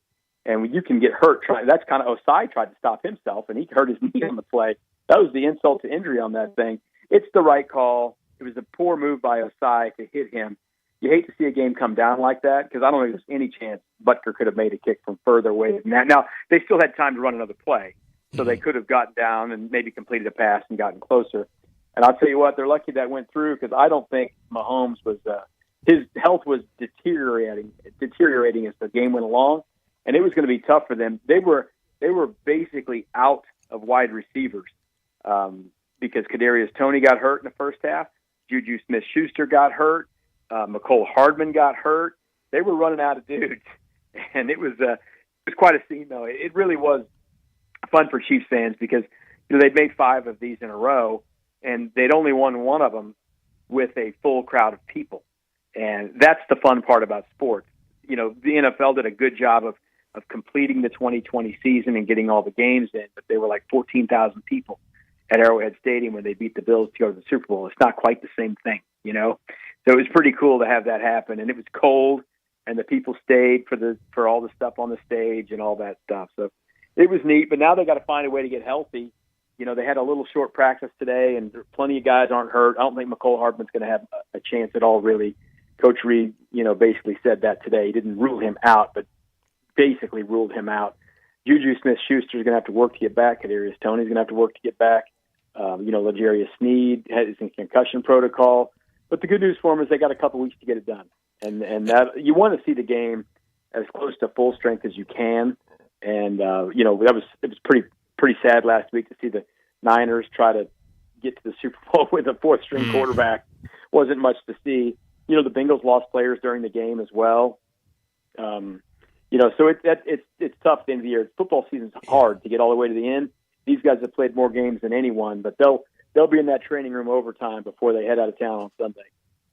And when you can get hurt, that's kind of Osai tried to stop himself, and he hurt his knee on the play. That was the insult to injury on that thing. It's the right call. It was a poor move by Osai to hit him. You hate to see a game come down like that because I don't think there's any chance Butker could have made a kick from further away than that. Now, they still had time to run another play, so they could have gotten down and maybe completed a pass and gotten closer. And I'll tell you what, they're lucky that went through because I don't think Mahomes was his health was deteriorating as the game went along, and it was going to be tough for them. They were basically out of wide receivers because Kadarius Toney got hurt in the first half. Juju Smith-Schuster got hurt. McCole Hardman got hurt. They were running out of dudes, and it was quite a scene, though. It really was fun for Chiefs fans because they'd made 5 of these in a row, and they'd only won one of them with a full crowd of people, and that's the fun part about sports. The NFL did a good job of completing the 2020 season and getting all the games in, but they were like 14,000 people at Arrowhead Stadium when they beat the Bills to go to the Super Bowl. It's not quite the same thing, So it was pretty cool to have that happen, and it was cold, and the people stayed for all the stuff on the stage and all that stuff. So it was neat. But now they got to find a way to get healthy. They had a little short practice today, and plenty of guys aren't hurt. I don't think McCole Hardman's going to have a chance at all, really. Coach Reed, basically said that today. He didn't rule him out, but basically ruled him out. Juju Smith-Schuster is going to have to work to get back. Kadarius Toney's going to have to work to get back. L'Jarius Sneed is in concussion protocol. But the good news for them is they got a couple weeks to get it done, and that you want to see the game as close to full strength as you can. And it was pretty sad last week to see the Niners try to get to the Super Bowl with a 4th-string quarterback. Wasn't much to see. The Bengals lost players during the game as well. So it's tough at the end of the year. Football season's hard to get all the way to the end. These guys have played more games than anyone, but they'll be in that training room overtime before they head out of town on Sunday.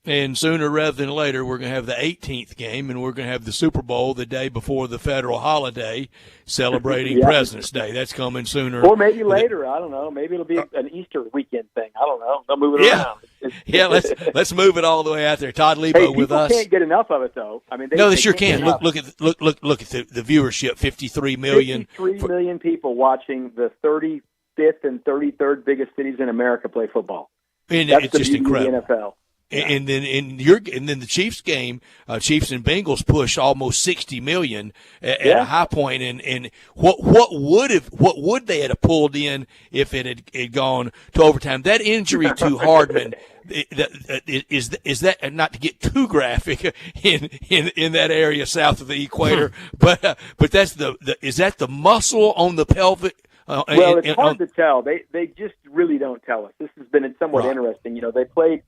And sooner rather than later, we're going to have the 18th game, and we're going to have the Super Bowl the day before the federal holiday, celebrating President's Day. That's coming sooner. Or maybe later. I don't know. Maybe it'll be an Easter weekend thing. I don't know. They'll move it around. Let's move it all the way out there. Todd Lebo with us. People can't get enough of it, though. I mean, they sure can. Look at the viewership. 53 million. 53 million people watching the 35th and 33rd biggest cities in America play football. And that's it's just incredible. The NFL. Yeah. And then the Chiefs game, Chiefs and Bengals pushed almost 60 million at a high point. And what would they have pulled in if it had gone to overtime? That injury to Hardman is that, not to get too graphic in that area south of the equator, but that's is that the muscle on the pelvic? Well, it's hard to tell. They just really don't tell us. This has been somewhat interesting. They played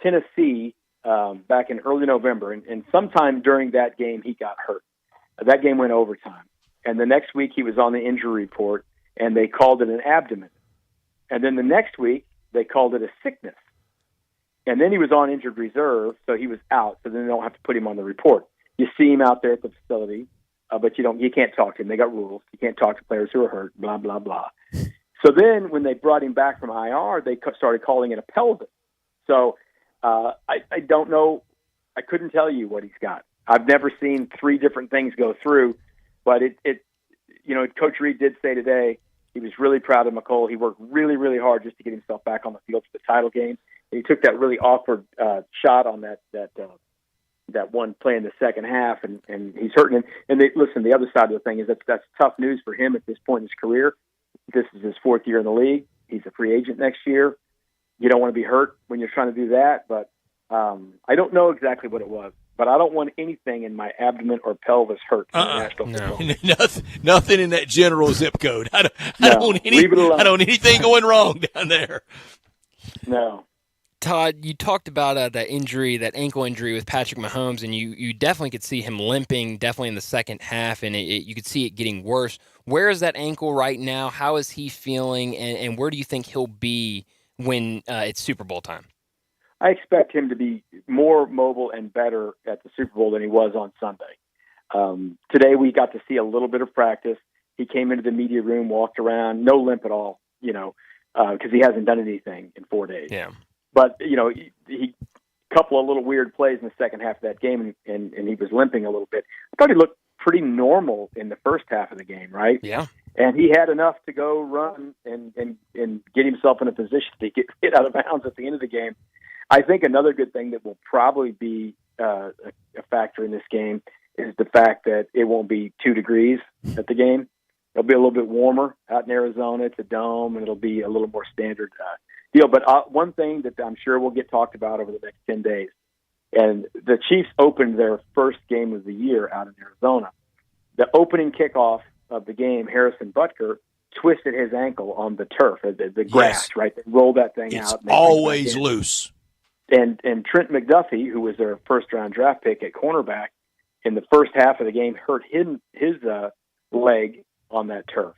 Tennessee back in early November, and sometime during that game he got hurt. That game went overtime, and the next week he was on the injury report, and they called it an abdomen. And then the next week they called it a sickness, and then he was on injured reserve, so he was out. So then they don't have to put him on the report. You see him out there at the facility, but you can't talk to him. They got rules. You can't talk to players who are hurt. Blah blah blah. So then when they brought him back from IR, they started calling it a pelvis. So I don't know. I couldn't tell you what he's got. I've never seen 3 different things go through, but Coach Reed did say today he was really proud of McCole. He worked really, really hard just to get himself back on the field for the title game. And he took that really awkward shot on that that one play in the second half, and he's hurting. And listen, the other side of the thing is that's tough news for him at this point in his career. This is his 4th year in the league. He's a free agent next year. You don't want to be hurt when you're trying to do that, but I don't know exactly what it was. But I don't want anything in my abdomen or pelvis hurt. Nothing in that general zip code. I don't want anything going wrong down there. No. Todd, you talked about that injury, that ankle injury with Patrick Mahomes, and you definitely could see him limping definitely in the second half, and you could see it getting worse. Where is that ankle right now? How is he feeling, and where do you think he'll be when it's Super Bowl time? I expect him to be more mobile and better at the Super Bowl than he was on Sunday. Today we got to see a little bit of practice. He came into the media room, walked around, no limp at all, because he hasn't done anything in 4 days. Yeah. But, he couple of little weird plays in the second half of that game, and he was limping a little bit. I thought he looked pretty normal in the first half of the game, right? Yeah. And he had enough to go run and get himself in a position to get hit out of bounds at the end of the game. I think another good thing that will probably be a factor in this game is the fact that it won't be 2 degrees at the game. It'll be a little bit warmer out in Arizona. It's a dome, and it'll be a little more standard deal. But one thing that I'm sure will get talked about over the next 10 days, and the Chiefs opened their first game of the year out in Arizona. The opening kickoff of the game, Harrison Butker twisted his ankle on the turf, the grass, right? They rolled that thing out. It's always loose. And Trent McDuffie, who was their first-round draft pick at cornerback, in the first half of the game hurt his leg on that turf.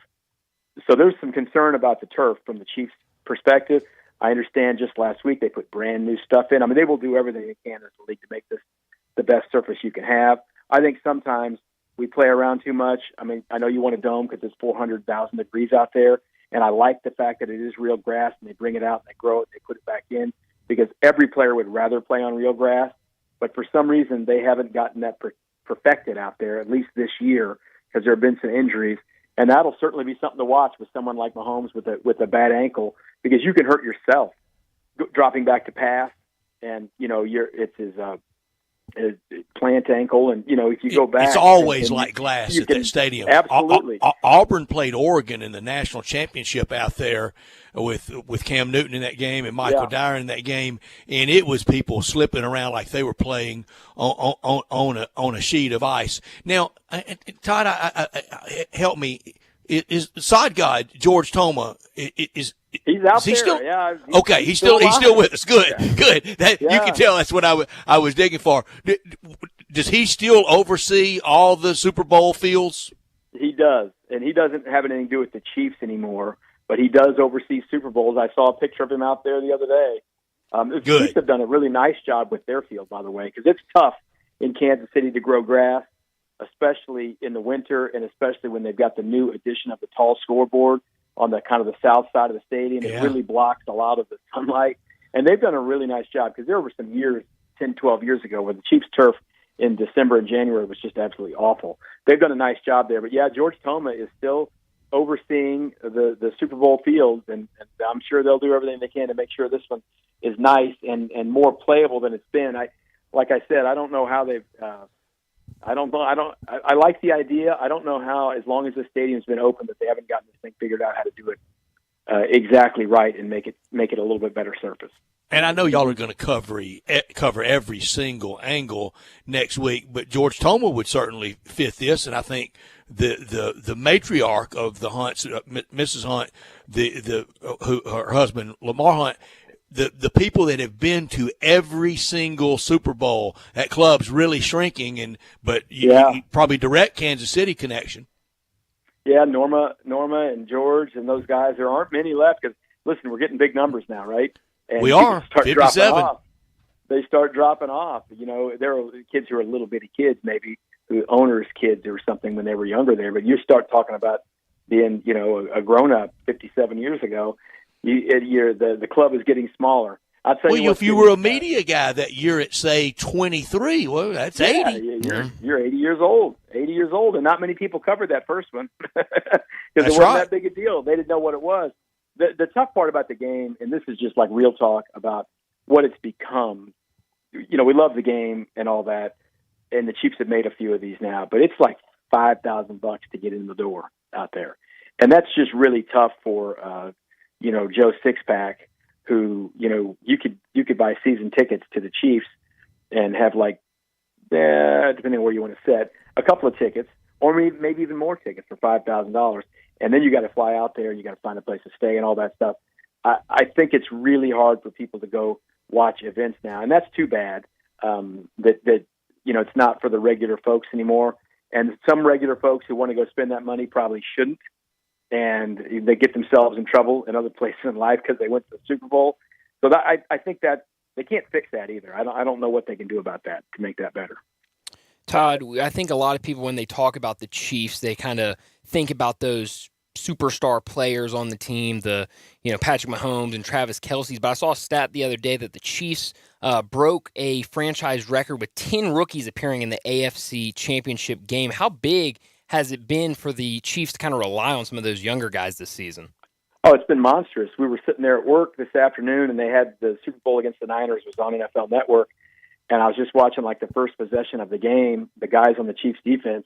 So there's some concern about the turf from the Chiefs' perspective. I understand just last week they put brand new stuff in. I mean, they will do everything they can as a league to make this the best surface you can have. I think sometimes we play around too much. I mean, I know you want a dome because it's 400,000 degrees out there, and I like the fact that it is real grass, and they bring it out and they grow it, and they put it back in, because every player would rather play on real grass. But for some reason, they haven't gotten that perfected out there, at least this year, because there have been some injuries. And that'll certainly be something to watch with someone like Mahomes with a bad ankle, because you can hurt yourself dropping back to pass, and it's his plant ankle, and if you go back, it's always like glass at that stadium. Absolutely. Auburn played Oregon in the national championship out there with Cam Newton in that game and Michael Dyer in that game, and it was people slipping around like they were playing on a sheet of ice. Now, Todd, help me. Is side guy George Toma is he's out there? Still, yeah. He's still with us. Good. You can tell that's what I was digging for. Does he still oversee all the Super Bowl fields? He does, and he doesn't have anything to do with the Chiefs anymore, but he does oversee Super Bowls. I saw a picture of him out there the other day. The Chiefs have done a really nice job with their field, by the way, because it's tough in Kansas City to grow grass, especially in the winter, and especially when they've got the new addition of the tall scoreboard on the kind of the south side of the stadium. It really blocks a lot of the sunlight. And they've done a really nice job, because there were some years, 10, 12 years ago, where the Chiefs turf in December and January was just absolutely awful. They've done a nice job there. But, George Toma is still overseeing the Super Bowl fields, and I'm sure they'll do everything they can to make sure this one is nice and more playable than it's been. Like I said, I don't know how they've I like the idea. I don't know how, as long as the stadium's been open, that they haven't gotten this thing figured out how to do it exactly right and make it a little bit better surface. And I know y'all are going to cover every single angle next week, but George Toma would certainly fit this, and I think the matriarch of the Hunts, Mrs. Hunt, her husband Lamar Hunt, the people that have been to every single Super Bowl, that club's really shrinking, but you probably direct Kansas City connection. Yeah, Norma and George and those guys, there aren't many left, because, listen, we're getting big numbers now, right? And we are, 57. They start dropping off. There are kids who are little bitty kids, maybe, who owners' kids or something when they were younger there, but you start talking about being, a grown-up 57 years ago, the club is getting smaller. I'll tell you, if you were a media guy that year at, say, 23, well, that's 80. You're 80 years old. 80 years old, and not many people covered that first one because it wasn't that big a deal. They didn't know what it was. The tough part about the game, and this is just like real talk about what it's become, we love the game and all that, and the Chiefs have made a few of these now, but it's like $5,000 to get in the door out there. And that's just really tough for, Joe Sixpack, who, you could buy season tickets to the Chiefs and have depending on where you want to set, a couple of tickets, or maybe even more tickets for $5,000. And then you got to fly out there and you got to find a place to stay and all that stuff. I think it's really hard for people to go watch events now. And that's too bad, that it's not for the regular folks anymore. And some regular folks who want to go spend that money probably shouldn't. And they get themselves in trouble in other places in life because they went to the Super Bowl. So I think that they can't fix that either. I don't know what they can do about that to make that better. Todd, I think a lot of people, when they talk about the Chiefs, they kind of think about those superstar players on the team, Patrick Mahomes and Travis Kelce's. But I saw a stat the other day that the Chiefs broke a franchise record with 10 rookies appearing in the AFC Championship game. How big has it been for the Chiefs to kind of rely on some of those younger guys this season? Oh, it's been monstrous. We were sitting there at work this afternoon, and they had the Super Bowl against the Niners was on NFL Network. And I was just watching the first possession of the game. The guys on the Chiefs defense,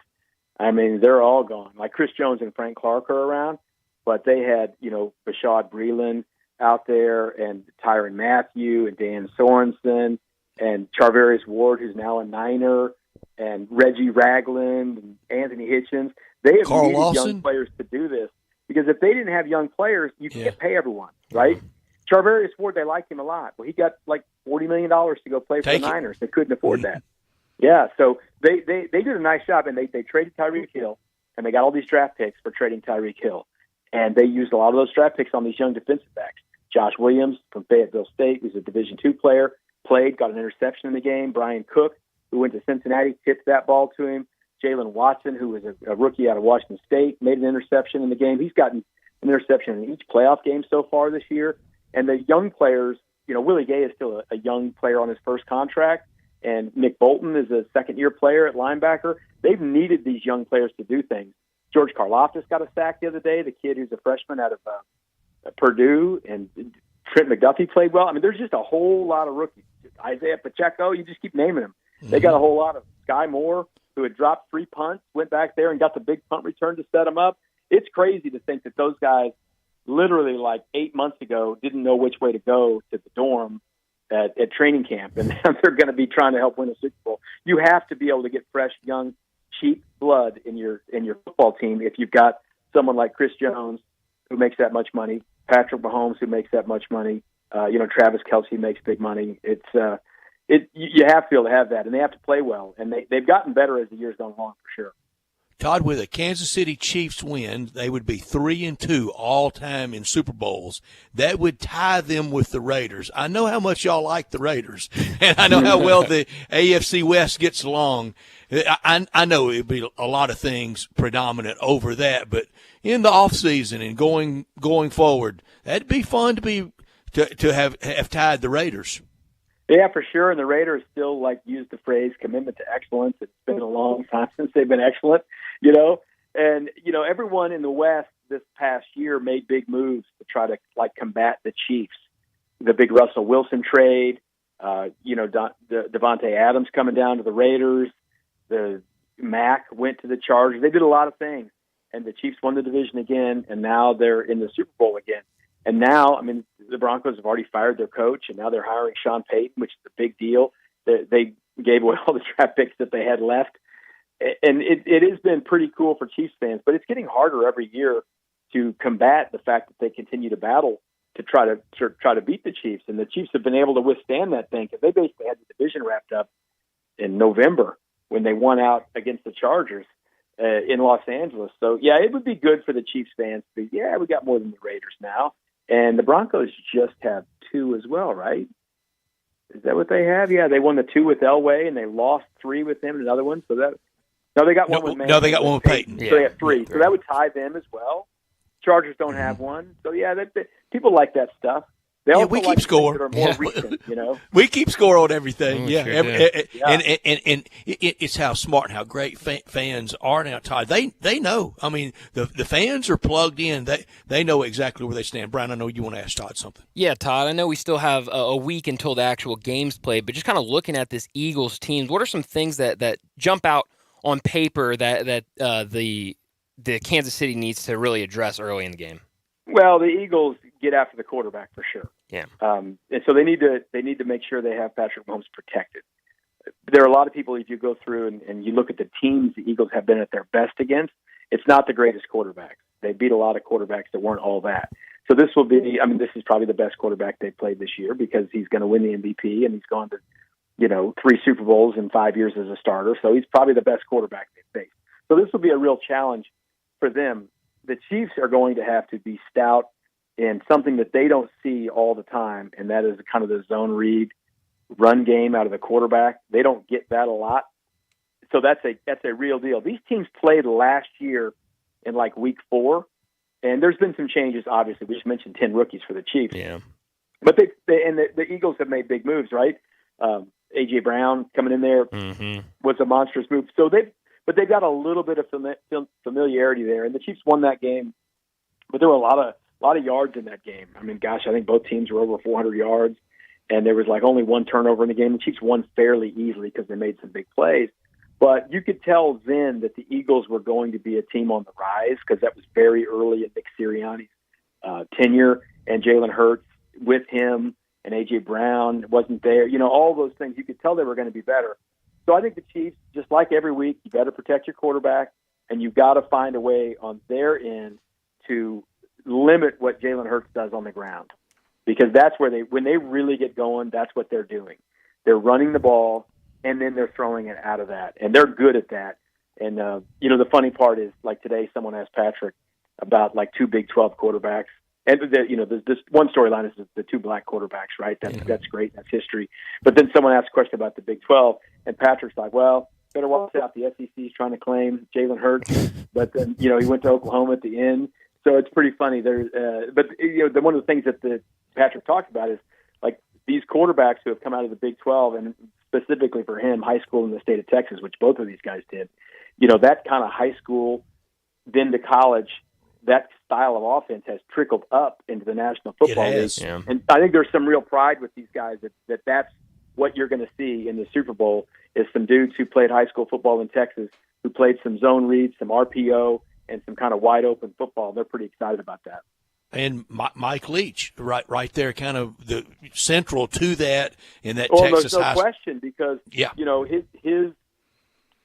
I mean, they're all gone. Like Chris Jones and Frank Clark are around, but they had, Bashaud Breeland out there and Tyrann Mathieu and Dan Sorensen and Charvarius Ward, who's now a Niner, and Reggie Ragland and Anthony Hitchens. They have Carl needed Lawson. young players to do this because if they didn't have young players, you can't pay everyone, right? Charvarius Ward, they like him a lot. Well, he got $40 million to go play for the Niners. They couldn't afford that. Yeah, so they did a nice job, and they traded Tyreek Hill, and they got all these draft picks for trading Tyreek Hill. And they used a lot of those draft picks on these young defensive backs. Josh Williams from Fayetteville State, who's a Division II player, got an interception in the game. Brian Cook, who went to Cincinnati, tipped that ball to him. Jalen Watson, who was a rookie out of Washington State, made an interception in the game. He's gotten an interception in each playoff game so far this year. And the young players, Willie Gay is still a young player on his first contract, and Nick Bolton is a second-year player at linebacker. They've needed these young players to do things. George Karlaftis got a sack the other day, the kid who's a freshman out of Purdue, and Trent McDuffie played well. I mean, there's just a whole lot of rookies. Isaiah Pacheco, you just keep naming them. They got a whole lot of Sky Moore, who had dropped 3 punts, went back there and got the big punt return to set them up. It's crazy to think that those guys literally 8 months ago didn't know which way to go to the dorm at training camp, and now they're going to be trying to help win a Super Bowl. You have to be able to get fresh, young, cheap blood in your football team if you've got someone like Chris Jones who makes that much money, Patrick Mahomes who makes that much money, Travis Kelce makes big money. You have to be able to have that, and they have to play well, and they've gotten better as the years gone on for sure. Todd, with a Kansas City Chiefs win, they would be 3-2 all time in Super Bowls. That would tie them with the Raiders. I know how much y'all like the Raiders, and I know how well the AFC West gets along. I know it would be a lot of things predominant over that, but in the offseason and going forward, that'd be fun to have tied the Raiders. Yeah, for sure. And the Raiders still use the phrase commitment to excellence. It's been a long time since they've been excellent, And, everyone in the West this past year made big moves to try to combat the Chiefs. The big Russell Wilson trade, Devontae Adams coming down to the Raiders, the Mack went to the Chargers. They did a lot of things, and the Chiefs won the division again, and now they're in the Super Bowl again. And now, the Broncos have already fired their coach, and now they're hiring Sean Payton, which is a big deal. They gave away all the draft picks that they had left. And it has been pretty cool for Chiefs fans, but it's getting harder every year to combat the fact that they continue to battle to try to beat the Chiefs. And the Chiefs have been able to withstand that thing because they basically had the division wrapped up in November when they won out against the Chargers in Los Angeles. So, yeah, it would be good for the Chiefs fans to be, we got more than the Raiders now. And the Broncos just have 2 as well, right? Is that what they have? Yeah, they won the 2 with Elway, and they lost 3 with him, another one. So that they got one with Manning. No, they got one with Peyton. So they have 3. So that would tie them as well. Chargers don't have one. So, yeah, people like that stuff. They Yeah, also we keep like score. things that are more recent, you know. We keep score on everything. Sure And it's how smart and how great fans are now, Todd. They know. I mean, the fans are plugged in. They know exactly where they stand. Brian, I know you want to ask Todd something. Yeah, Todd, I know we still have a week until the actual game's played, but just kind of looking at this Eagles team, what are some things that jump out on paper that the Kansas City needs to really address early in the game? Well, the Eagles get after the quarterback for sure. Yeah. And so they need to make sure they have Patrick Mahomes protected. There are a lot of people, if you go through and you look at the teams the Eagles have been at their best against, it's not the greatest quarterbacks. They beat a lot of quarterbacks that weren't all that. So this is probably the best quarterback they've played this year because he's going to win the MVP and he's gone to, 3 Super Bowls in 5 years as a starter. So he's probably the best quarterback they've faced. So this will be a real challenge for them. The Chiefs are going to have to be stout in something that they don't see all the time, and that is kind of the zone read run game out of the quarterback. They don't get that a lot. So that's a real deal. These teams played last year in like week 4, and there's been some changes, obviously. We just mentioned 10 rookies for the Chiefs. Yeah. But the Eagles have made big moves, right? A.J. Brown coming in there was a monstrous move. So they've got a little bit of familiarity there, and the Chiefs won that game. But there were a lot of yards in that game. I mean, gosh, I think both teams were over 400 yards, and there was like only one turnover in the game. The Chiefs won fairly easily because they made some big plays. But you could tell then that the Eagles were going to be a team on the rise because that was very early in Nick Sirianni's tenure, and Jalen Hurts with him, and A.J. Brown wasn't there. All those things, you could tell they were going to be better. So I think the Chiefs, just like every week, you better protect your quarterback, and you've got to find a way on their end to limit what Jalen Hurts does on the ground, because that's where when they really get going, that's what they're doing. They're running the ball, and then they're throwing it out of that, and they're good at that. And the funny part is, like today, someone asked Patrick about like 2 Big 12 quarterbacks, and this one storyline is the 2 black quarterbacks, right? That's great, that's history. But then someone asked a question about the Big 12, and Patrick's like, well, better watch out. The SEC's trying to claim Jalen Hurts, but then he went to Oklahoma at the end. So it's pretty funny. But one of the things that Patrick talked about is like these quarterbacks who have come out of the Big 12, and specifically for him, high school in the state of Texas, which both of these guys did. That kind of high school, then to college, that style of offense has trickled up into the National Football League. Yeah. And I think there's some real pride with these guys that's what you're going to see in the Super Bowl is some dudes who played high school football in Texas, who played some zone reads, some RPO, and some kind of wide open football. They're pretty excited about that. And Mike Leach, right there, kind of the central to that in that Texas there's no high question because his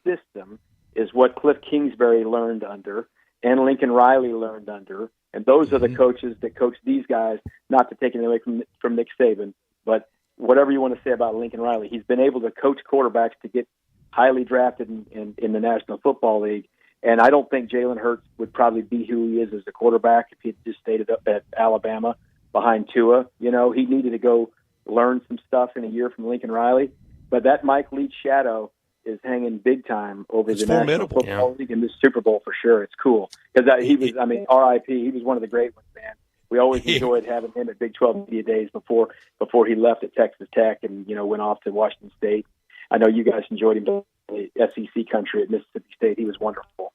system is what Cliff Kingsbury learned under and Lincoln Riley learned under, and those are the coaches that coach these guys. Not to take it away from Nick Saban, but whatever you want to say about Lincoln Riley, he's been able to coach quarterbacks to get highly drafted in the National Football League. And I don't think Jalen Hurts would probably be who he is as a quarterback if he had just stayed up at Alabama behind Tua. He needed to go learn some stuff in a year from Lincoln Riley. But that Mike Leach shadow is hanging big time over the National Football League and the Super Bowl for sure. It's cool because he was, R.I.P. He was one of the great ones, man. We always enjoyed having him at Big 12 media days before he left at Texas Tech and went off to Washington State. I know you guys enjoyed him in the SEC country at Mississippi State. He was wonderful.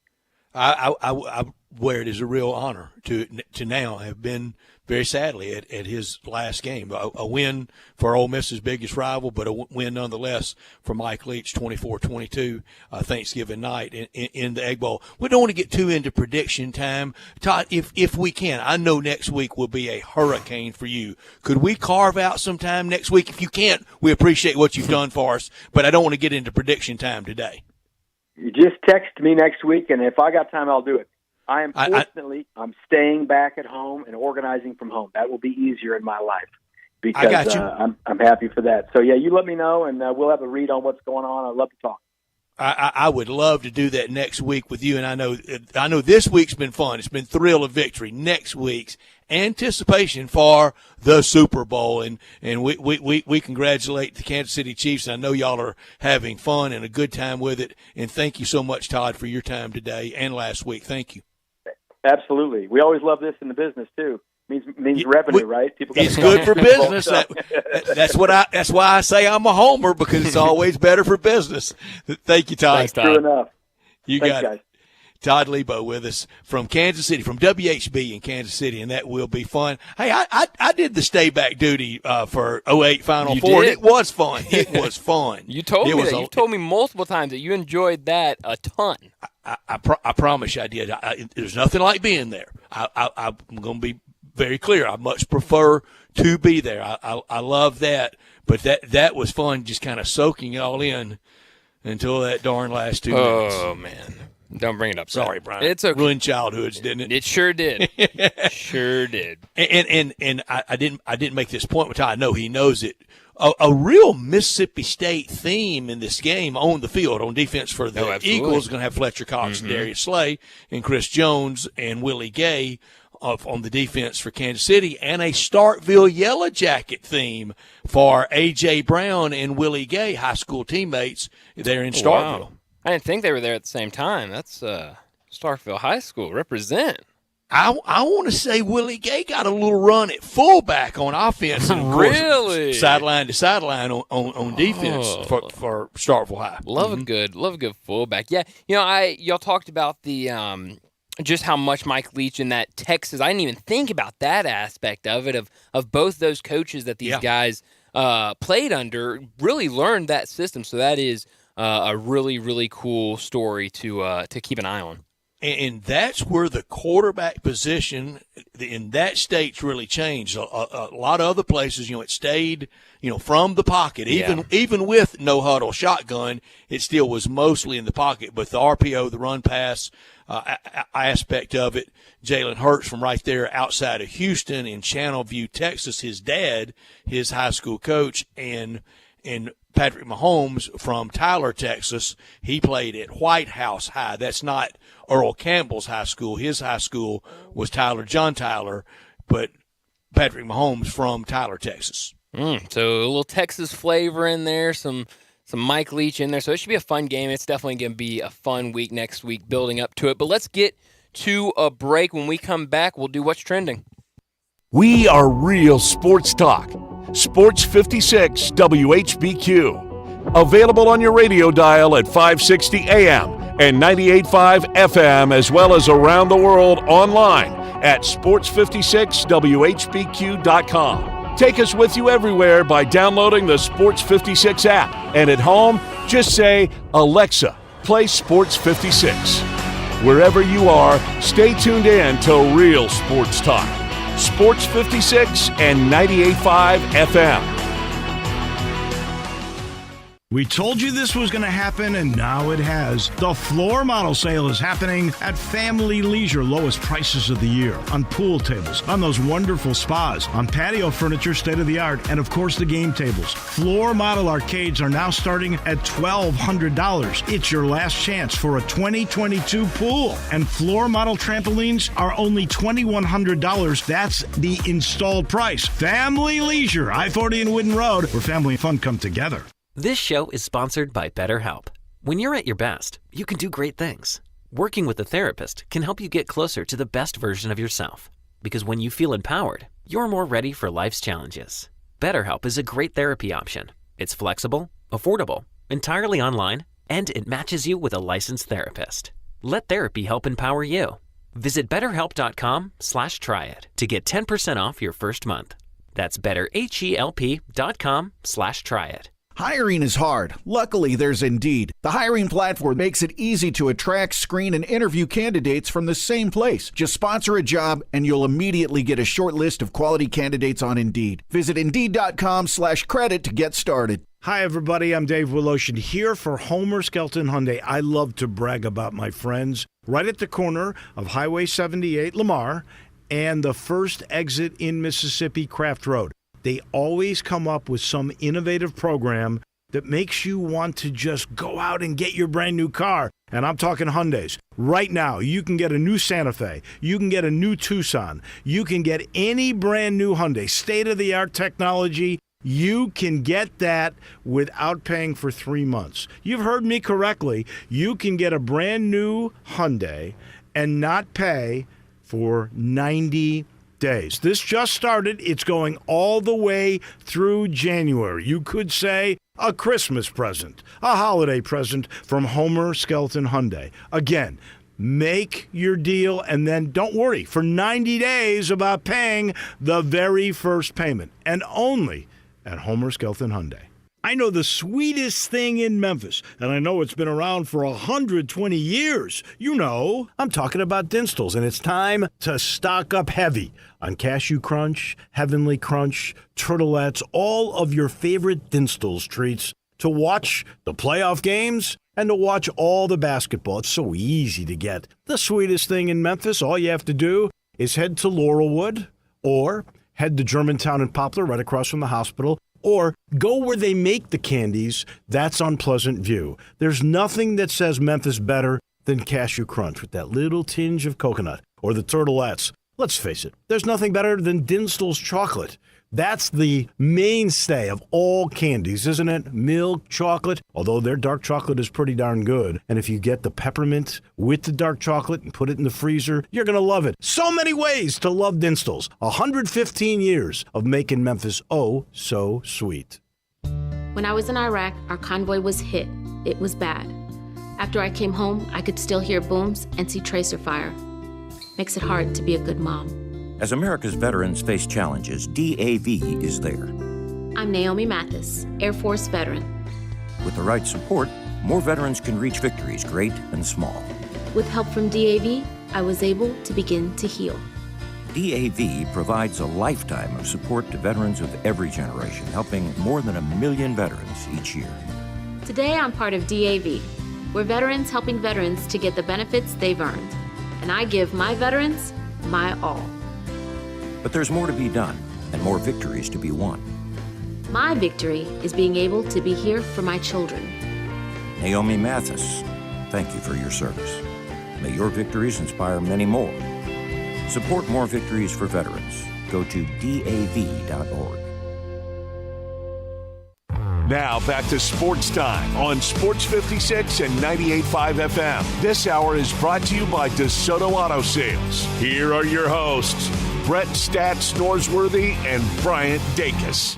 I wear it as a real honor to now have been very sadly at his last game. A win for Ole Miss's biggest rival, but a win nonetheless for Mike Leach, 24-22 Thanksgiving night in the Egg Bowl. We don't want to get too into prediction time. Todd, if we can, I know next week will be a hurricane for you. Could we carve out some time next week? If you can't, we appreciate what you've done for us, but I don't want to get into prediction time today. You just text me next week, and if I got time, I'll do it. I'm staying back at home and organizing from home. That will be easier in my life because I got you. I'm happy for that. So, yeah, you let me know, and we'll have a read on what's going on. I'd love to talk. I would love to do that next week with you, and I know this week's been fun. It's been thrill of victory. Next week's anticipation for the Super Bowl, and we congratulate the Kansas City Chiefs. I know y'all are having fun and a good time with it, and thank you so much, Todd, for your time today and last week. Thank you. Absolutely. We always love this in the business, too. means revenue, right? People it's good for business. That's why I say I'm a homer, because it's always better for business. Thank you, Todd. Thanks, Todd. True enough. You Thanks, got guys. it. Todd Lebo with us from Kansas City, from WHB in Kansas City, and that will be fun. Hey, I did the stay back duty for 08 Final Four. It was fun. It was fun. You told me that. You've told me multiple times that you enjoyed that a ton. I promise you I did. There's nothing like being there. I'm going to be very clear. I much prefer to be there. I love that. But that was fun, just kind of soaking it all in until that darn last 2 minutes. Oh, man. Don't bring it up. Sorry, Brian. It's okay. Ruined childhoods, didn't it? It sure did. Sure did. And I didn't make this point, which I know he knows it. A real Mississippi State theme in this game on the field, on defense for the Eagles, is going to have Fletcher Cox and Darius Slay and Chris Jones and Willie Gay on the defense for Kansas City, and a Starkville Yellow Jacket theme for A.J. Brown and Willie Gay, high school teammates there in Starkville. Wow. I didn't think they were there at the same time. That's Starkville High School. Represent. I want to say Willie Gay got a little run at fullback on offense. And of course, really? Sideline to sideline on defense for Starkville High. Love a good fullback. Yeah, y'all talked about the just how much Mike Leach in that Texas. I didn't even think about that aspect of it, of both those coaches that these guys played under, really learned that system. So that is a really, really cool story to keep an eye on. And that's where the quarterback position in that state's really changed. A lot of other places, it stayed, from the pocket. Even with no huddle shotgun, it still was mostly in the pocket. But the RPO, the run pass aspect of it, Jalen Hurts from right there outside of Houston in Channelview, Texas, his dad, his high school coach, and Patrick Mahomes from Tyler, Texas, he played at White House High. That's not Earl Campbell's high school. His high school was John Tyler, but Patrick Mahomes from Tyler, Texas. So a little Texas flavor in there, some Mike Leach in there. So it should be a fun game. It's definitely going to be a fun week next week building up to it. But let's get to a break. When we come back, we'll do What's Trending. We are real sports talk. Sports 56 WHBQ. Available on your radio dial at 560 AM and 98.5 FM, as well as around the world online at sports56whbq.com. Take us with you everywhere by downloading the Sports 56 app. And at home, just say, Alexa, play Sports 56. Wherever you are, stay tuned in to Real Sports Talk. Sports 56 and 98.5 FM. We told you this was going to happen, and now it has. The floor model sale is happening at Family Leisure. Lowest prices of the year on pool tables, on those wonderful spas, on patio furniture, state-of-the-art, and, of course, the game tables. Floor model arcades are now starting at $1,200. It's your last chance for a 2022 pool. And floor model trampolines are only $2,100. That's the installed price. Family Leisure, I-40 and Wooden Road, where family and fun come together. This show is sponsored by BetterHelp. When you're at your best, you can do great things. Working with a therapist can help you get closer to the best version of yourself. Because when you feel empowered, you're more ready for life's challenges. BetterHelp is a great therapy option. It's flexible, affordable, entirely online, and it matches you with a licensed therapist. Let therapy help empower you. Visit BetterHelp.com/tryit to get 10% off your first month. That's BetterHelp.com/tryit. Hiring is hard. Luckily, there's Indeed. The hiring platform makes it easy to attract, screen, and interview candidates from the same place. Just sponsor a job, and you'll immediately get a short list of quality candidates on Indeed. Visit Indeed.com/credit to get started. Hi, everybody. I'm Dave Willoshin here for Homer Skelton Hyundai. I love to brag about my friends. Right at the corner of Highway 78, Lamar, and the first exit in Mississippi, Craft Road. They always come up with some innovative program that makes you want to just go out and get your brand new car. And I'm talking Hyundais. Right now, you can get a new Santa Fe. You can get a new Tucson. You can get any brand new Hyundai. State-of-the-art technology. You can get that without paying for 3 months. You've heard me correctly. You can get a brand new Hyundai and not pay for 90 days. This just started. It's going all the way through January. You could say a Christmas present, a holiday present from Homer Skelton Hyundai. Again, make your deal, and then don't worry for 90 days about paying the very first payment, and only at Homer Skelton Hyundai. I know the sweetest thing in Memphis, and I know it's been around for 120 years. You know, I'm talking about Dinstall's, and it's time to stock up heavy on Cashew Crunch, Heavenly Crunch, Turtlettes, all of your favorite Dinstall's treats to watch the playoff games and to watch all the basketball. It's so easy to get. The sweetest thing in Memphis, all you have to do is head to Laurelwood or head to Germantown and Poplar right across from the hospital, or go where they make the candies. That's on Pleasant View. There's nothing that says Memphis better than Cashew Crunch with that little tinge of coconut, or the Turtlettes. Let's face it, there's nothing better than Dinstall's chocolate. That's the mainstay of all candies, isn't it? Milk chocolate, although their dark chocolate is pretty darn good. And if you get the peppermint with the dark chocolate and put it in the freezer, you're going to love it. So many ways to love Dinstall's. 115 years of making Memphis oh so sweet. When I was in Iraq, our convoy was hit. It was bad. After I came home, I could still hear booms and see tracer fire. Makes it hard to be a good mom. As America's veterans face challenges, DAV is there. I'm Naomi Mathis, Air Force veteran. With the right support, more veterans can reach victories, great and small. With help from DAV, I was able to begin to heal. DAV provides a lifetime of support to veterans of every generation, helping more than 1 million veterans each year. Today, I'm part of DAV. We're veterans helping veterans to get the benefits they've earned. And I give my veterans my all. But there's more to be done and more victories to be won. My victory is being able to be here for my children. Naomi Mathis, thank you for your service. May your victories inspire many more. Support more victories for veterans. Go to DAV.org. Now back to Sports Time on Sports 56 and 98.5 FM. This hour is brought to you by DeSoto Auto Sales. Here are your hosts, Brett Stats Norsworthy and Bryant Dacus.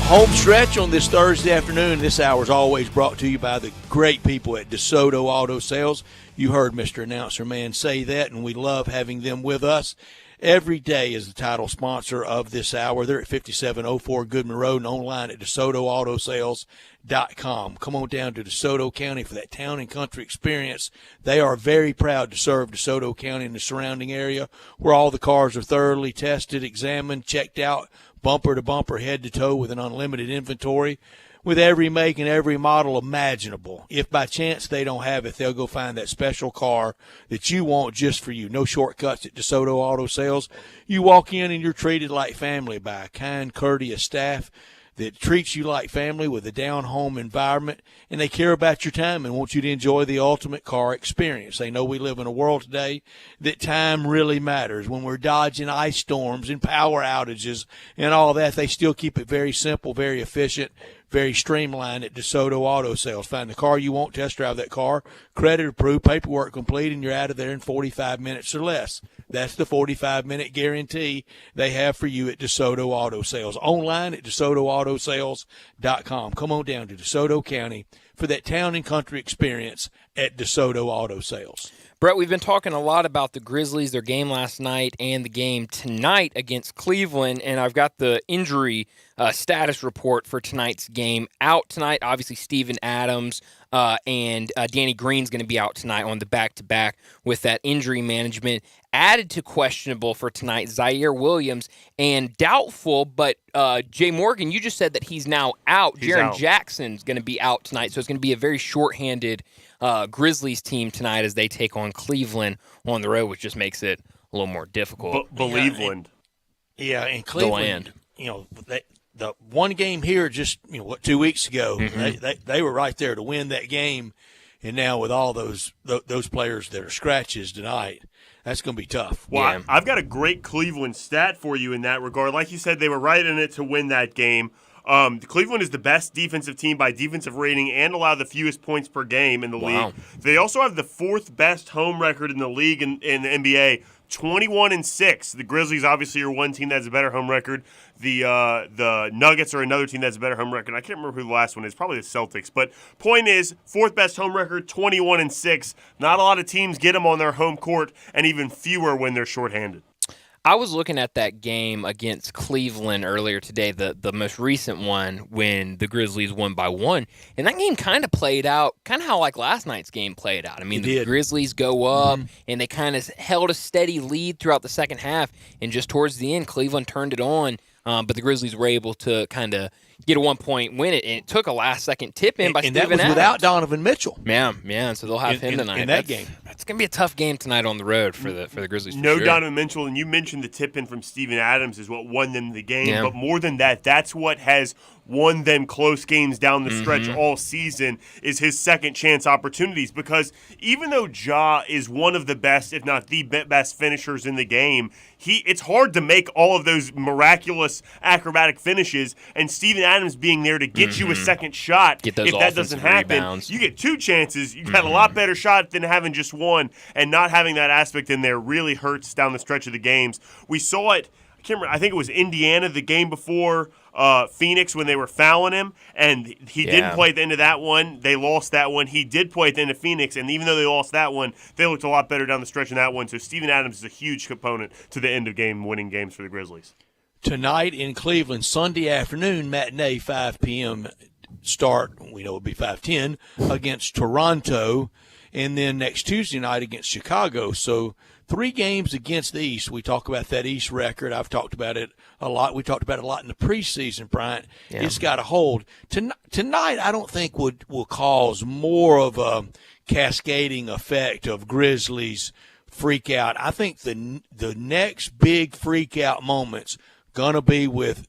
Home stretch on this Thursday afternoon. This hour is always brought to you by the great people at DeSoto Auto Sales. You heard Mr. Announcer Man say that, and we love having them with us. Every day is the title sponsor of this hour. They're at 5704 Goodman Road and online at DeSotoAutoSales.com. Come on down to DeSoto County for that town and country experience. They are very proud to serve DeSoto County and the surrounding area, where all the cars are thoroughly tested, examined, checked out, bumper to bumper, head to toe, with an unlimited inventory, with every make and every model imaginable. If by chance they don't have it, they'll go find that special car that you want just for you. No shortcuts at DeSoto Auto Sales. You walk in and you're treated like family by a kind, courteous staff that treats you like family with a down-home environment, and they care about your time and want you to enjoy the ultimate car experience. They know we live in a world today that time really matters. When we're dodging ice storms and power outages and all that, they still keep it very simple, very efficient, very streamlined at DeSoto Auto Sales. Find the car you want, test drive that car, credit approved, paperwork complete, and you're out of there in 45 minutes or less. That's the 45-minute guarantee they have for you at DeSoto Auto Sales. Online at DeSotoAutoSales.com. Come on down to DeSoto County for that town and country experience at DeSoto Auto Sales. Brett, we've been talking a lot about the Grizzlies, their game last night, and the game tonight against Cleveland, and I've got the injury status report for tonight's game out tonight. Obviously, Steven Adams and Danny Green's going to be out tonight on the back-to-back with that injury management. Added to questionable for tonight, Zaire Williams, and doubtful, but Jay Morgan, you just said that he's now out. Jaren Jackson's going to be out tonight, so it's going to be a very shorthanded Grizzlies team tonight as they take on Cleveland on the road, which just makes it a little more difficult. Cleveland. And Cleveland, the one game here just 2 weeks ago, they were right there to win that game, and now with all those players that are scratches tonight, that's going to be tough. Well, I've got a great Cleveland stat for you in that regard. Like you said, they were right in it to win that game. Cleveland is the best defensive team by defensive rating and allow the fewest points per game in the league. They also have the fourth best home record in the league in the NBA, 21-6. The Grizzlies obviously are one team that has a better home record. The Nuggets are another team that has a better home record. I can't remember who the last one is. Probably the Celtics. But point is, fourth best home record, 21-6. Not a lot of teams get them on their home court, and even fewer when they're shorthanded. I was looking at that game against Cleveland earlier today, the most recent one when the Grizzlies won by 1. And that game kind of played out, kind of how like last night's game played out. I mean, the Grizzlies go up, and they kind of held a steady lead throughout the second half. And just towards the end, Cleveland turned it on. But the Grizzlies were able to kind of get a 1-point win. And it took a last-second tip-in by Steven Adams. And that was without Donovan Mitchell. Yeah, and so they'll have him tonight. In that game. It's going to be a tough game tonight on the road for the Grizzlies. No sure. Donovan Mitchell, and you mentioned the tip-in from Steven Adams is what won them the game. Yeah. But more than that, that's what has won them close games down the stretch all season is his second-chance opportunities. Because even though Ja is one of the best, if not the best finishers in the game, it's hard to make all of those miraculous acrobatic finishes, and Steven Adams being there to get you a second shot. Get those if that doesn't happen, rebounds. You get 2 chances. You got a lot better shot than having just one, and not having that aspect in there really hurts down the stretch of the games. We saw it. I think it was Indiana the game before Phoenix when they were fouling him, and he didn't play at the end of that one. They lost that one. He did play at the end of Phoenix, and even though they lost that one, they looked a lot better down the stretch in that one. So Steven Adams is a huge component to the end of game winning games for the Grizzlies. Tonight in Cleveland, Sunday afternoon, matinee, 5 p.m. start. We know it'll be 5:10 against Toronto, and then next Tuesday night against Chicago. So 3 games against the East. We talk about that East record. I've talked about it a lot. We talked about it a lot in the preseason, Bryant. Yeah. It's got a hold. Tonight, I don't think will cause more of a cascading effect of Grizzlies freak out. I think the next big freak out moment's going to be with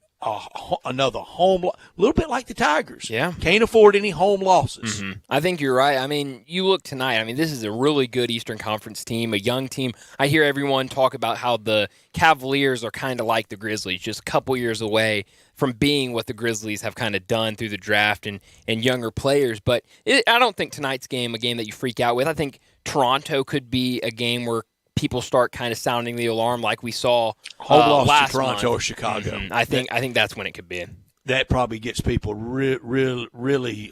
another home, a little bit like the Tigers. Yeah. Can't afford any home losses. I think you're right. I mean, you look tonight, this is a really good Eastern Conference team, a young team. I hear everyone talk about how the Cavaliers are kind of like the Grizzlies, just a couple years away from being what the Grizzlies have kind of done through the draft and younger players. But I don't think tonight's game, a game that you freak out with. I think Toronto could be a game where people start kind of sounding the alarm like we saw last to Toronto month. or Chicago. I think that's when it could be. That probably gets people really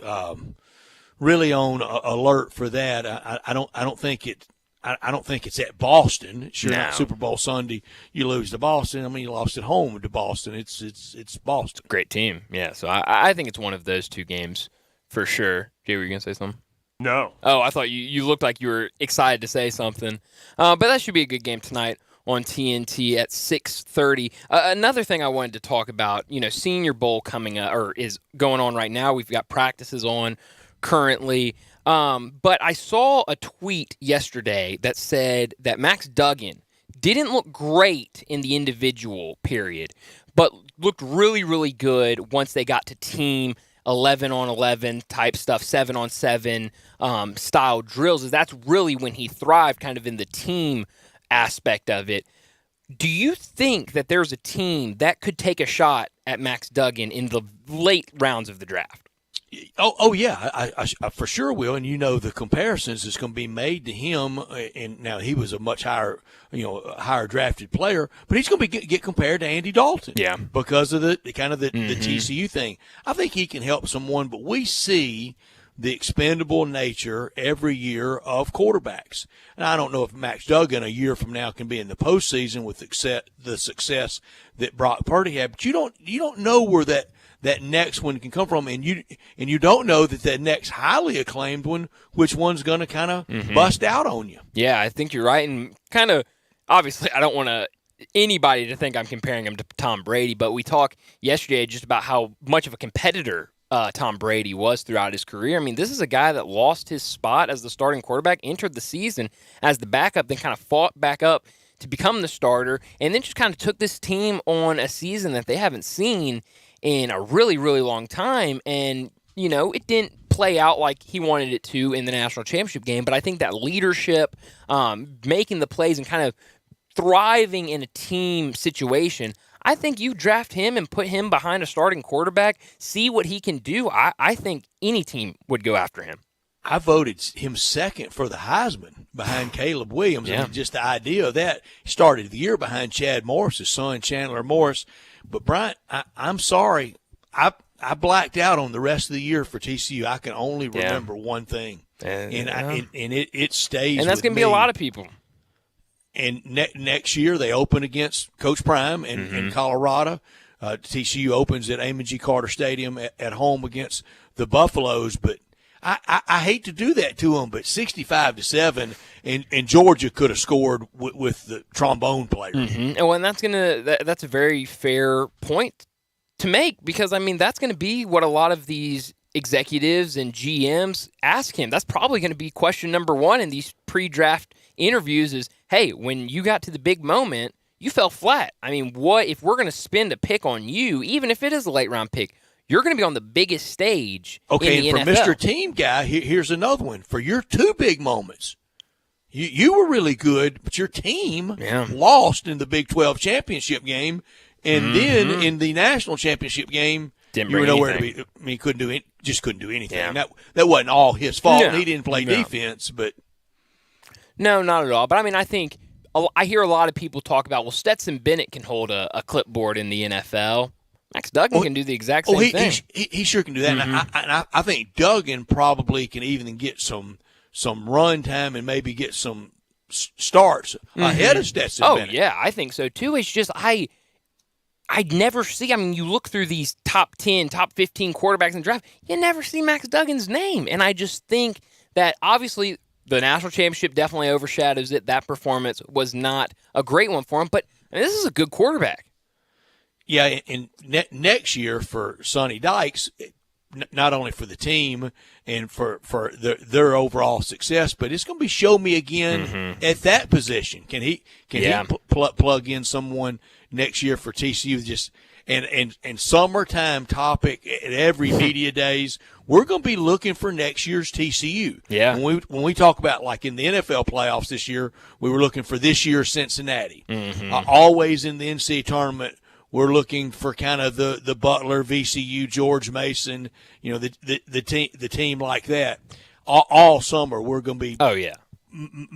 on alert for that. I don't think it's at Boston. Sure, no. Super Bowl Sunday, you lose to Boston. You lost at home to Boston. It's Boston. Great team. Yeah. So I think it's one of those 2 games for sure. Jay, were you gonna say something? No. Oh, I thought you looked like you were excited to say something. But that should be a good game tonight on TNT at 6:30. Another thing I wanted to talk about, Senior Bowl coming up, or is going on right now. We've got practices on currently. But I saw a tweet yesterday that said that Max Duggan didn't look great in the individual period, but looked really, really good once they got to team 11-on-11 type stuff, 7-on-7 style drills. That's really when he thrived kind of in the team aspect of it. Do you think that there's a team that could take a shot at Max Duggan in the late rounds of the draft? Oh yeah, I for sure will. And the comparisons is going to be made to him. And now he was a much higher, higher drafted player, but he's going to get compared to Andy Dalton. Yeah, because of the TCU thing. I think he can help someone, but we see the expendable nature every year of quarterbacks. And I don't know if Max Duggan a year from now can be in the postseason with the success that Brock Purdy had, but you don't know where that next one can come from, and you don't know that next highly acclaimed one, which one's going to kind of bust out on you. Yeah, I think you're right, and kind of obviously I don't want anybody to think I'm comparing him to Tom Brady, but we talked yesterday just about how much of a competitor Tom Brady was throughout his career. This is a guy that lost his spot as the starting quarterback, entered the season as the backup, then kind of fought back up to become the starter, and then just kind of took this team on a season that they haven't seen in a really, really long time. And, it didn't play out like he wanted it to in the national championship game. But I think that leadership, making the plays and kind of thriving in a team situation, I think you draft him and put him behind a starting quarterback, see what he can do. I think any team would go after him. I voted him second for the Heisman behind Caleb Williams. Yeah. I mean, just the idea of that. He started the year behind Chad Morris, his son, Chandler Morris. But, Bryant, I'm sorry. I blacked out on the rest of the year for TCU. I can only remember one thing. And it stays. And that's going to be a lot of people. And next year they open against Coach Prime in Colorado. TCU opens at Amon G. Carter Stadium at home against the Buffaloes. But I hate to do that to them, but 65-7, and Georgia could have scored with the trombone player. Mm-hmm. And that's a very fair point to make, because I mean that's going to be what a lot of these executives and GMs ask him. That's probably going to be question number one in these pre-draft interviews: is, hey, when you got to the big moment, you fell flat. I mean, what if we're going to spend a pick on you, even if it is a late round pick? You're going to be on the biggest stage. Okay, in the and for NFL. Mr. Team Guy, here's another one. For your two big moments, you were really good, but your team lost in the Big 12 championship game, and then in the national championship game, Didn't you were bring nowhere anything. to be. I mean, couldn't do anything. Yeah. That wasn't all his fault. No. He didn't play defense, but No, not at all. But I mean, I think I hear a lot of people talk about, well, Stetson Bennett can hold a clipboard in the NFL. Max Duggan can do the exact same thing. He sure can do that. And I think Duggan probably can even get some run time and maybe get some starts ahead of Stetson Bennett. Yeah, I think so too. It's just I'd never see. I mean, you look through these top 10, top 15 quarterbacks in the draft, you never see Max Duggan's name. And I just think that obviously the national championship definitely overshadows it. That performance was not a great one for him, but I mean, this is a good quarterback. Yeah, and next year for Sonny Dykes, not only for the team and for their overall success, but it's going to be show me again at that position. Can he plug in someone next year for TCU? Just and summertime topic at every media days. We're going to be looking for next year's TCU. Yeah. When we talk about, like in the NFL playoffs this year, we were looking for this year's Cincinnati. Always in the NCAA tournament, we're looking for kind of the Butler, VCU, George Mason, the team like that. All summer we're going to be. Oh yeah. And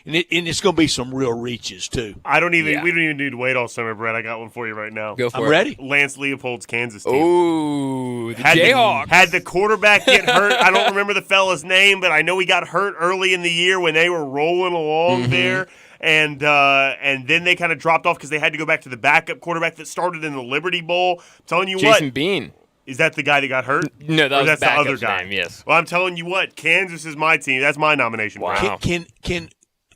it's going to be some real reaches too. We don't even need to wait all summer, Brett. I got one for you right now. Go for it. I'm ready. Lance Leopold's Kansas team. Ooh, the had Jayhawks. Had the quarterback get hurt. I don't remember the fella's name, but I know he got hurt early in the year when they were rolling along there. And then they kind of dropped off because they had to go back to the backup quarterback that started in the Liberty Bowl. I'm telling you Jason Bean. Is that the guy that got hurt? No, that was that's the other backup's guy. name, yes. Well, I'm telling you what, Kansas is my team. That's my nomination. Wow. Can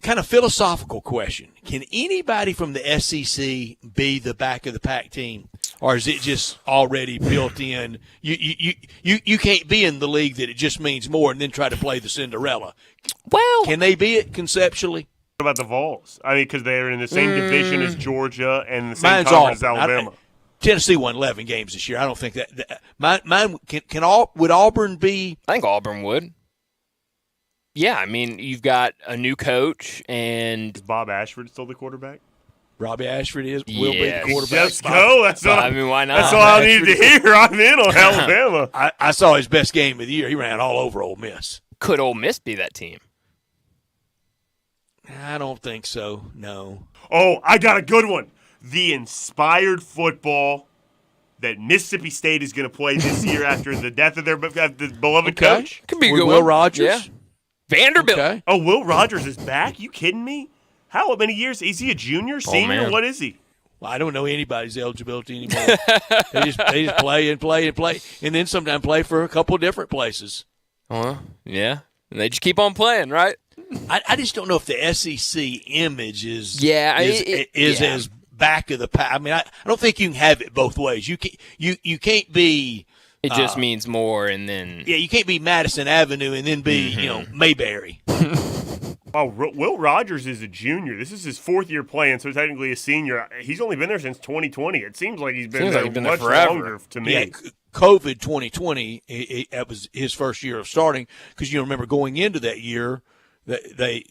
kind of philosophical question. Can anybody from the SEC be the back of the pack team? Or is it just already built in? You can't be in the league that it just means more and then try to play the Cinderella. Well, can they be it conceptually? What about the Vols? I mean, because they're in the same division as Georgia and the same conference as Alabama. Tennessee won 11 games this year. I don't think that mine would Auburn be? I think Auburn would. Yeah, I mean, you've got a new coach and is Bob Ashford still the quarterback? Robbie Ashford will be the quarterback. Let's go. That's all. I mean, why not? That's all I needed to hear. I'm in on Alabama. I saw his best game of the year. He ran all over Ole Miss. Could Ole Miss be that team? I don't think so. No. Oh, I got a good one. The inspired football that Mississippi State is going to play this year after the death of their beloved coach. Could be a good Will one. Rogers. Yeah. Vanderbilt. Okay. Oh, Will Rogers is back? You kidding me? How many years? Is he a junior, senior? What is he? Well, I don't know anybody's eligibility anymore. they just play and play and play, and then sometimes play for a couple different places. Yeah. And they just keep on playing, right? I just don't know if the SEC image is as back of the pack. I mean, I don't think you can have it both ways. You can't be. It just means more, and then you can't be Madison Avenue and then be Mayberry. Oh, Will Rogers is a junior. This is his fourth year playing, so technically a senior. He's only been there since 2020. It seems like he's been there much longer to me. Yeah, COVID 2020, that was his first year of starting because you remember going into that year, they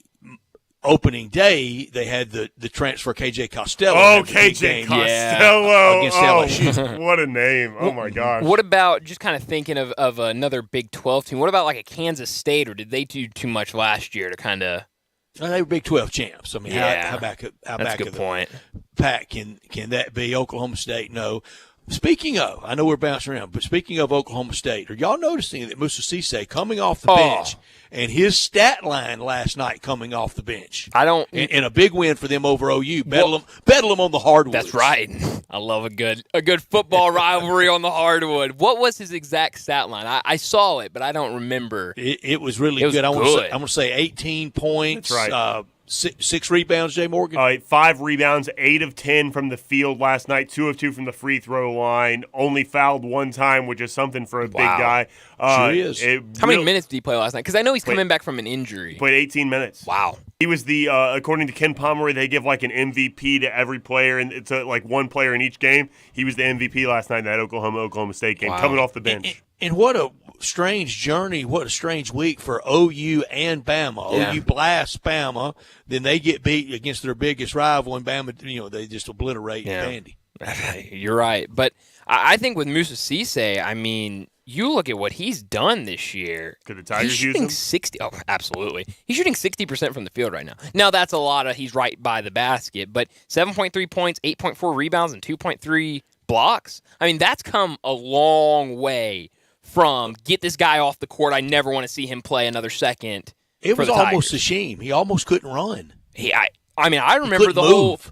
opening day, they had the transfer KJ Costello. Oh, KJ Costello. Against LSU. What a name. Oh, my gosh. What about, just kind of thinking of another Big 12 team, what about like a Kansas State, or did they do too much last year to kind of – they were Big 12 champs. I mean, how back that's a good point. Pack can that be? Oklahoma State? No. Speaking of, I know we're bouncing around, but speaking of Oklahoma State, are y'all noticing that Musa Cisse coming off the bench and his stat line last night coming off the bench? And a big win for them over OU. Bedlam on the hardwood. That's right. I love a good football rivalry on the hardwood. What was his exact stat line? I saw it, but I don't remember. It was really good. I want to say 18 points. That's right. 6 rebounds, Jay Morgan? 5 rebounds, 8 of 10 from the field last night, 2 of 2 from the free throw line, only fouled 1 time, which is something for a big guy. Sure is. How many minutes did he play last night? Because I know he's coming back from an injury. Played 18 minutes. Wow. He was according to Ken Pomeroy, they give like an MVP to every player, and it's like one player in each game. He was the MVP last night in that Oklahoma State game, coming off the bench. And what a strange journey, what a strange week for OU and Bama. Yeah. OU blasts Bama, then they get beat against their biggest rival, and Bama, they just obliterate Vandy. You're right. But I think with Musa Cisse, I mean, you look at what he's done this year. Could the Tigers use him? 60. Oh, absolutely. He's shooting 60% from the field right now. Now, that's a lot of he's right by the basket, but 7.3 points, 8.4 rebounds, and 2.3 blocks. I mean, that's come a long way from get this guy off the court. I never want to see him play another second. It was almost a shame. He almost couldn't run. I mean, I remember the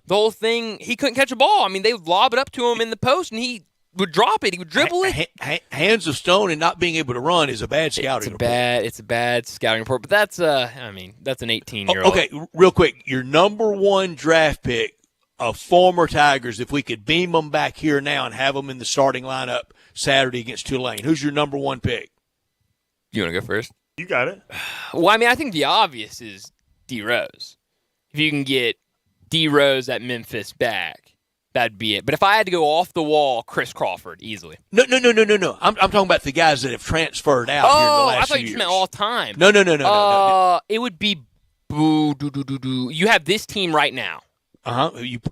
whole thing. He couldn't catch a ball. I mean, they would lob it up to him in the post, and he would drop it. He would dribble it. Hands of stone and not being able to run is a bad scouting report. It's a bad scouting report. But that's that's an 18-year-old. Okay, real quick, your number 1 draft pick of former Tigers, if we could beam them back here now and have them in the starting lineup Saturday against Tulane, who's your number 1 pick? You want to go first? You got it. Well, I mean, I think the obvious is D. Rose. If you can get D. Rose at Memphis back, that'd be it. But if I had to go off the wall, Chris Crawford, easily. No. I'm talking about the guys that have transferred out here in the last few years. I thought you just meant all time. No. It would be you have this team right now.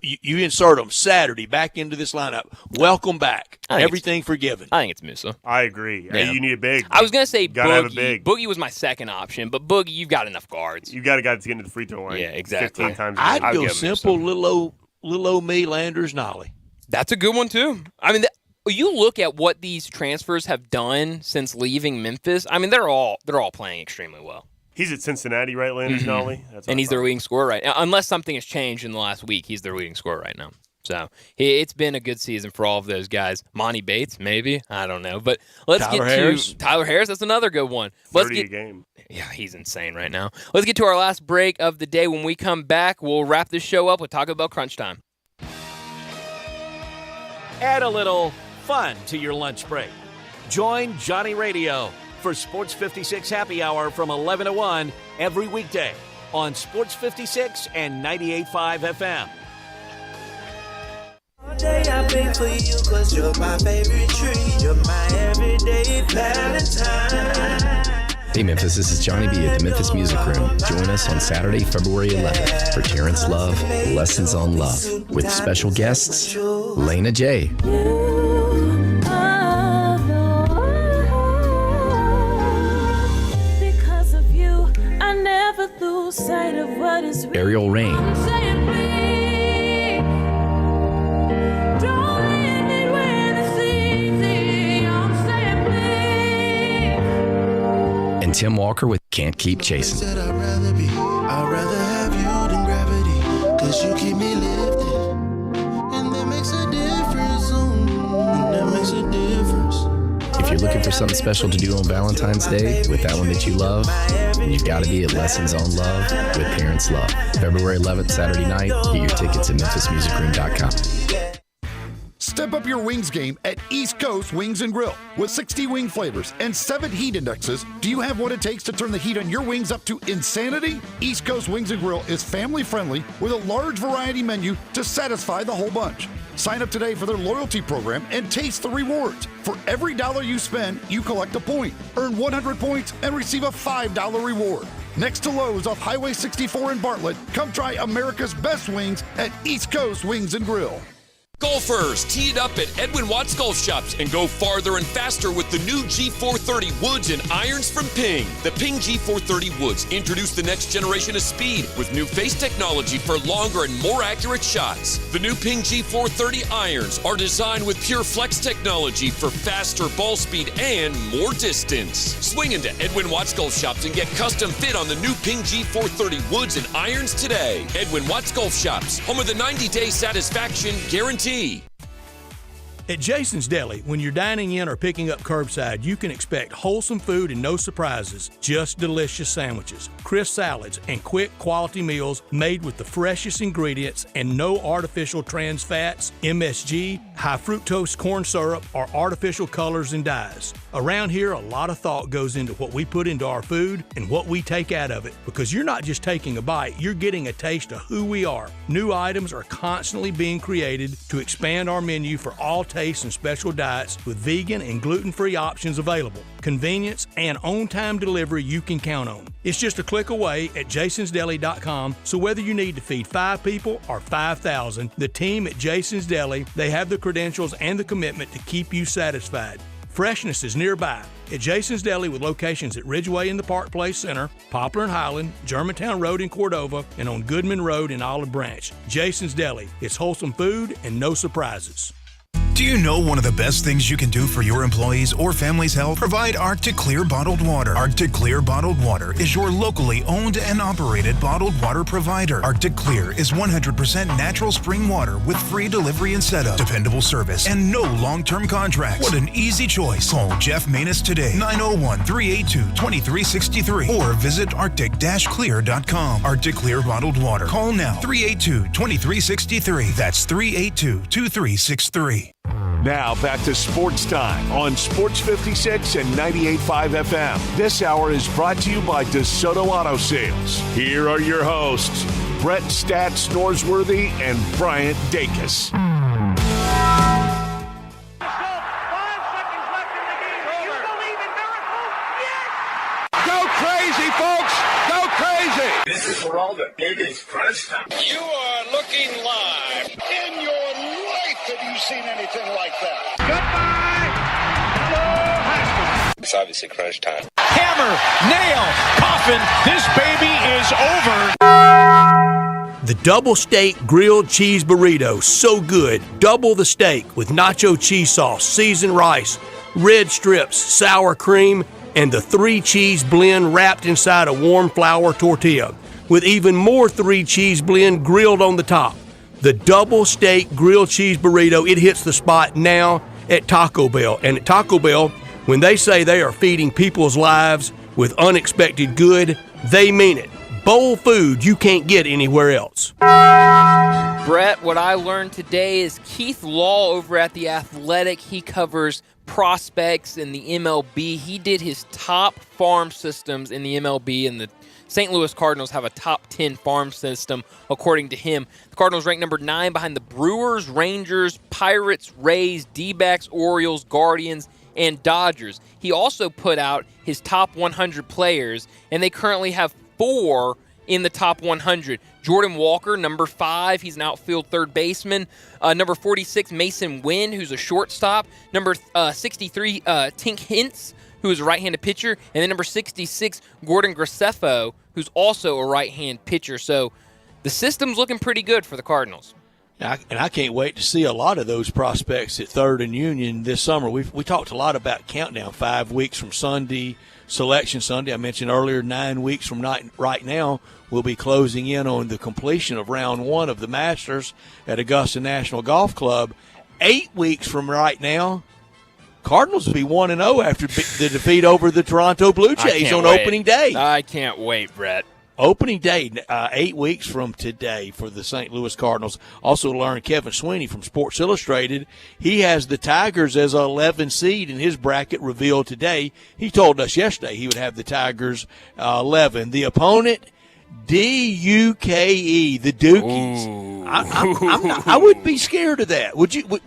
You insert them Saturday back into this lineup. Welcome back. Everything forgiven. I think it's Musa. I agree. Yeah. You need a big. I was going to say gotta Boogie. Have a big. Boogie was my second option, but Boogie, you've got enough guards. You got a guy that's getting to the free throw line. Yeah, exactly. 15 times. I'd go simple, little old me, Landers, Nolly. That's a good one too. I mean, you look at what these transfers have done since leaving Memphis. I mean, they're all playing extremely well. He's at Cincinnati, right, Landers Nolly? And he's their leading scorer right now. Unless something has changed in the last week, he's their leading scorer right now. So it's been a good season for all of those guys. Monty Bates, maybe. I don't know. But let's get to Tyler Harris. That's another good one. 30 a game. Yeah, he's insane right now. Let's get to our last break of the day. When we come back, we'll wrap this show up with Taco Bell Crunch Time. Add a little fun to your lunch break. Join Johnny Radio for Sports 56 Happy Hour from 11 to 1 every weekday on Sports 56 and 98.5 FM. All day I've been for you cause you're my favorite tree. You're my everyday Valentine. Hey Memphis, this is Johnny B at the Memphis Music Room. Join us on Saturday, February 11th for Terrence Love, Lessons on Love, with special guests, Lena J. Ariel Rain, and Tim Walker with Can't Keep Chasing. I'd rather have you than gravity, cause you keep me lifted, and that makes a difference. That makes a difference. If you're looking for something special to do on Valentine's Day with that one that you love, then you've got to be at Lessons on Love with Terrence Love. February 11th, Saturday night. Get your tickets at memphismusicroom.com. Step up your wings game at East Coast Wings & Grill. With 60 wing flavors and 7 heat indexes, do you have what it takes to turn the heat on your wings up to insanity? East Coast Wings & Grill is family friendly with a large variety menu to satisfy the whole bunch. Sign up today for their loyalty program and taste the rewards. For every $1 you spend, you collect a point. Earn 100 points and receive a $5 reward. Next to Lowe's off Highway 64 in Bartlett, come try America's best wings at East Coast Wings and Grill. Golfers, tee it up at Edwin Watts Golf Shops and go farther and faster with the new G430 woods and irons from Ping. The Ping G430 woods introduce the next generation of speed with new face technology for longer and more accurate shots. The new Ping G430 irons are designed with pure flex technology for faster ball speed and more distance. Swing into Edwin Watts Golf Shops and get custom fit on the new Ping G430 woods and irons today. Edwin Watts Golf Shops, home of the 90-day satisfaction guarantee. At Jason's Deli, when you're dining in or picking up curbside, you can expect wholesome food and no surprises, just delicious sandwiches, crisp salads, and quick quality meals made with the freshest ingredients and no artificial trans fats, MSG, high fructose corn syrup, or artificial colors and dyes. Around here, a lot of thought goes into what we put into our food and what we take out of it, because you're not just taking a bite, you're getting a taste of who we are. New items are constantly being created to expand our menu for all tastes and special diets with vegan and gluten-free options available. Convenience and on-time delivery you can count on. It's just a click away at jasonsdeli.com, so whether you need to feed 5 people or 5,000, the team at Jason's Deli, they have the credentials and the commitment to keep you satisfied. Freshness is nearby at Jason's Deli with locations at Ridgeway in the Park Place Center, Poplar and Highland, Germantown Road in Cordova, and on Goodman Road in Olive Branch. Jason's Deli. It's wholesome food and no surprises. Do you know one of the best things you can do for your employees or family's health? Provide Arctic Clear bottled water. Arctic Clear bottled water is your locally owned and operated bottled water provider. Arctic Clear is 100% natural spring water with free delivery and setup, dependable service, and no long-term contracts. What an easy choice. Call Jeff Manus today, 901-382-2363, or visit arctic-clear.com. Arctic Clear bottled water. Call now, 382-2363. That's 382-2363. Now back to Sports Time on Sports 56 and 98.5 FM. This hour is brought to you by DeSoto Auto Sales. Here are your hosts, Brett Stats Norsworthy and Bryant Dacus. Go crazy, folks! Go crazy! This is for all the biggest crunch time. You are looking live. In your life have you seen anything like that? Goodbye, hello, Haskell. It's obviously crunch time. Hammer, nail, coffin, this baby is over. The double steak grilled cheese burrito, so good. Double the steak with nacho cheese sauce, seasoned rice, red strips, sour cream, and the 3-cheese blend wrapped inside a warm flour tortilla, with even more 3-cheese blend grilled on the top. The double steak grilled cheese burrito, it hits the spot now at Taco Bell. And at Taco Bell, when they say they are feeding people's lives with unexpected good, they mean it. Bowl food you can't get anywhere else. Brett, what I learned today is Keith Law over at The Athletic, he covers prospects in the MLB. He did his top farm systems in the MLB, and the St. Louis Cardinals have a top 10 farm system, according to him. The Cardinals rank number 9 behind the Brewers, Rangers, Pirates, Rays, D-backs, Orioles, Guardians, and Dodgers. He also put out his top 100 players, and they currently have 4 in the top 100. Jordan Walker, number 5, he's an outfield third baseman. Number 46, Mason Wynn, who's a shortstop. Number 63, Tink Hintz, who is a right-handed pitcher. And then number 66, Gordon Graceffo, who's also a right-hand pitcher. So the system's looking pretty good for the Cardinals. And I can't wait to see a lot of those prospects at Third and Union this summer. We talked a lot about countdown, 5 weeks from Sunday, Selection Sunday. I mentioned earlier 9 weeks from right now, we'll be closing in on the completion of round 1 of the Masters at Augusta National Golf Club. 8 weeks from right now, Cardinals will be 1-0 after the defeat over the Toronto Blue Jays on opening day. I can't wait, Brett. Opening day, 8 weeks from today for the St. Louis Cardinals. Also learned Kevin Sweeney from Sports Illustrated. He has the Tigers as an 11 seed in his bracket revealed today. He told us yesterday he would have the Tigers 11. The opponent, D-U-K-E, the Dukies. I wouldn't be scared of that. Would you?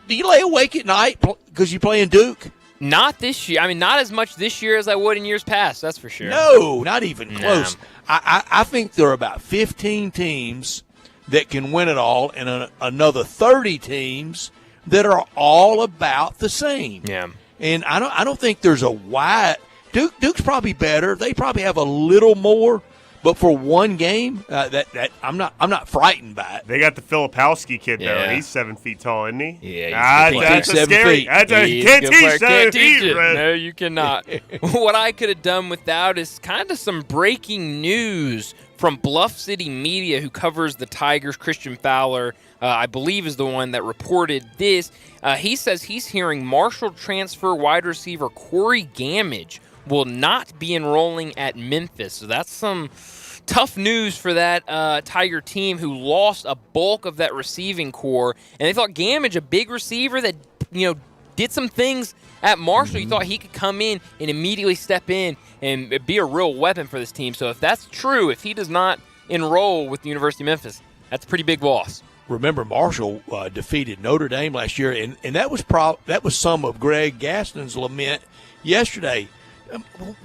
Do you lay awake at night because you're playing Duke? Not this year. I mean, not as much this year as I would in years past, that's for sure. No, not even close. I think there are about 15 teams that can win it all and another 30 teams that are all about the same. Yeah. And I don't think there's a wide – Duke's probably better. They probably have a little more. But for one game, I'm not frightened by it. They got the Filipowski kid though. Yeah. He's 7 feet tall, isn't he? Yeah, that's a scary. feet. You can't teach 7 feet. it. Brett. No, you cannot. What I could have done without is kind of some breaking news from Bluff City Media, who covers the Tigers. Christian Fowler, I believe, is the one that reported this. He says he's hearing Marshall transfer wide receiver Corey Gamage will not be enrolling at Memphis. So that's some tough news for that Tiger team, who lost a bulk of that receiving core. And they thought Gamage, a big receiver that did some things at Marshall, you thought he could come in and immediately step in and be a real weapon for this team. So if that's true, if he does not enroll with the University of Memphis, that's a pretty big loss. Remember, Marshall defeated Notre Dame last year, and that was some of Greg Gaston's lament yesterday.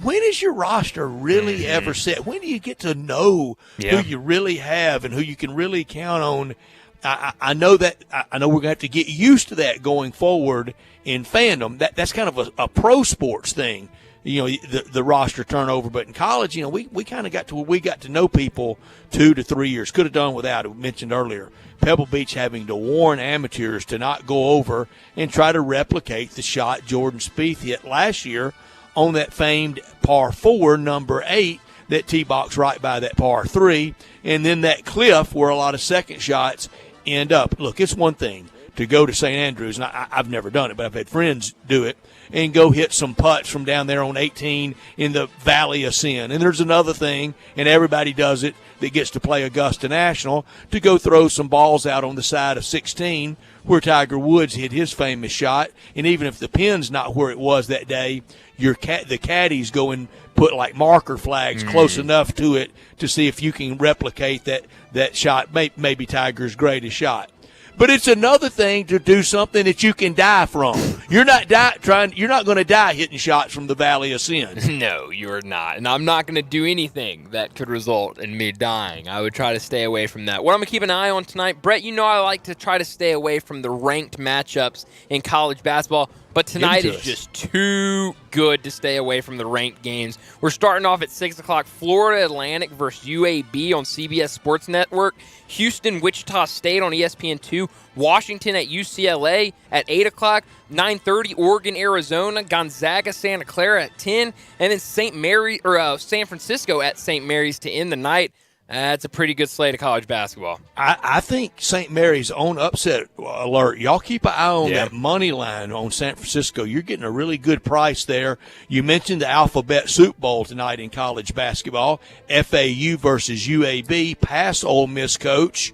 When is your roster really ever set? When do you get to know who you really have and who you can really count on? I know we're going to have to get used to that going forward in fandom. That's kind of a pro sports thing, the roster turnover. But in college, we kind of got to know people 2 to 3 years. Could have done without it. We mentioned earlier Pebble Beach having to warn amateurs to not go over and try to replicate the shot Jordan Spieth hit last year on that famed par 4, number 8, that tee-box right by that par 3, and then that cliff where a lot of second shots end up. Look, it's one thing to go to St. Andrews, and I've never done it, but I've had friends do it, and go hit some putts from down there on 18 in the Valley of Sin. And there's another thing, and everybody does it, that gets to play Augusta National, to go throw some balls out on the side of 16 where Tiger Woods hit his famous shot. And even if the pin's not where it was that day, the caddies go and put like marker flags close enough to it to see if you can replicate that shot, maybe Tiger's greatest shot. But it's another thing to do something that you can die from. You're not going to die hitting shots from the Valley of Sin. No, you're not. And I'm not going to do anything that could result in me dying. I would try to stay away from that. What I'm going to keep an eye on tonight, Brett, I like to try to stay away from the ranked matchups in college basketball. But tonight is just too good to stay away from the ranked games. We're starting off at 6 o'clock, Florida Atlantic versus UAB on CBS Sports Network. Houston, Wichita State on ESPN2. Washington at UCLA at 8 o'clock. 9:30, Oregon, Arizona. Gonzaga, Santa Clara at 10. And then San Francisco at St. Mary's to end the night. That's a pretty good slate of college basketball. I think St. Mary's on upset alert. Y'all keep an eye on that money line on San Francisco. You're getting a really good price there. You mentioned the Alphabet Soup Bowl tonight in college basketball. FAU versus UAB, past Ole Miss coach,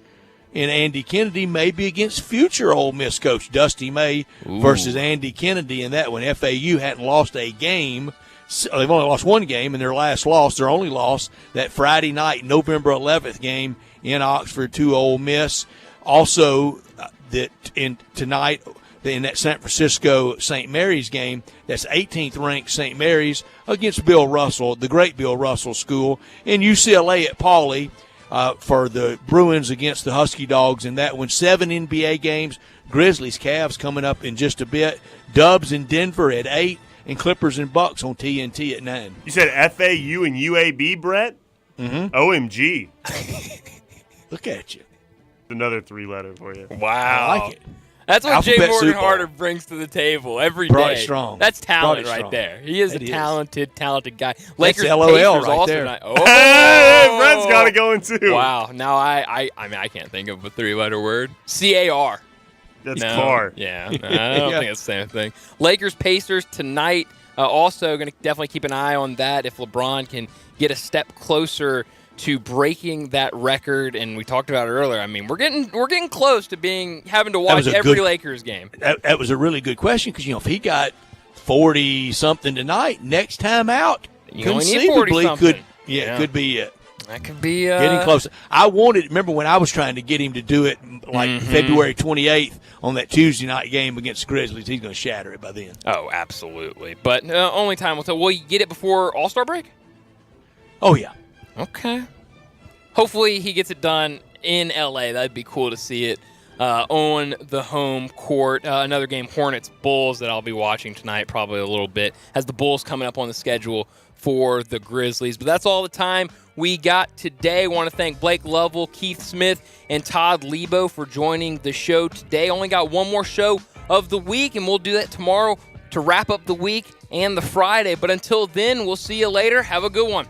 and Andy Kennedy may be against future Ole Miss coach Dusty May versus Andy Kennedy in that one. FAU hadn't lost a game. They've only lost one game in their last loss. Their only loss, that Friday night, November 11th game in Oxford to Ole Miss. Also, tonight in that San Francisco St. Mary's game, that's 18th ranked St. Mary's against Bill Russell, the great Bill Russell school, and UCLA at Pauley for the Bruins against the Husky Dogs in that one. 7 NBA games. Grizzlies, Cavs coming up in just a bit. Dubs in Denver at 8. And Clippers and Bucks on TNT at 9. You said FAU and UAB, Brett? Mm-hmm. OMG. Look at you. Another 3-letter for you. Wow. I like it. That's what Alphabet Jay Morgan Soup Harder brings to the table every day. Bright strong. That's talent Bright right strong. there. He is It a talented guy. That's Lakers LOL Pacers right also there. tonight. Oh, hey, Brett's got it going too. Wow. Now I can't think of a 3-letter word. CAR. That's car. Yeah. I don't think it's the same thing. Lakers Pacers tonight. Also going to definitely keep an eye on that if LeBron can get a step closer to breaking that record. And we talked about it earlier. I mean, we're getting close to having to watch every Lakers game. That was a really good question because if he got 40 something tonight, next time out, you only need 40 something. could be it. That could be getting close. Remember when I was trying to get him to do it like February 28th on that Tuesday night game against the Grizzlies. He's going to shatter it by then. Oh, absolutely. But only time will tell. Will you get it before All-Star break? Oh, yeah. Okay. Hopefully he gets it done in L.A. That'd be cool to see it on the home court. Another game, Hornets-Bulls, that I'll be watching tonight probably a little bit, has the Bulls coming up on the schedule for the Grizzlies. But that's all the time we got today. I want to thank Blake Lovell, Keith Smith, and Todd Lebo for joining the show today. Only got one more show of the week, and we'll do that tomorrow to wrap up the week and the Friday. But until then, we'll see you later. Have a good one.